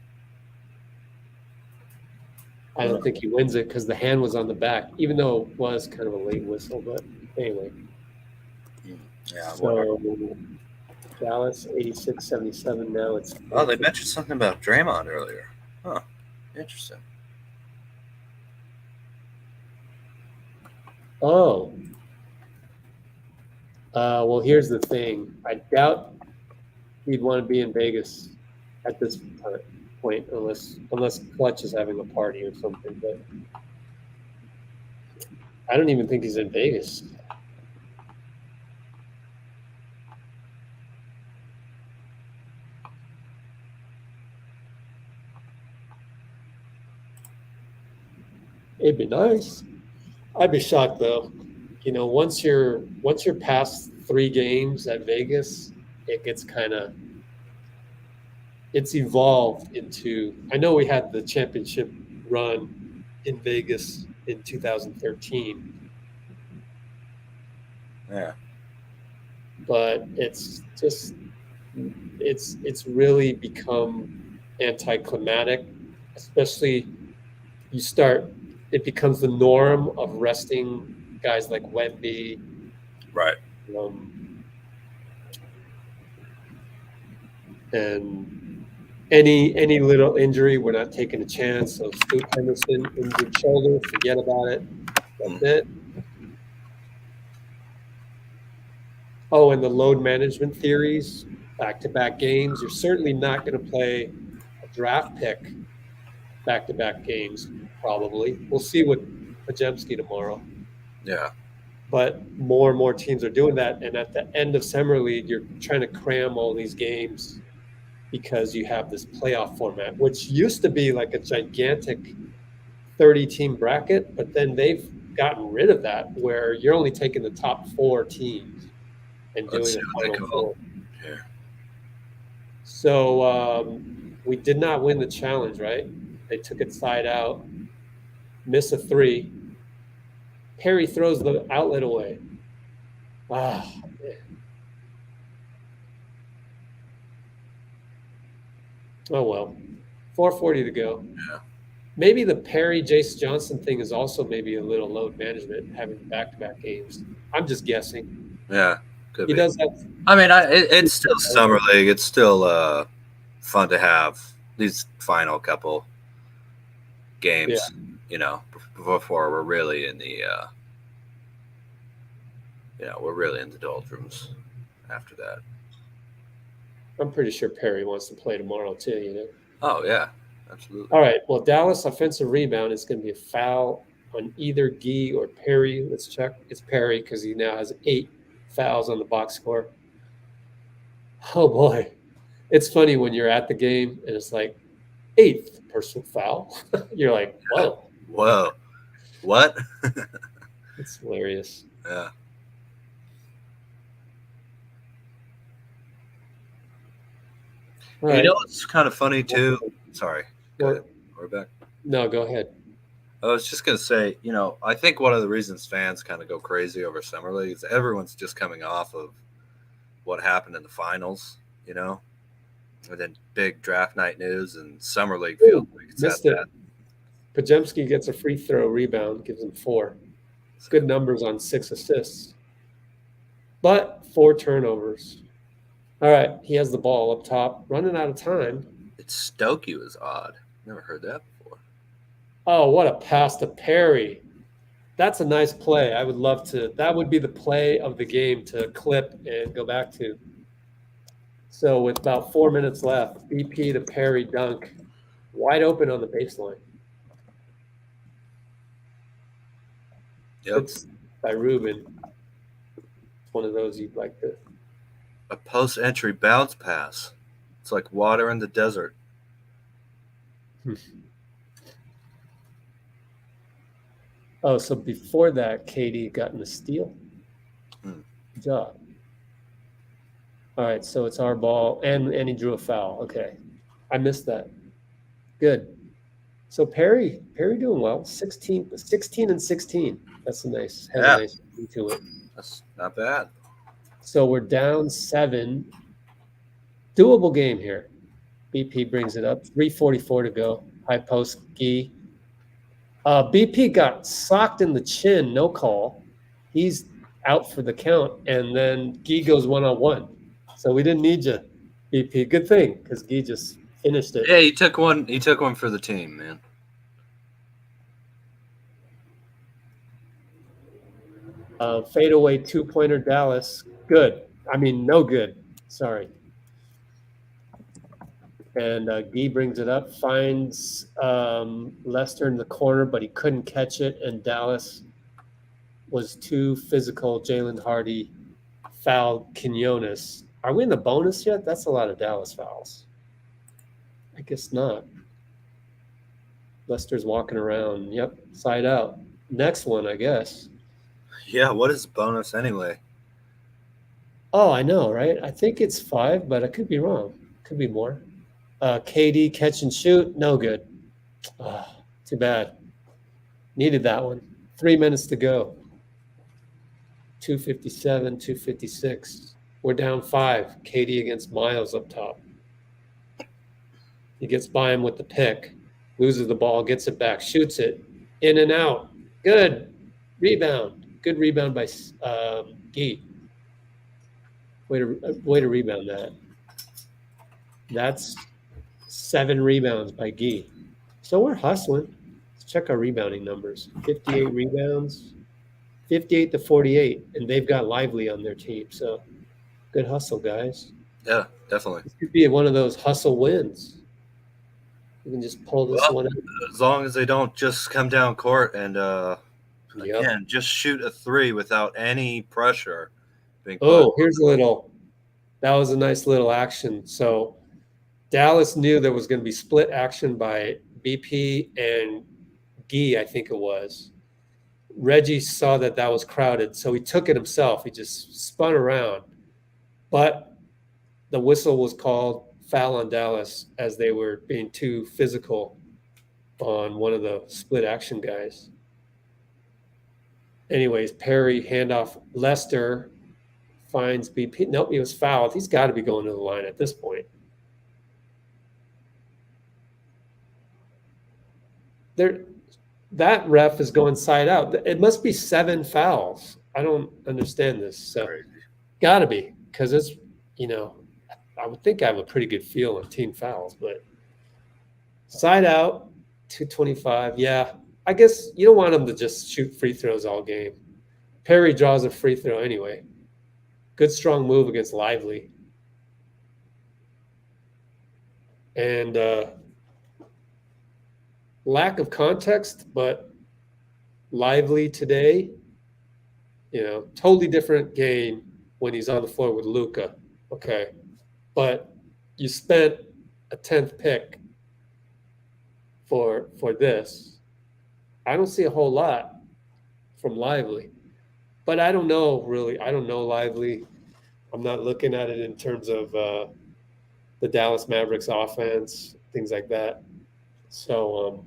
I don't think he wins it because the hand was on the back, even though it was kind of a late whistle. But anyway. Yeah. So Dallas 86-77. Now it's. Oh, they mentioned something about Draymond earlier. Huh. Interesting. Oh. Well, here's the thing. I doubt he'd want to be in Vegas at this point, unless Clutch is having a party or something. But I don't even think he's in Vegas. It'd be nice. I'd be shocked though. You know, once you're past 3 games at Vegas, it gets it's evolved into. I know we had the championship run in Vegas in 2013. Yeah. But it's really become anticlimactic, especially it becomes the norm of resting guys like Wemby. Right. And any little injury, we're not taking a chance. So Scoot Henderson injured shoulder, forget about it. That's it. Oh, and the load management theories, back-to-back games. You're certainly not going to play a draft pick back-to-back games, probably. We'll see with Podziemski tomorrow. Yeah. But more and more teams are doing that. And at the end of Summer League, you're trying to cram all these games because you have this playoff format, which used to be like a gigantic 30-team bracket, but then they've gotten rid of that, where you're only taking the top 4 teams and doing the final 4. Yeah. So we did not win the challenge, right? They took it side out, miss a 3. Perry throws the outlet away. Ah, man. Oh, well. 4:40 to go. Yeah. Maybe the Perry Jayce Johnson thing is also maybe a little load management, having back-to-back games. I'm just guessing. Yeah. Could He be. does have. I mean, it's still Summer League. It's still fun to have these final couple games, before we're really in the we're really in the doldrums after that. I'm pretty sure Perry wants to play tomorrow too, Oh yeah, absolutely. All right. Well, Dallas offensive rebound is going to be a foul on either Gee or Perry. Let's check. It's Perry because he now has 8 fouls on the box score. Oh boy, it's funny when you're at the game and it's like 8th personal foul. You're like, whoa. Whoa, what? It's hilarious. Yeah. All right. What's kind of funny too? Sorry. Go ahead. We're back. No, go ahead. I was just going to say, I think one of the reasons fans kind of go crazy over Summer League is everyone's just coming off of what happened in the finals, and then big draft night news and Summer League feels like it's Missed at it. that. Podziemski gets a free throw rebound, gives him 4. It's good numbers on 6 assists, but 4 turnovers. All right, he has the ball up top, running out of time. It's Stokey was odd. Never heard that before. Oh, what a pass to Perry. That's a nice play. I would love to. That would be the play of the game to clip and go back to. So with about 4 minutes left, BP to Perry dunk, wide open on the baseline. Yep. It's by Ruben. It's one of those you'd like to. A post-entry bounce pass. It's like water in the desert. Oh, so before that, Katie got in a steal. Good job. All right, so it's our ball, and he drew a foul. Okay, I missed that. Good. So Perry doing well. 16 and 16. That's a nice. Has a nice to it. That's not bad. So we're down 7. Doable game here. BP brings it up. 3:44 to go. High post, Gee. BP got socked in the chin, no call. He's out for the count, and then Guy goes 1-on-1. So we didn't need you, BP. Good thing, because Guy just finished it. Yeah, he took one. He took one for the team, man. Fadeaway 2-pointer Dallas. Good. I mean, no good. Sorry. And Guy brings it up, finds Lester in the corner, but he couldn't catch it. And Dallas was too physical. Jalen Hardy fouled Quinones. Are we in the bonus yet? That's a lot of Dallas fouls. I guess not. Lester's walking around. Yep, side out. Next one, I guess. Yeah, what is bonus anyway? Oh, I know, right? I think it's 5, but I could be wrong. Could be more. KD catch and shoot, no good. Oh, too bad. Needed that one. 3 minutes to go. 257, 256. We're down 5. KD against Miles up top. He gets by him with the pick, loses the ball, gets it back, shoots it, in and out. Good rebound. Good rebound by Guy. Way to rebound that. That's 7 rebounds by Guy. So we're hustling. Let's check our rebounding numbers. 58 rebounds, 58 to 48, and they've got Lively on their team. So good hustle, guys. Yeah, definitely. This could be one of those hustle wins. We can just pull this one out. As long as they don't just come down court and Yep. again, just shoot a 3 without any pressure. Oh, here's a little. That was a nice little action. So Dallas knew there was going to be split action by BP and Guy, I think it was. Reggie saw that was crowded, so he took it himself. He just spun around. But the whistle was called foul on Dallas as they were being too physical on one of the split action guys. Anyways, Perry handoff. Lester finds BP. Nope, he was fouled. He's got to be going to the line at this point. That ref is going side out. It must be 7 fouls. I don't understand this. So got to be, because it's, I would think I have a pretty good feel on team fouls, but side out, 225. Yeah, I guess you don't want them to just shoot free throws all game. Perry draws a free throw anyway. Good strong move against Lively. And lack of context, but Lively today, totally different game when he's on the floor with Luka. Okay. But you spent a 10th pick for this. I don't see a whole lot from Lively. But I don't know, really. I don't know Lively. I'm not looking at it in terms of the Dallas Mavericks offense, things like that. So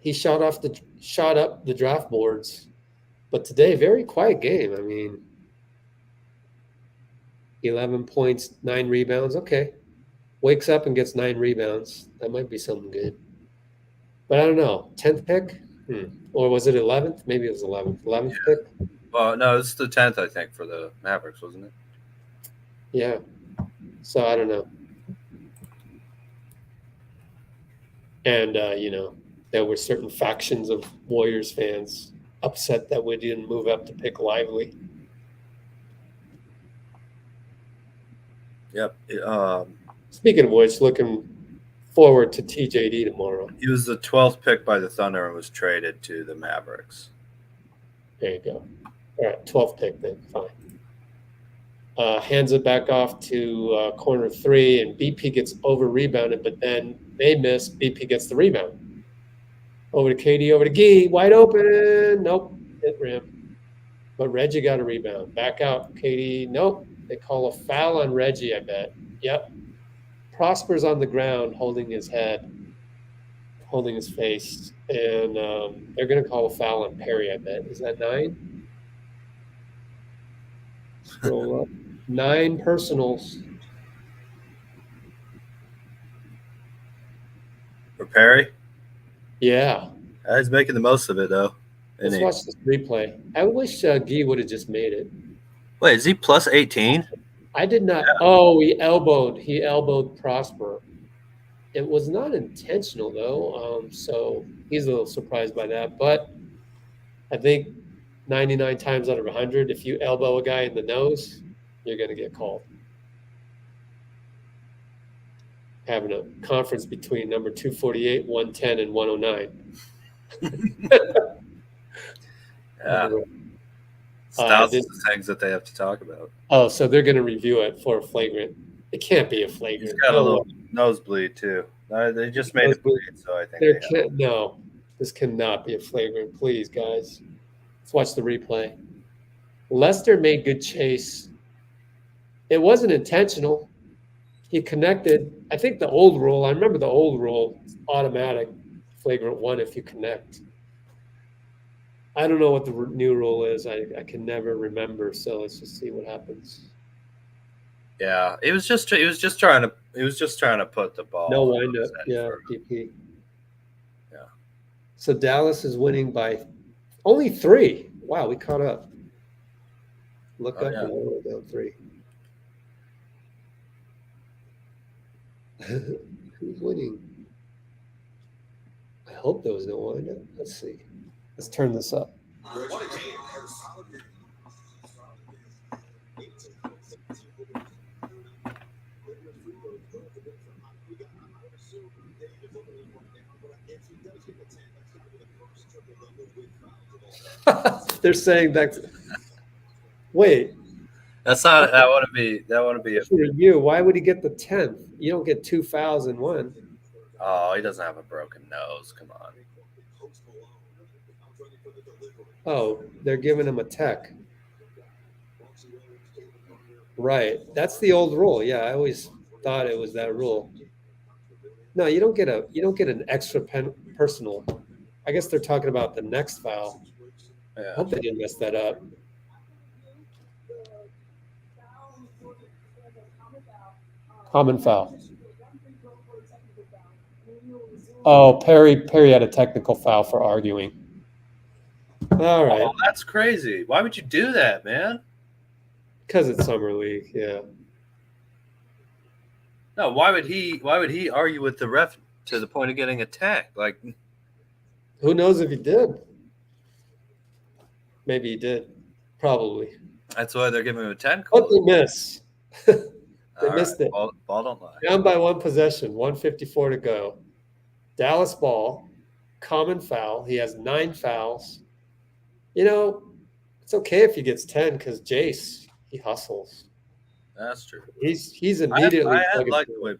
he shot up the draft boards. But today, very quiet game. I mean, 11 points, 9 rebounds. Okay. Wakes up and gets 9 rebounds. That might be something good. But I don't know. 10th pick? Or was it 11th? Maybe it was 11th. 11th pick? Well, no, it's the 10th, I think, for the Mavericks, wasn't it? Yeah. So I don't know. And, there were certain factions of Warriors fans upset that we didn't move up to pick Lively. Yep. Speaking of which, looking forward to TJD tomorrow. He was the 12th pick by the Thunder and was traded to the Mavericks. There you go. All right, 12th pick then. Fine. Hands it back off to corner 3, and BP gets over-rebounded, but then they miss. BP gets the rebound. Over to KD, over to Guy. Wide open. Nope. Hit rim. But Reggie got a rebound. Back out. KD. Nope. They call a foul on Reggie, I bet. Yep. Prosper's on the ground holding his head, holding his face. And they're going to call a foul on Perry, I bet. Is that 9? Scroll up. 9 personals. For Perry? Yeah. He's making the most of it, though. Let's watch this replay. I wish Guy would have just made it. Wait, is he plus 18? I did not. Oh, he elbowed Prosper. It was not intentional, though. So he's a little surprised by that. But I think 99 times out of 100, if you elbow a guy in the nose, you're going to get called. Having a conference between number 248, 110, and 109. Yeah. It's thousands of things that they have to talk about. Oh, so they're going to review it for a flagrant. It can't be a flagrant. He's got a little nosebleed, too. They just made it bleed, so I think no, this cannot be a flagrant. Please, guys. Let's watch the replay. Lester made good chase. It wasn't intentional. He connected. I think the old rule, I remember the old rule, automatic flagrant one if you connect. I don't know what the new rule is. I can never remember. So let's just see what happens. Yeah, he was just trying to put the ball. No windup. Yeah, DP. Yeah. So Dallas is winning by only 3. Wow, we caught up. Look up and we're down 3. Who's winning? I hope there was no windup. Let's see. Let's turn this up. They're saying that. Wait. That's not. That wouldn't be a review. Why would he get the 10th? You don't get 2 fouls in one. Oh, he doesn't have a broken nose. Come on. Oh, they're giving him a tech. Right. That's the old rule. Yeah, I always thought it was that rule. No, you don't get an extra personal. I guess they're talking about the next foul. Yeah. I hope they didn't mess that up. Common foul. Oh, Perry had a technical foul for arguing. All right. Oh, that's crazy. Why would you do that, man? Because it's summer league, yeah. No, why would he argue with the ref to the point of getting attacked? Like, who knows if he did? Maybe he did. Probably. That's why they're giving him a 10. What they miss? They missed it. Ball don't lie. Down by 1 possession, 1:54 to go. Dallas ball, common foul. He has 9 fouls. You know, it's okay if he gets 10 because Jayce, he hustles. That's true. He's immediately. I like the way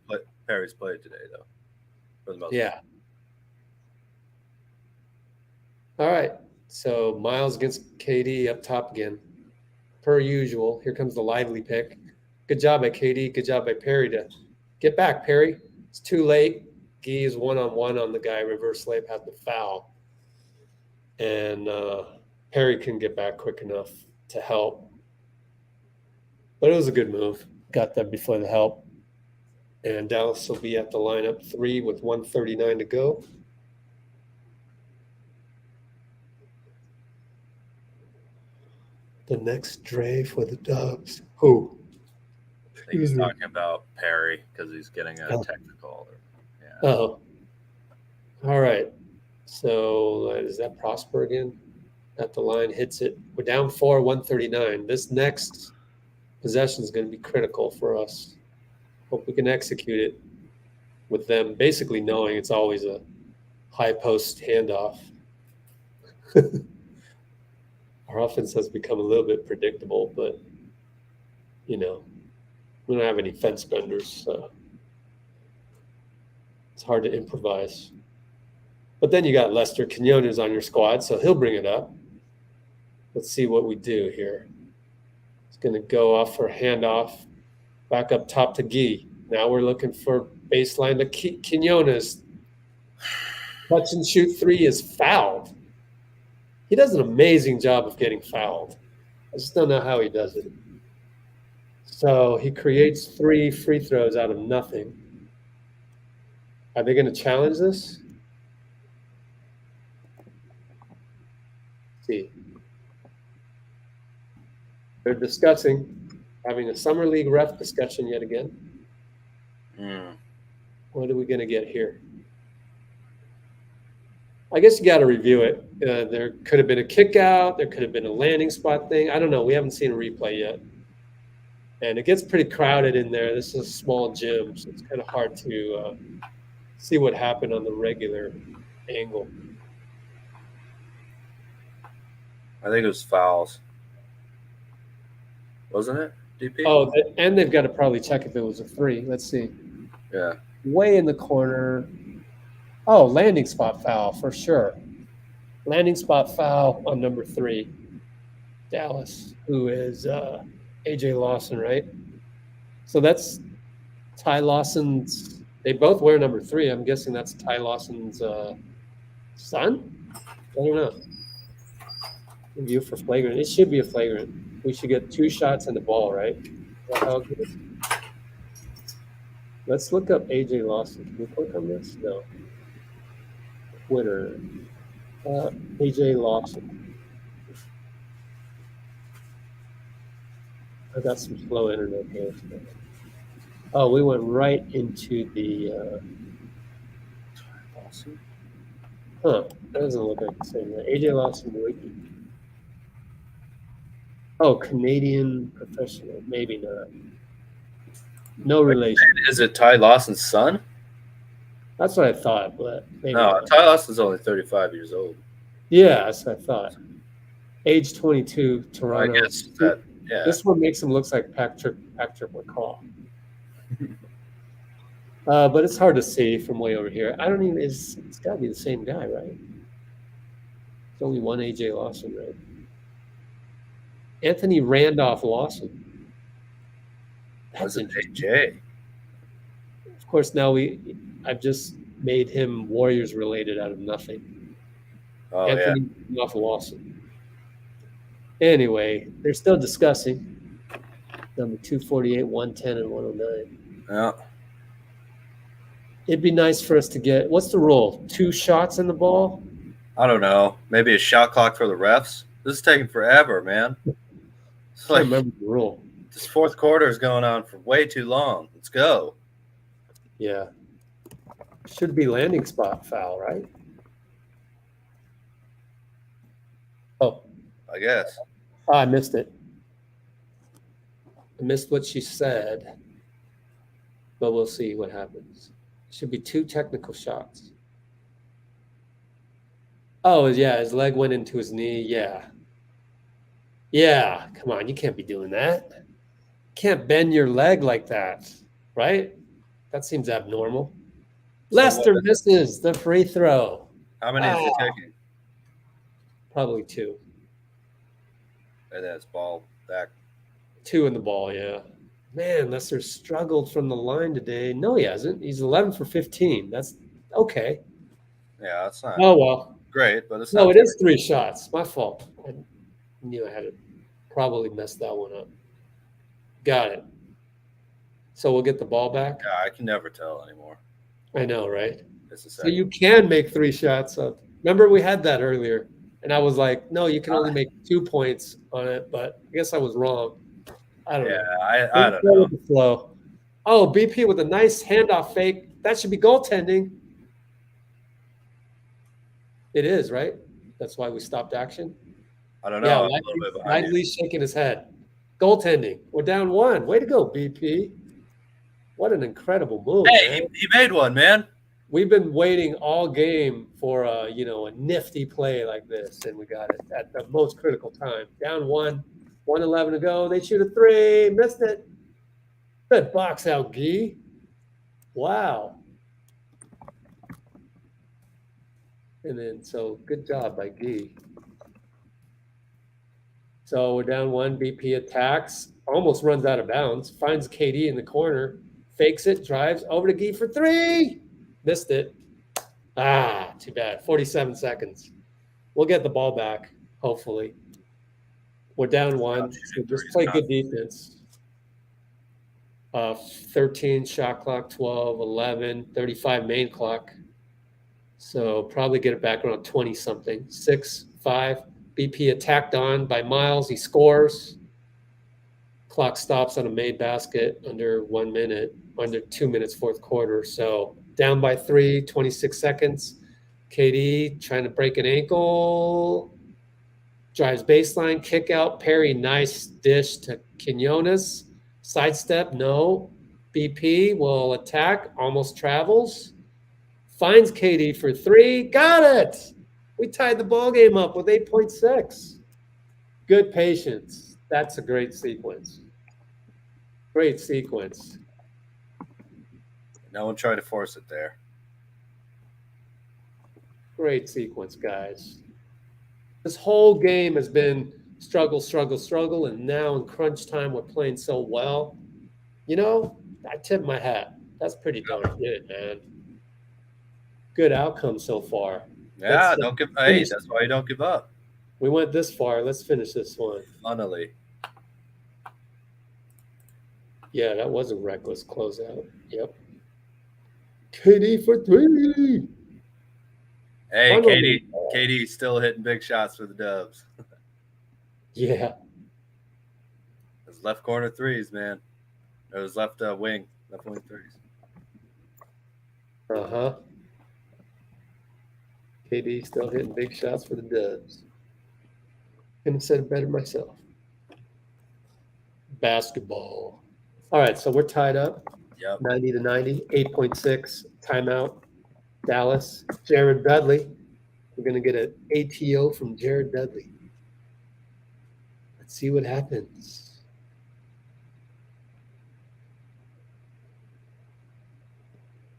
Perry's played today, though. For the most part. All right. So Miles against KD up top again. Per usual. Here comes the lively pick. Good job by KD. Good job by Perry to get back, Perry. It's too late. Guy is one-on-one on the guy. Reverse layup has the foul. And Perry couldn't get back quick enough to help. But it was a good move. Got there before the help. And Dallas will be at the lineup 3 with 1:39 to go. The next Dre for the Dubs. Who? I think he's talking about Perry because he's getting a technical. Yeah. Oh. All right. So is that Prosper again? At the line, hits it. We're down 4, 139. This next possession is going to be critical for us. Hope we can execute it with them basically knowing it's always a high post handoff. Our offense has become a little bit predictable, but, you know, we don't have any fence benders, so it's hard to improvise. But then you got Lester Quinones on your squad, so he'll bring it up. Let's see what we do here. It's going to go off for handoff, back up top to Guy. Now we're looking for baseline to Quinones. Touch and shoot 3 is fouled. He does an amazing job of getting fouled. I just don't know how he does it. So he creates 3 free throws out of nothing. Are they going to challenge this? see. They're discussing having a summer league ref discussion yet again. What are we going to get here? I guess you got to review it. There could have been a kick out. There could have been a landing spot thing. I don't know. We haven't seen a replay yet. And it gets pretty crowded in there. This is a small gym, so it's kind of hard to see what happened on the regular angle. I think it was fouls. Wasn't it, DP? Oh, and they've got to probably check if it was a 3. Let's see. Yeah. Way in the corner. Oh, landing spot foul for sure. Landing spot foul on number 3, Dallas, who is AJ Lawson, right? So that's Ty Lawson's. They both wear number 3. I'm guessing that's Ty Lawson's son. I don't know. Review for flagrant. It should be a flagrant. We should get 2 shots in the ball, right? Is that how it goes? Let's look up AJ Lawson. Can we click on this? No. Twitter. AJ Lawson. I got some slow internet here. Oh, we went right into the. That doesn't look like the same. AJ Lawson wiki. Oh, Canadian professional. Maybe not. No relation. Is it Ty Lawson's son? That's what I thought, but maybe No, not. Ty Lawson's only 35 years old. Yeah, that's what I thought. Age 22, Toronto. I guess that, yeah. This one makes him look like Patrick McCall. But it's hard to see from way over here. I don't even. It's got to be the same guy, right? There's only one AJ Lawson, right? Anthony Randolph Lawson. Was it AJ? Of course, now I've just made him Warriors related out of nothing. Oh, Anthony Randolph Lawson. Anyway, they're still discussing number 248, 110, and 109. yeah. It'd be nice for us to get, what's the rule? 2 shots in the ball? I don't know. Maybe a shot clock for the refs. This is taking forever, man. It's I like remember the rule. this fourth quarter is going on for way too long. Let's go. Yeah. Should be landing spot foul, right? Oh, I guess. I missed it. I missed what she said, but we'll see what happens. Should be 2 technical shots. Oh, yeah, his leg went into his knee. Yeah. Yeah, come on, you can't be doing that. Can't bend your leg like that, right? That seems abnormal. Lester misses the free throw. How many is he taking? Probably 2. And that's ball back. 2 in the ball, yeah. Man, Lester struggled from the line today. No, he hasn't. He's 11 for 15. That's okay. Yeah, that's not Oh, well. great, but it's No, not. it is 3 shots. My fault. I knew I had probably messed that one up. Got it. So we'll get the ball back? Yeah, I can never tell anymore. I know, right? It's a So second. you can make 3 shots up. Remember we had that earlier, and I was like, no, you can only make 2 points on it, but I guess I was wrong. I don't know. I don't know. The flow. Oh, BP with a nice handoff fake. That should be goaltending. It is, right? That's why we stopped action. I don't know. Yeah, I'm a little bit behind you. Lively's shaking his head. Goaltending. We're down 1. Way to go, BP. What an incredible move. Hey, man. he made one, man. We've been waiting all game for a nifty play like this, and we got it at the most critical time. Down 1, 1:11 to go. They shoot a 3, missed it. Good box out, Guy. Wow. And then, so good job by Guy. So we're down 1. BP attacks, almost runs out of bounds, finds KD in the corner, fakes it, drives over to Guy for 3. Missed it. Too bad. 47 seconds. We'll get the ball back, hopefully. We're down 1. So just play good defense. 13 shot clock, 12, 11, 35 main clock. So probably get it back around 20-something. 6, 5. BP attacked on by Miles. He scores. Clock stops on a made basket under 1 minute, under 2 minutes, fourth quarter. So down by 3, 26 seconds. KD trying to break an ankle. Drives baseline, kick out. Perry, nice dish to Quinones. Sidestep, no. BP will attack, almost travels. Finds KD for 3. Got it. We tied the ball game up with 8.6. Good patience. That's a great sequence. Great sequence. No one tried to force it there. Great sequence, guys. This whole game has been struggle, struggle, struggle, and now in crunch time, we're playing so well. You know, I tip my hat. That's pretty darn good, man. Good outcome so far. Yeah, Let's, don't give. Hey, that's why you don't give up. We went this far. Let's finish this one. Funnily. Yeah, that was a reckless closeout. Yep. KD for 3. Hey, Finally. KD's still hitting big shots for the Dubs. Yeah. Those left corner threes, man. Those left wing threes. Uh-huh. KD still hitting big shots for the Dubs. Couldn't have said it better myself. Basketball. All right, so we're tied up. Yep. 90-90, 8.6, timeout. Dallas, Jared Dudley. We're going to get an ATO from Jared Dudley. Let's see what happens.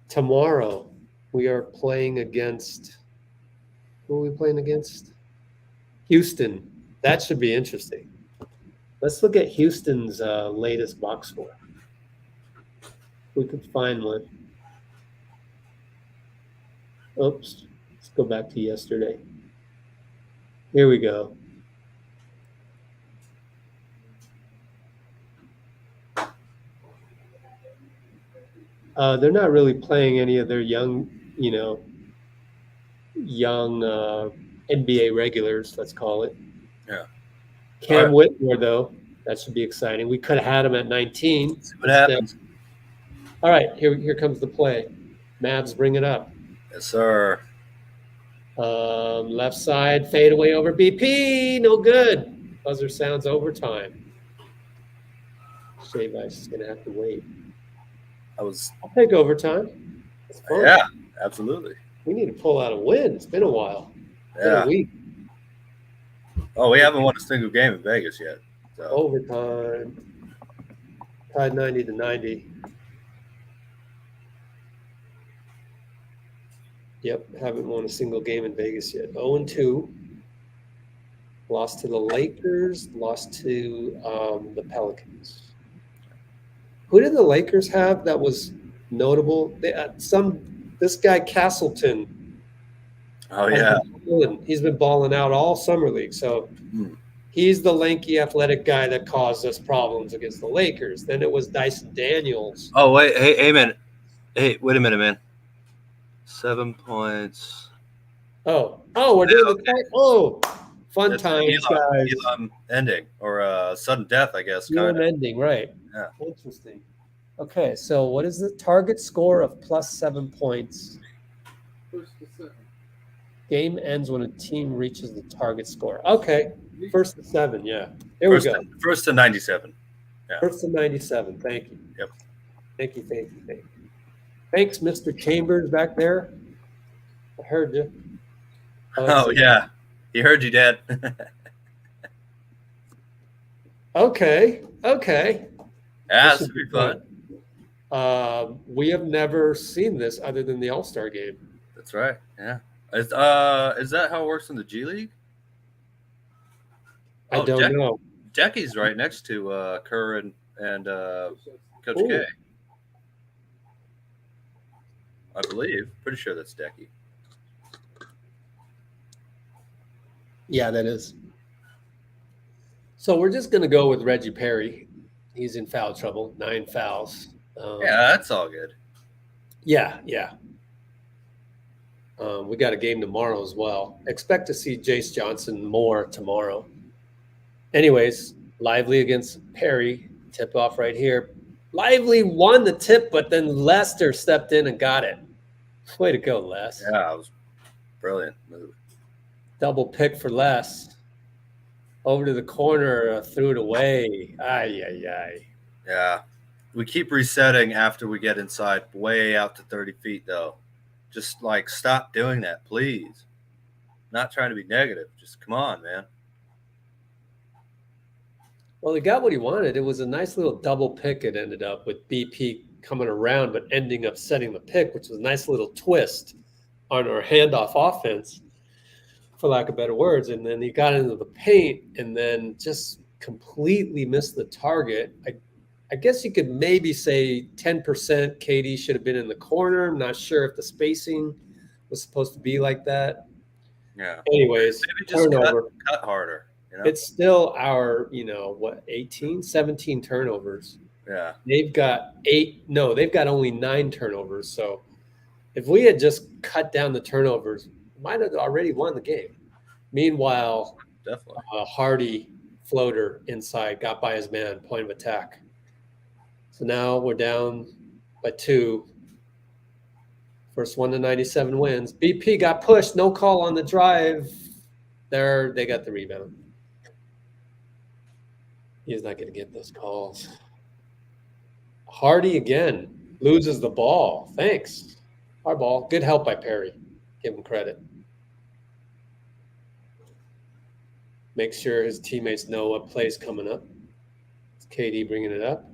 Tomorrow, we are playing against – who are we playing against? Houston. That should be interesting. Let's look at Houston's latest box score. We could find one. Oops. Let's go back to yesterday. Here we go. They're not really playing any of their young NBA regulars, let's call it. Yeah. Cam Whitmore, though, that should be exciting. We could have had him at 19. See what happens. All right, here comes the play. Mavs bring it up. Yes, sir. Left side, fade away over BP. No good. Buzzer sounds overtime. Shea Vice is going to have to wait. I'll take overtime. It's fun. Yeah, absolutely. We need to pull out a win. It's been a while. It's been Yeah. a week. Oh, we haven't won a single game in Vegas yet. So. Overtime. Tied 90-90. Yep, haven't won a single game in Vegas yet. 0-2. Lost to the Lakers. Lost to the Pelicans. Who did the Lakers have that was notable? This guy Castleton. Oh yeah, he's been balling out all summer league. So he's the lanky, athletic guy that caused us problems against the Lakers. Then it was Dyson Daniels. Oh wait, hey man, hey, wait a minute, man. 7 points. Oh, we're doing the fun It's times, guys. Ending or sudden death, I guess. Elam ending, right? Yeah. Interesting. Okay, so what is the target score of plus 7 points? First to 7. Game ends when a team reaches the target score. Okay, first to 7. Yeah, there we go. First to 97. Yeah. First to 97. Thank you. Yep. Thank you. Thanks, Mr. Chambers back there. I heard you. Oh yeah, he heard you, Dad. Okay. Yeah, this would be fun. We have never seen this other than the All-Star game. That's right. Yeah. Is that how it works in the G League? I don't know. Decky's right next to Kerr and Coach Ooh. Gay. I believe. Pretty sure that's Decky. Yeah, that is. So we're just going to go with Reggie Perry. He's in foul trouble, 9 fouls. Yeah, that's all good. Yeah. We got a game tomorrow as well. Expect to see Jayce Johnson more tomorrow. Anyways, Lively against Perry. Tip off right here. Lively won the tip, but then Lester stepped in and got it. Way to go, Les. Yeah, it was brilliant move. Double pick for Les. Over to the corner, threw it away. Ay, ay, ay. Yeah. We keep resetting after we get inside, way out to 30 feet, though. Just, like, stop doing that, please. Not trying to be negative. Just come on, man. Well, he got what he wanted. It was a nice little double pick it ended up with BP coming around, but ending up setting the pick, which was a nice little twist on our handoff offense, for lack of better words. And then he got into the paint and then just completely missed the target. I guess you could maybe say 10% KD should have been in the corner. I'm not sure if the spacing was supposed to be like that. Yeah. Anyways, Maybe just turnover. cut harder. You know? It's still our, 17 turnovers. Yeah. They've got they've got only 9 turnovers. So if we had just cut down the turnovers, we might have already won the game. Meanwhile, Definitely. Hardy floater inside got by his man, point of attack. So now we're down by 2. First 1-97 wins. BP got pushed, no call on the drive. There, they got the rebound. He's not going to get those calls. Hardy again loses the ball. Thanks. Our ball. Good help by Perry. Give him credit. Make sure his teammates know what play's coming up. It's KD bringing it up.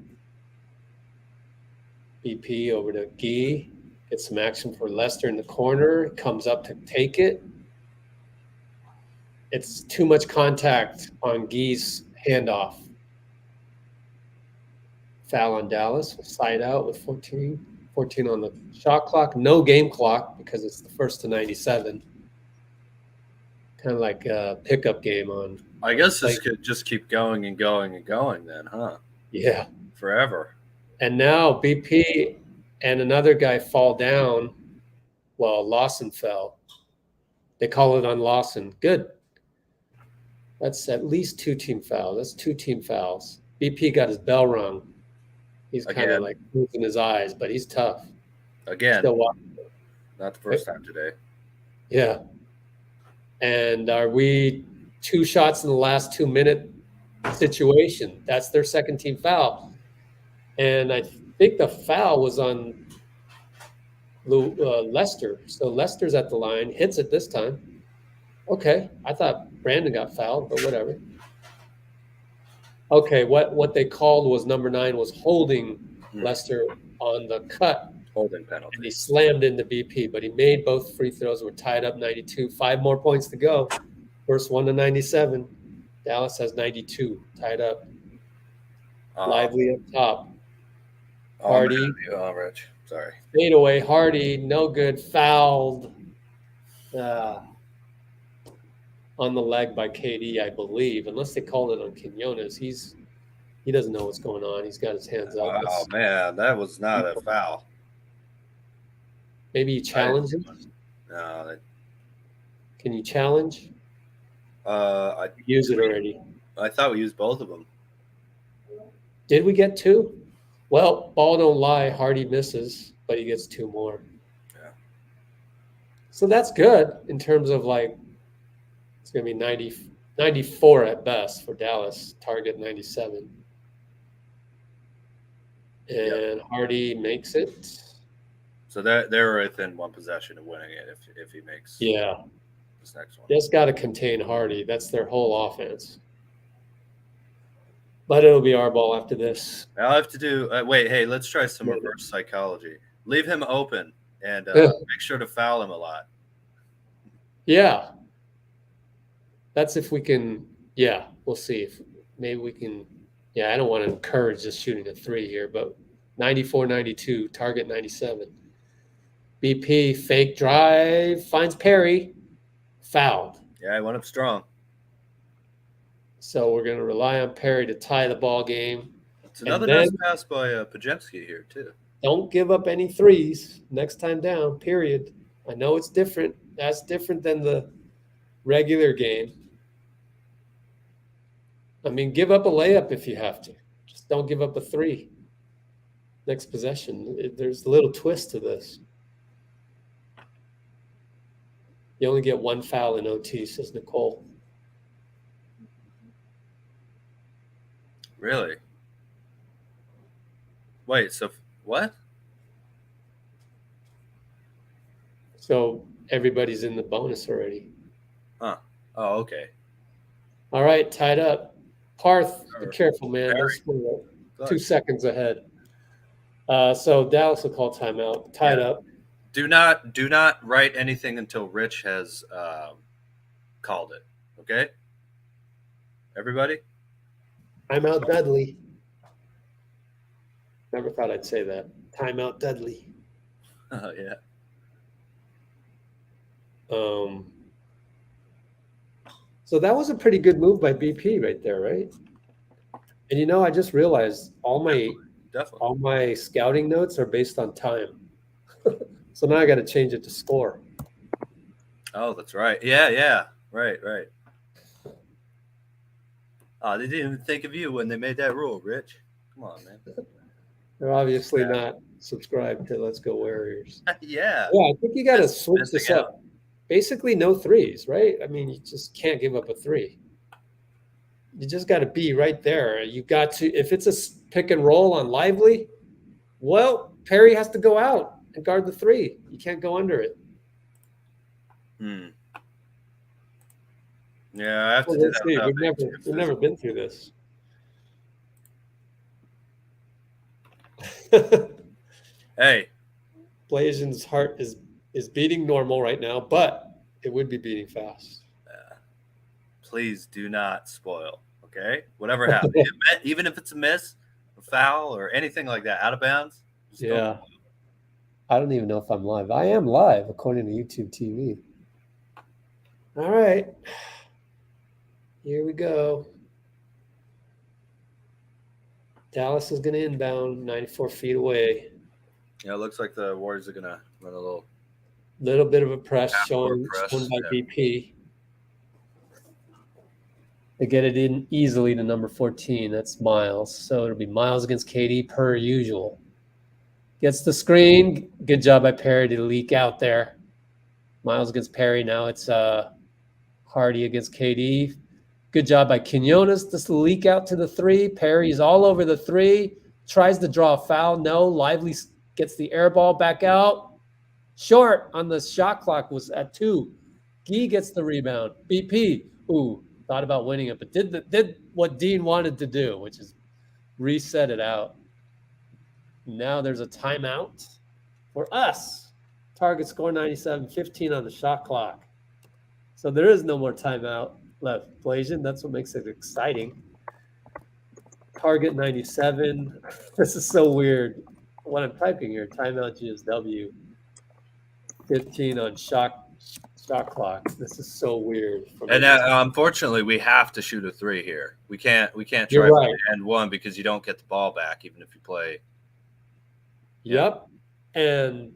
BP over to Gee. Gets some action for Lester in the corner. Comes up to take it. It's too much contact on Gee's handoff. Foul on Dallas. Side out with 14 on the shot clock. No game clock because it's the first to 97. Kind of like a pickup game on. I guess this could just keep going and going and going then, huh? Yeah. Forever. And now BP and another guy fall down. Well, Lawson fell. They call it on Lawson. Good. That's at least 2 team fouls. That's 2 team fouls. BP got his bell rung. He's kind of like losing his eyes, but he's tough. Again. Still walking. Not the first time today. Yeah. And are we 2 shots in the last 2-minute situation? That's their second team foul. And I think the foul was on Lester. So Lester's at the line, hits it this time. Okay, I thought Brandin got fouled, but whatever. Okay, what they called was number 9 was holding Lester on the cut. Holding penalty. And he slammed into BP, but he made both free throws. We're tied up 92. 5 more points to go. First 1-97. Dallas has 92, tied up. Lively up top. Hardy. Rich. Sorry. Fade away. Hardy, no good. Fouled. On the leg by KD, I believe. Unless they called it on Quinones. He doesn't know what's going on. He's got his hands up. Oh, man. That was not a foul. Maybe you challenge him? No. Can you challenge? I use it already. I thought we used both of them. Did we get 2? Well, ball don't lie. Hardy misses, but he gets 2 more. Yeah. So that's good in terms of it's going to be 94 at best for Dallas. Target 97. And Hardy makes it. So they're within 1 possession of winning it if he makes this next one. Just got to contain Hardy. That's their whole offense. But it'll be our ball after this. I'll have to do wait, hey, let's try some reverse psychology. Leave him open and make sure to foul him a lot. Yeah. That's if we can, we'll see. If maybe we can, I don't want to encourage just shooting a 3 here, but 94-92, target 97. BP, fake drive, finds Perry, fouled. Yeah, he went up strong. So we're going to rely on Perry to tie the ball game. It's another nice pass by Podziemski here, too. Don't give up any threes next time down, period. I know it's different. That's different than the regular game. I mean, give up a layup if you have to. Just don't give up a three. Next possession. There's a little twist to this. You only get one foul in OT, says Nicole. Really? Wait, so what? So everybody's in the bonus already. Huh. Oh, okay. All right, tied up. Parth, be Or careful, man. Barry. Don't spoil it. Good. 2 seconds ahead. So Dallas will call timeout. Tied Yeah. up. Do not write anything until Rich has called it. Okay? Everybody? Timeout Dudley. Never thought I'd say that. Timeout Dudley. Oh, yeah. So that was a pretty good move by BP right there, right? And you know, I just realized all Definitely. my scouting notes are based on time. So now I got to change it to score. Oh, that's right. Yeah. Right. Oh, they didn't even think of you when they made that rule, Rich. Come on, man. They're obviously not subscribed to Let's Go Warriors. Yeah. Yeah, I think you got to That's switch this missing up. Basically, no threes, right? I mean, you just can't give up a three. You just got to be right there. You got to, if it's a pick and roll on Lively, well, Perry has to go out and guard the three. You can't go under it. Yeah, I have to Well, do let's that. see. without being We've too never been through this. Hey, Blasian's heart is beating normal right now, but it would be beating fast. please do not spoil. Okay, whatever happens, even if it's a miss, a foul, or anything like that, out of bounds. Just don't Yeah. spoil. I don't even know if I'm live. I am live according to YouTube TV. All right. Here we go. Dallas is going to inbound 94 feet away. Yeah, it looks like the Warriors are gonna run a little. Little bit of a press Half-court shown press, by yeah. BP. They get it in easily to number 14. That's Miles. So it'll be Miles against KD per usual. Gets the screen. Good job by Perry to leak out there. Miles against Perry. Now it's Hardy against KD. Good job by Quinones. Just leak out to the three. Perry's all over the three. Tries to draw a foul. No. Lively gets the air ball back out. Short on the shot clock was at 2. Gee gets the rebound. BP. Ooh, thought about winning it, but did what Dean wanted to do, which is reset it out. Now there's a timeout for us. Target score 97, 15 on the shot clock. So there is no more timeout left. Blasian, that's what makes it exciting. Target 97. This is so weird. What I'm typing here, timeout GSW. 15 on shot clock. This is so weird. And unfortunately, we have to shoot a three here. We can't try You're for right. the end one because you don't get the ball back even if you play. Yep. And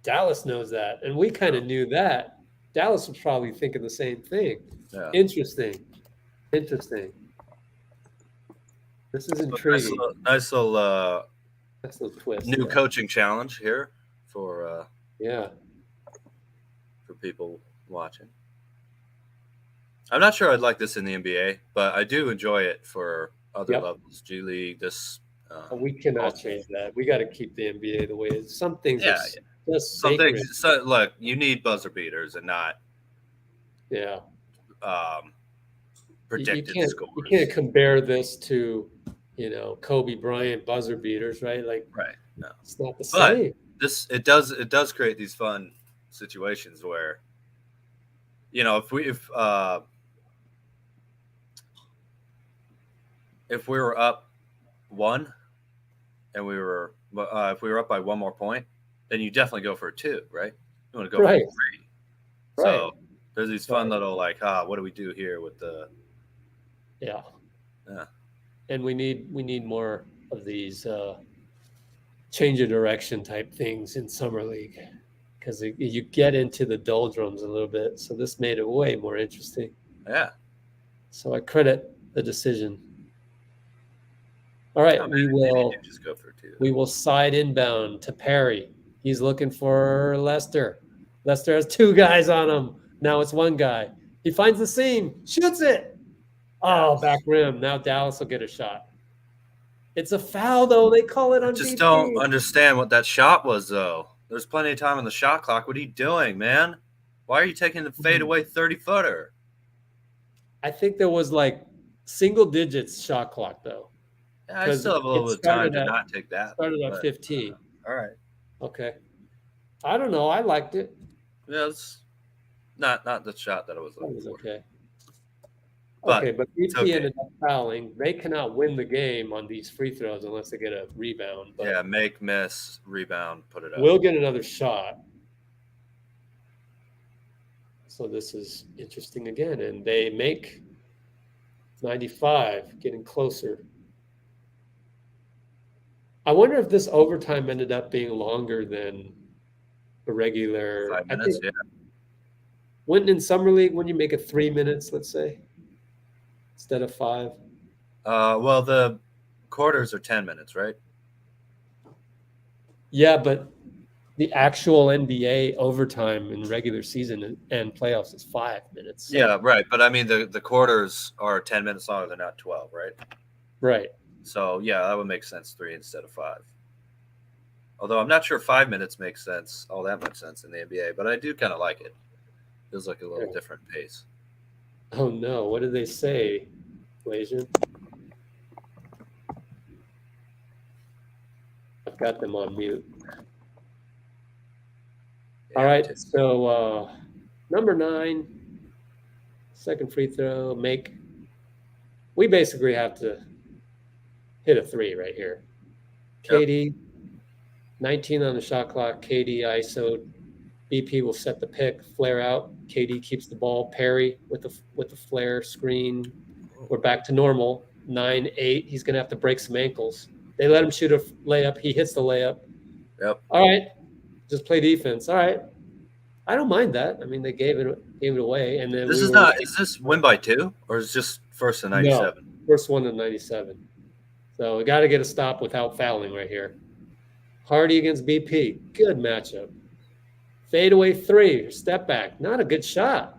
Dallas knows that. And we kind of knew that. Dallas was probably thinking the same thing. Yeah. Interesting. This is intriguing. Nice little That's a twist. new coaching challenge here for Yeah. for people watching. I'm not sure I'd like this in the NBA, but I do enjoy it for other Yep. levels. G League, this. We cannot change that. We got to keep the NBA the way it is. Some things Yeah, are just Some sacred. things. So, look, you need buzzer beaters and not Yeah. predicted You scores. can't compare this to, Kobe Bryant buzzer beaters, right? Like, Right. No. it's not the But same. it does create these fun situations where, if we were up 1 and if we were up by 1 more point, then you definitely go for a 2, right? You want to go Right. for a 3. Right. So there's these fun little what do we do here with the Yeah. Yeah. And we need more of these change of direction type things in summer league because you get into the doldrums a little bit. So this made it way more interesting. Yeah. So I credit the decision. All right, Oh, we maybe will you just go for two. we will side inbound to Perry. He's looking for Lester. Lester has two guys on him. Now it's one guy. He finds the seam, shoots it. Oh, Yes. back rim. Now Dallas will get a shot. It's a foul, though. They call it I on just BP. don't understand what that shot was, though. There's plenty of time on the shot clock. What are you doing, man? Why are you taking the fadeaway 30-footer? I think there was like single digits shot clock, though. Yeah, I still have a little bit of time to not take that. Started at but, 15. All right. Okay. I don't know. I liked it. Yeah, it's not the shot that I was That looking was for. okay. But Okay, but BP okay. ended up fouling. They cannot win the game on these free throws unless they get a rebound. But Yeah, make, miss, rebound, put it up. we'll get another shot. So this is interesting again. And they make 95, getting closer. I wonder if this overtime ended up being longer than a regular. 5 I minutes, think yeah. when in summer league, when you make it 3 minutes, let's say, instead of 5. Well, the quarters are 10 minutes, right? Yeah, but the actual NBA overtime in regular season and playoffs is 5 minutes. So- Yeah, right. But I mean, the quarters are 10 minutes longer. They're not 12, right? Right. So, yeah, that would make sense 3 instead of 5. Although I'm not sure 5 minutes makes sense, all that much sense in the NBA, but I do kind of like it. Feels like a little different pace. Oh no, what did they say, Blasian? I've got them on mute. Yeah, All right, so number 9, second free throw, make. We basically have to hit a 3 right here. Yep. KD, 19 on the shot clock. KD ISO. BP will set the pick, flare out. KD keeps the ball. Perry with the flare screen. We're back to normal. 9-8. He's gonna have to break some ankles. They let him shoot a layup. He hits the layup. Yep. All right, just play defense. All right, I don't mind that. I mean, they gave it away, and then This we is were- not. Is this win by 2 or is it just first and 97? No, first one in 97. So we got to get a stop without fouling right here. Hardy against BP. Good matchup. Fadeaway 3, step back. Not a good shot.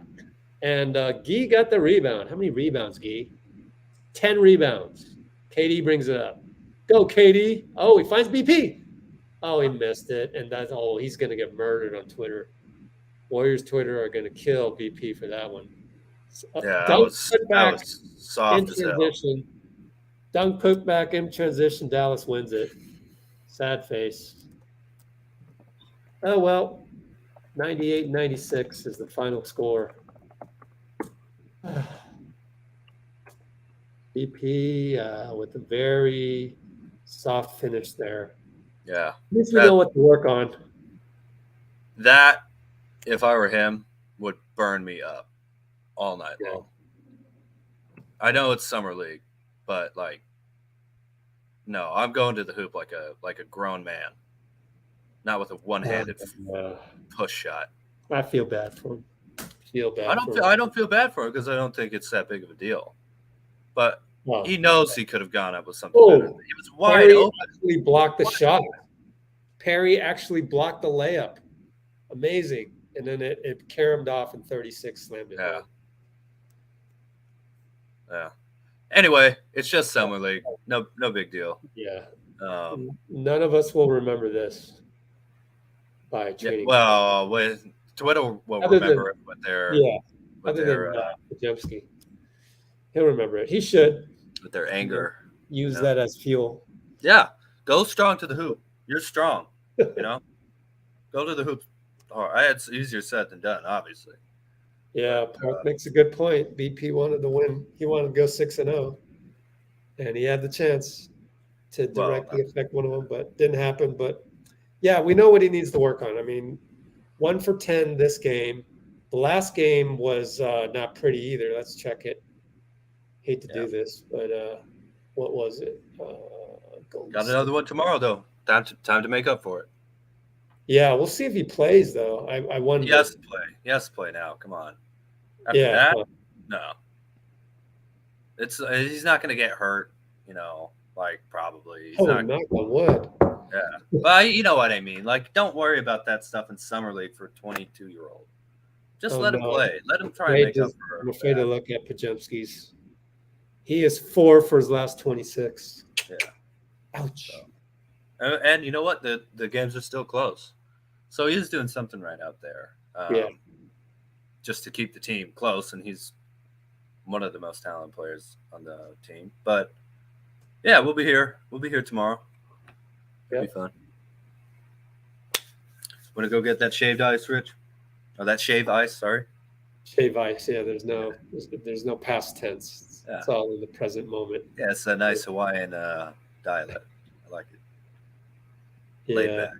And Guy got the rebound. How many rebounds, Guy? 10 rebounds. KD brings it up. Go, KD. Oh, he finds BP. Oh, he missed it. And that's, he's going to get murdered on Twitter. Warriors Twitter are going to kill BP for that one. Yeah, that Dunk was putback soft in as hell. transition. Dunk putback in transition. Dallas wins it. Sad face. Oh, well. 98-96 is the final score. BP with a very soft finish there. Yeah. At least we know what to work on. That, if I were him, would burn me up all night long. I know it's summer league, but no, I'm going to the hoop like a grown man, not with a one-handed push shot. I feel bad for him. I don't feel bad for him because I don't think it's that big of a deal. But he knows he could have gone up with something better. He was wide Perry open. actually blocked the shot. Perry actually blocked the layup. Amazing. And then it caromed off in 36, slammed it home. Yeah. Anyway, it's just summer league. No big deal. Yeah. None of us will remember this by training. Well, with Twitter will remember it with their Podziemski. He'll remember it. He should. With their anger. Use that as fuel. Yeah. Go strong to the hoop. You're strong. Go to the hoop. It's easier said than done, obviously. Yeah, Parth makes a good point. BP wanted to win. He wanted to go 6-0, and he had the chance to directly affect one of them, but didn't happen. But yeah, we know what he needs to work on. I mean, 1 for 10 this game. The last game was not pretty either. Let's check it. Hate to do this, but what was it? Got another one tomorrow, though. Time to make up for it. Yeah, we'll see if he plays though. I wonder. He has to play. He has to play now. Come on. After Yeah. that, no. He's not going to get hurt. Like probably. He's Oh, not. knock on wood. Yeah, but you know what I mean. Like, don't worry about that stuff in summer league for a 22-year-old. Just Oh, let him no. play. Let him try and make up for. I'm afraid to look at Podziemski's. He is 4 for his last 26. Yeah. Ouch. So, and you know what? The games are still close, so he's doing something right out there. Yeah. Just to keep the team close, and he's one of the most talented players on the team. But yeah, we'll be here. We'll be here tomorrow. It'll be fun. Want to go get that shaved ice, Rich? Oh, that shave ice. Sorry. Shave ice. Yeah. There's no past tense. Yeah. It's all in the present moment. Yeah, it's a nice Hawaiian dialect. I like it. Laid back.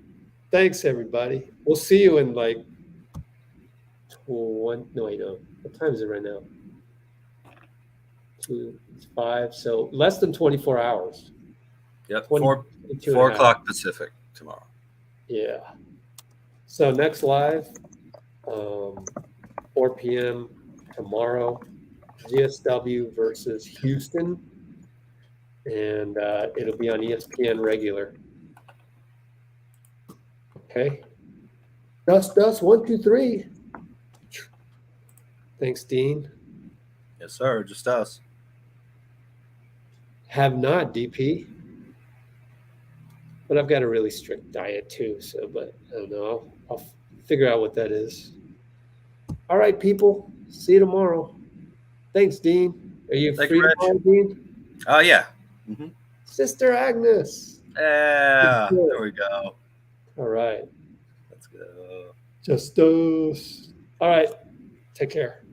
Thanks, everybody. We'll see you in like one. No, I know. What time is it right now? 2, 5. So less than 24 hours. Yep. 4 o'clock Pacific tomorrow. Yeah. So next live, 4 p.m. tomorrow, GSW versus Houston, and it'll be on ESPN regular. Okay. Dust, 1, 2, 3. Thanks, Dean. Yes, sir. Just us. Have not, DP. But I've got a really strict diet too. So, but I don't know. I'll figure out what that is. All right, people. See you tomorrow. Thanks, Dean. Are you free tomorrow, Dean? Oh, yeah. Mm-hmm. Sister Agnes. Yeah. There we go. All right. Let's go. Just us. All right. Take care.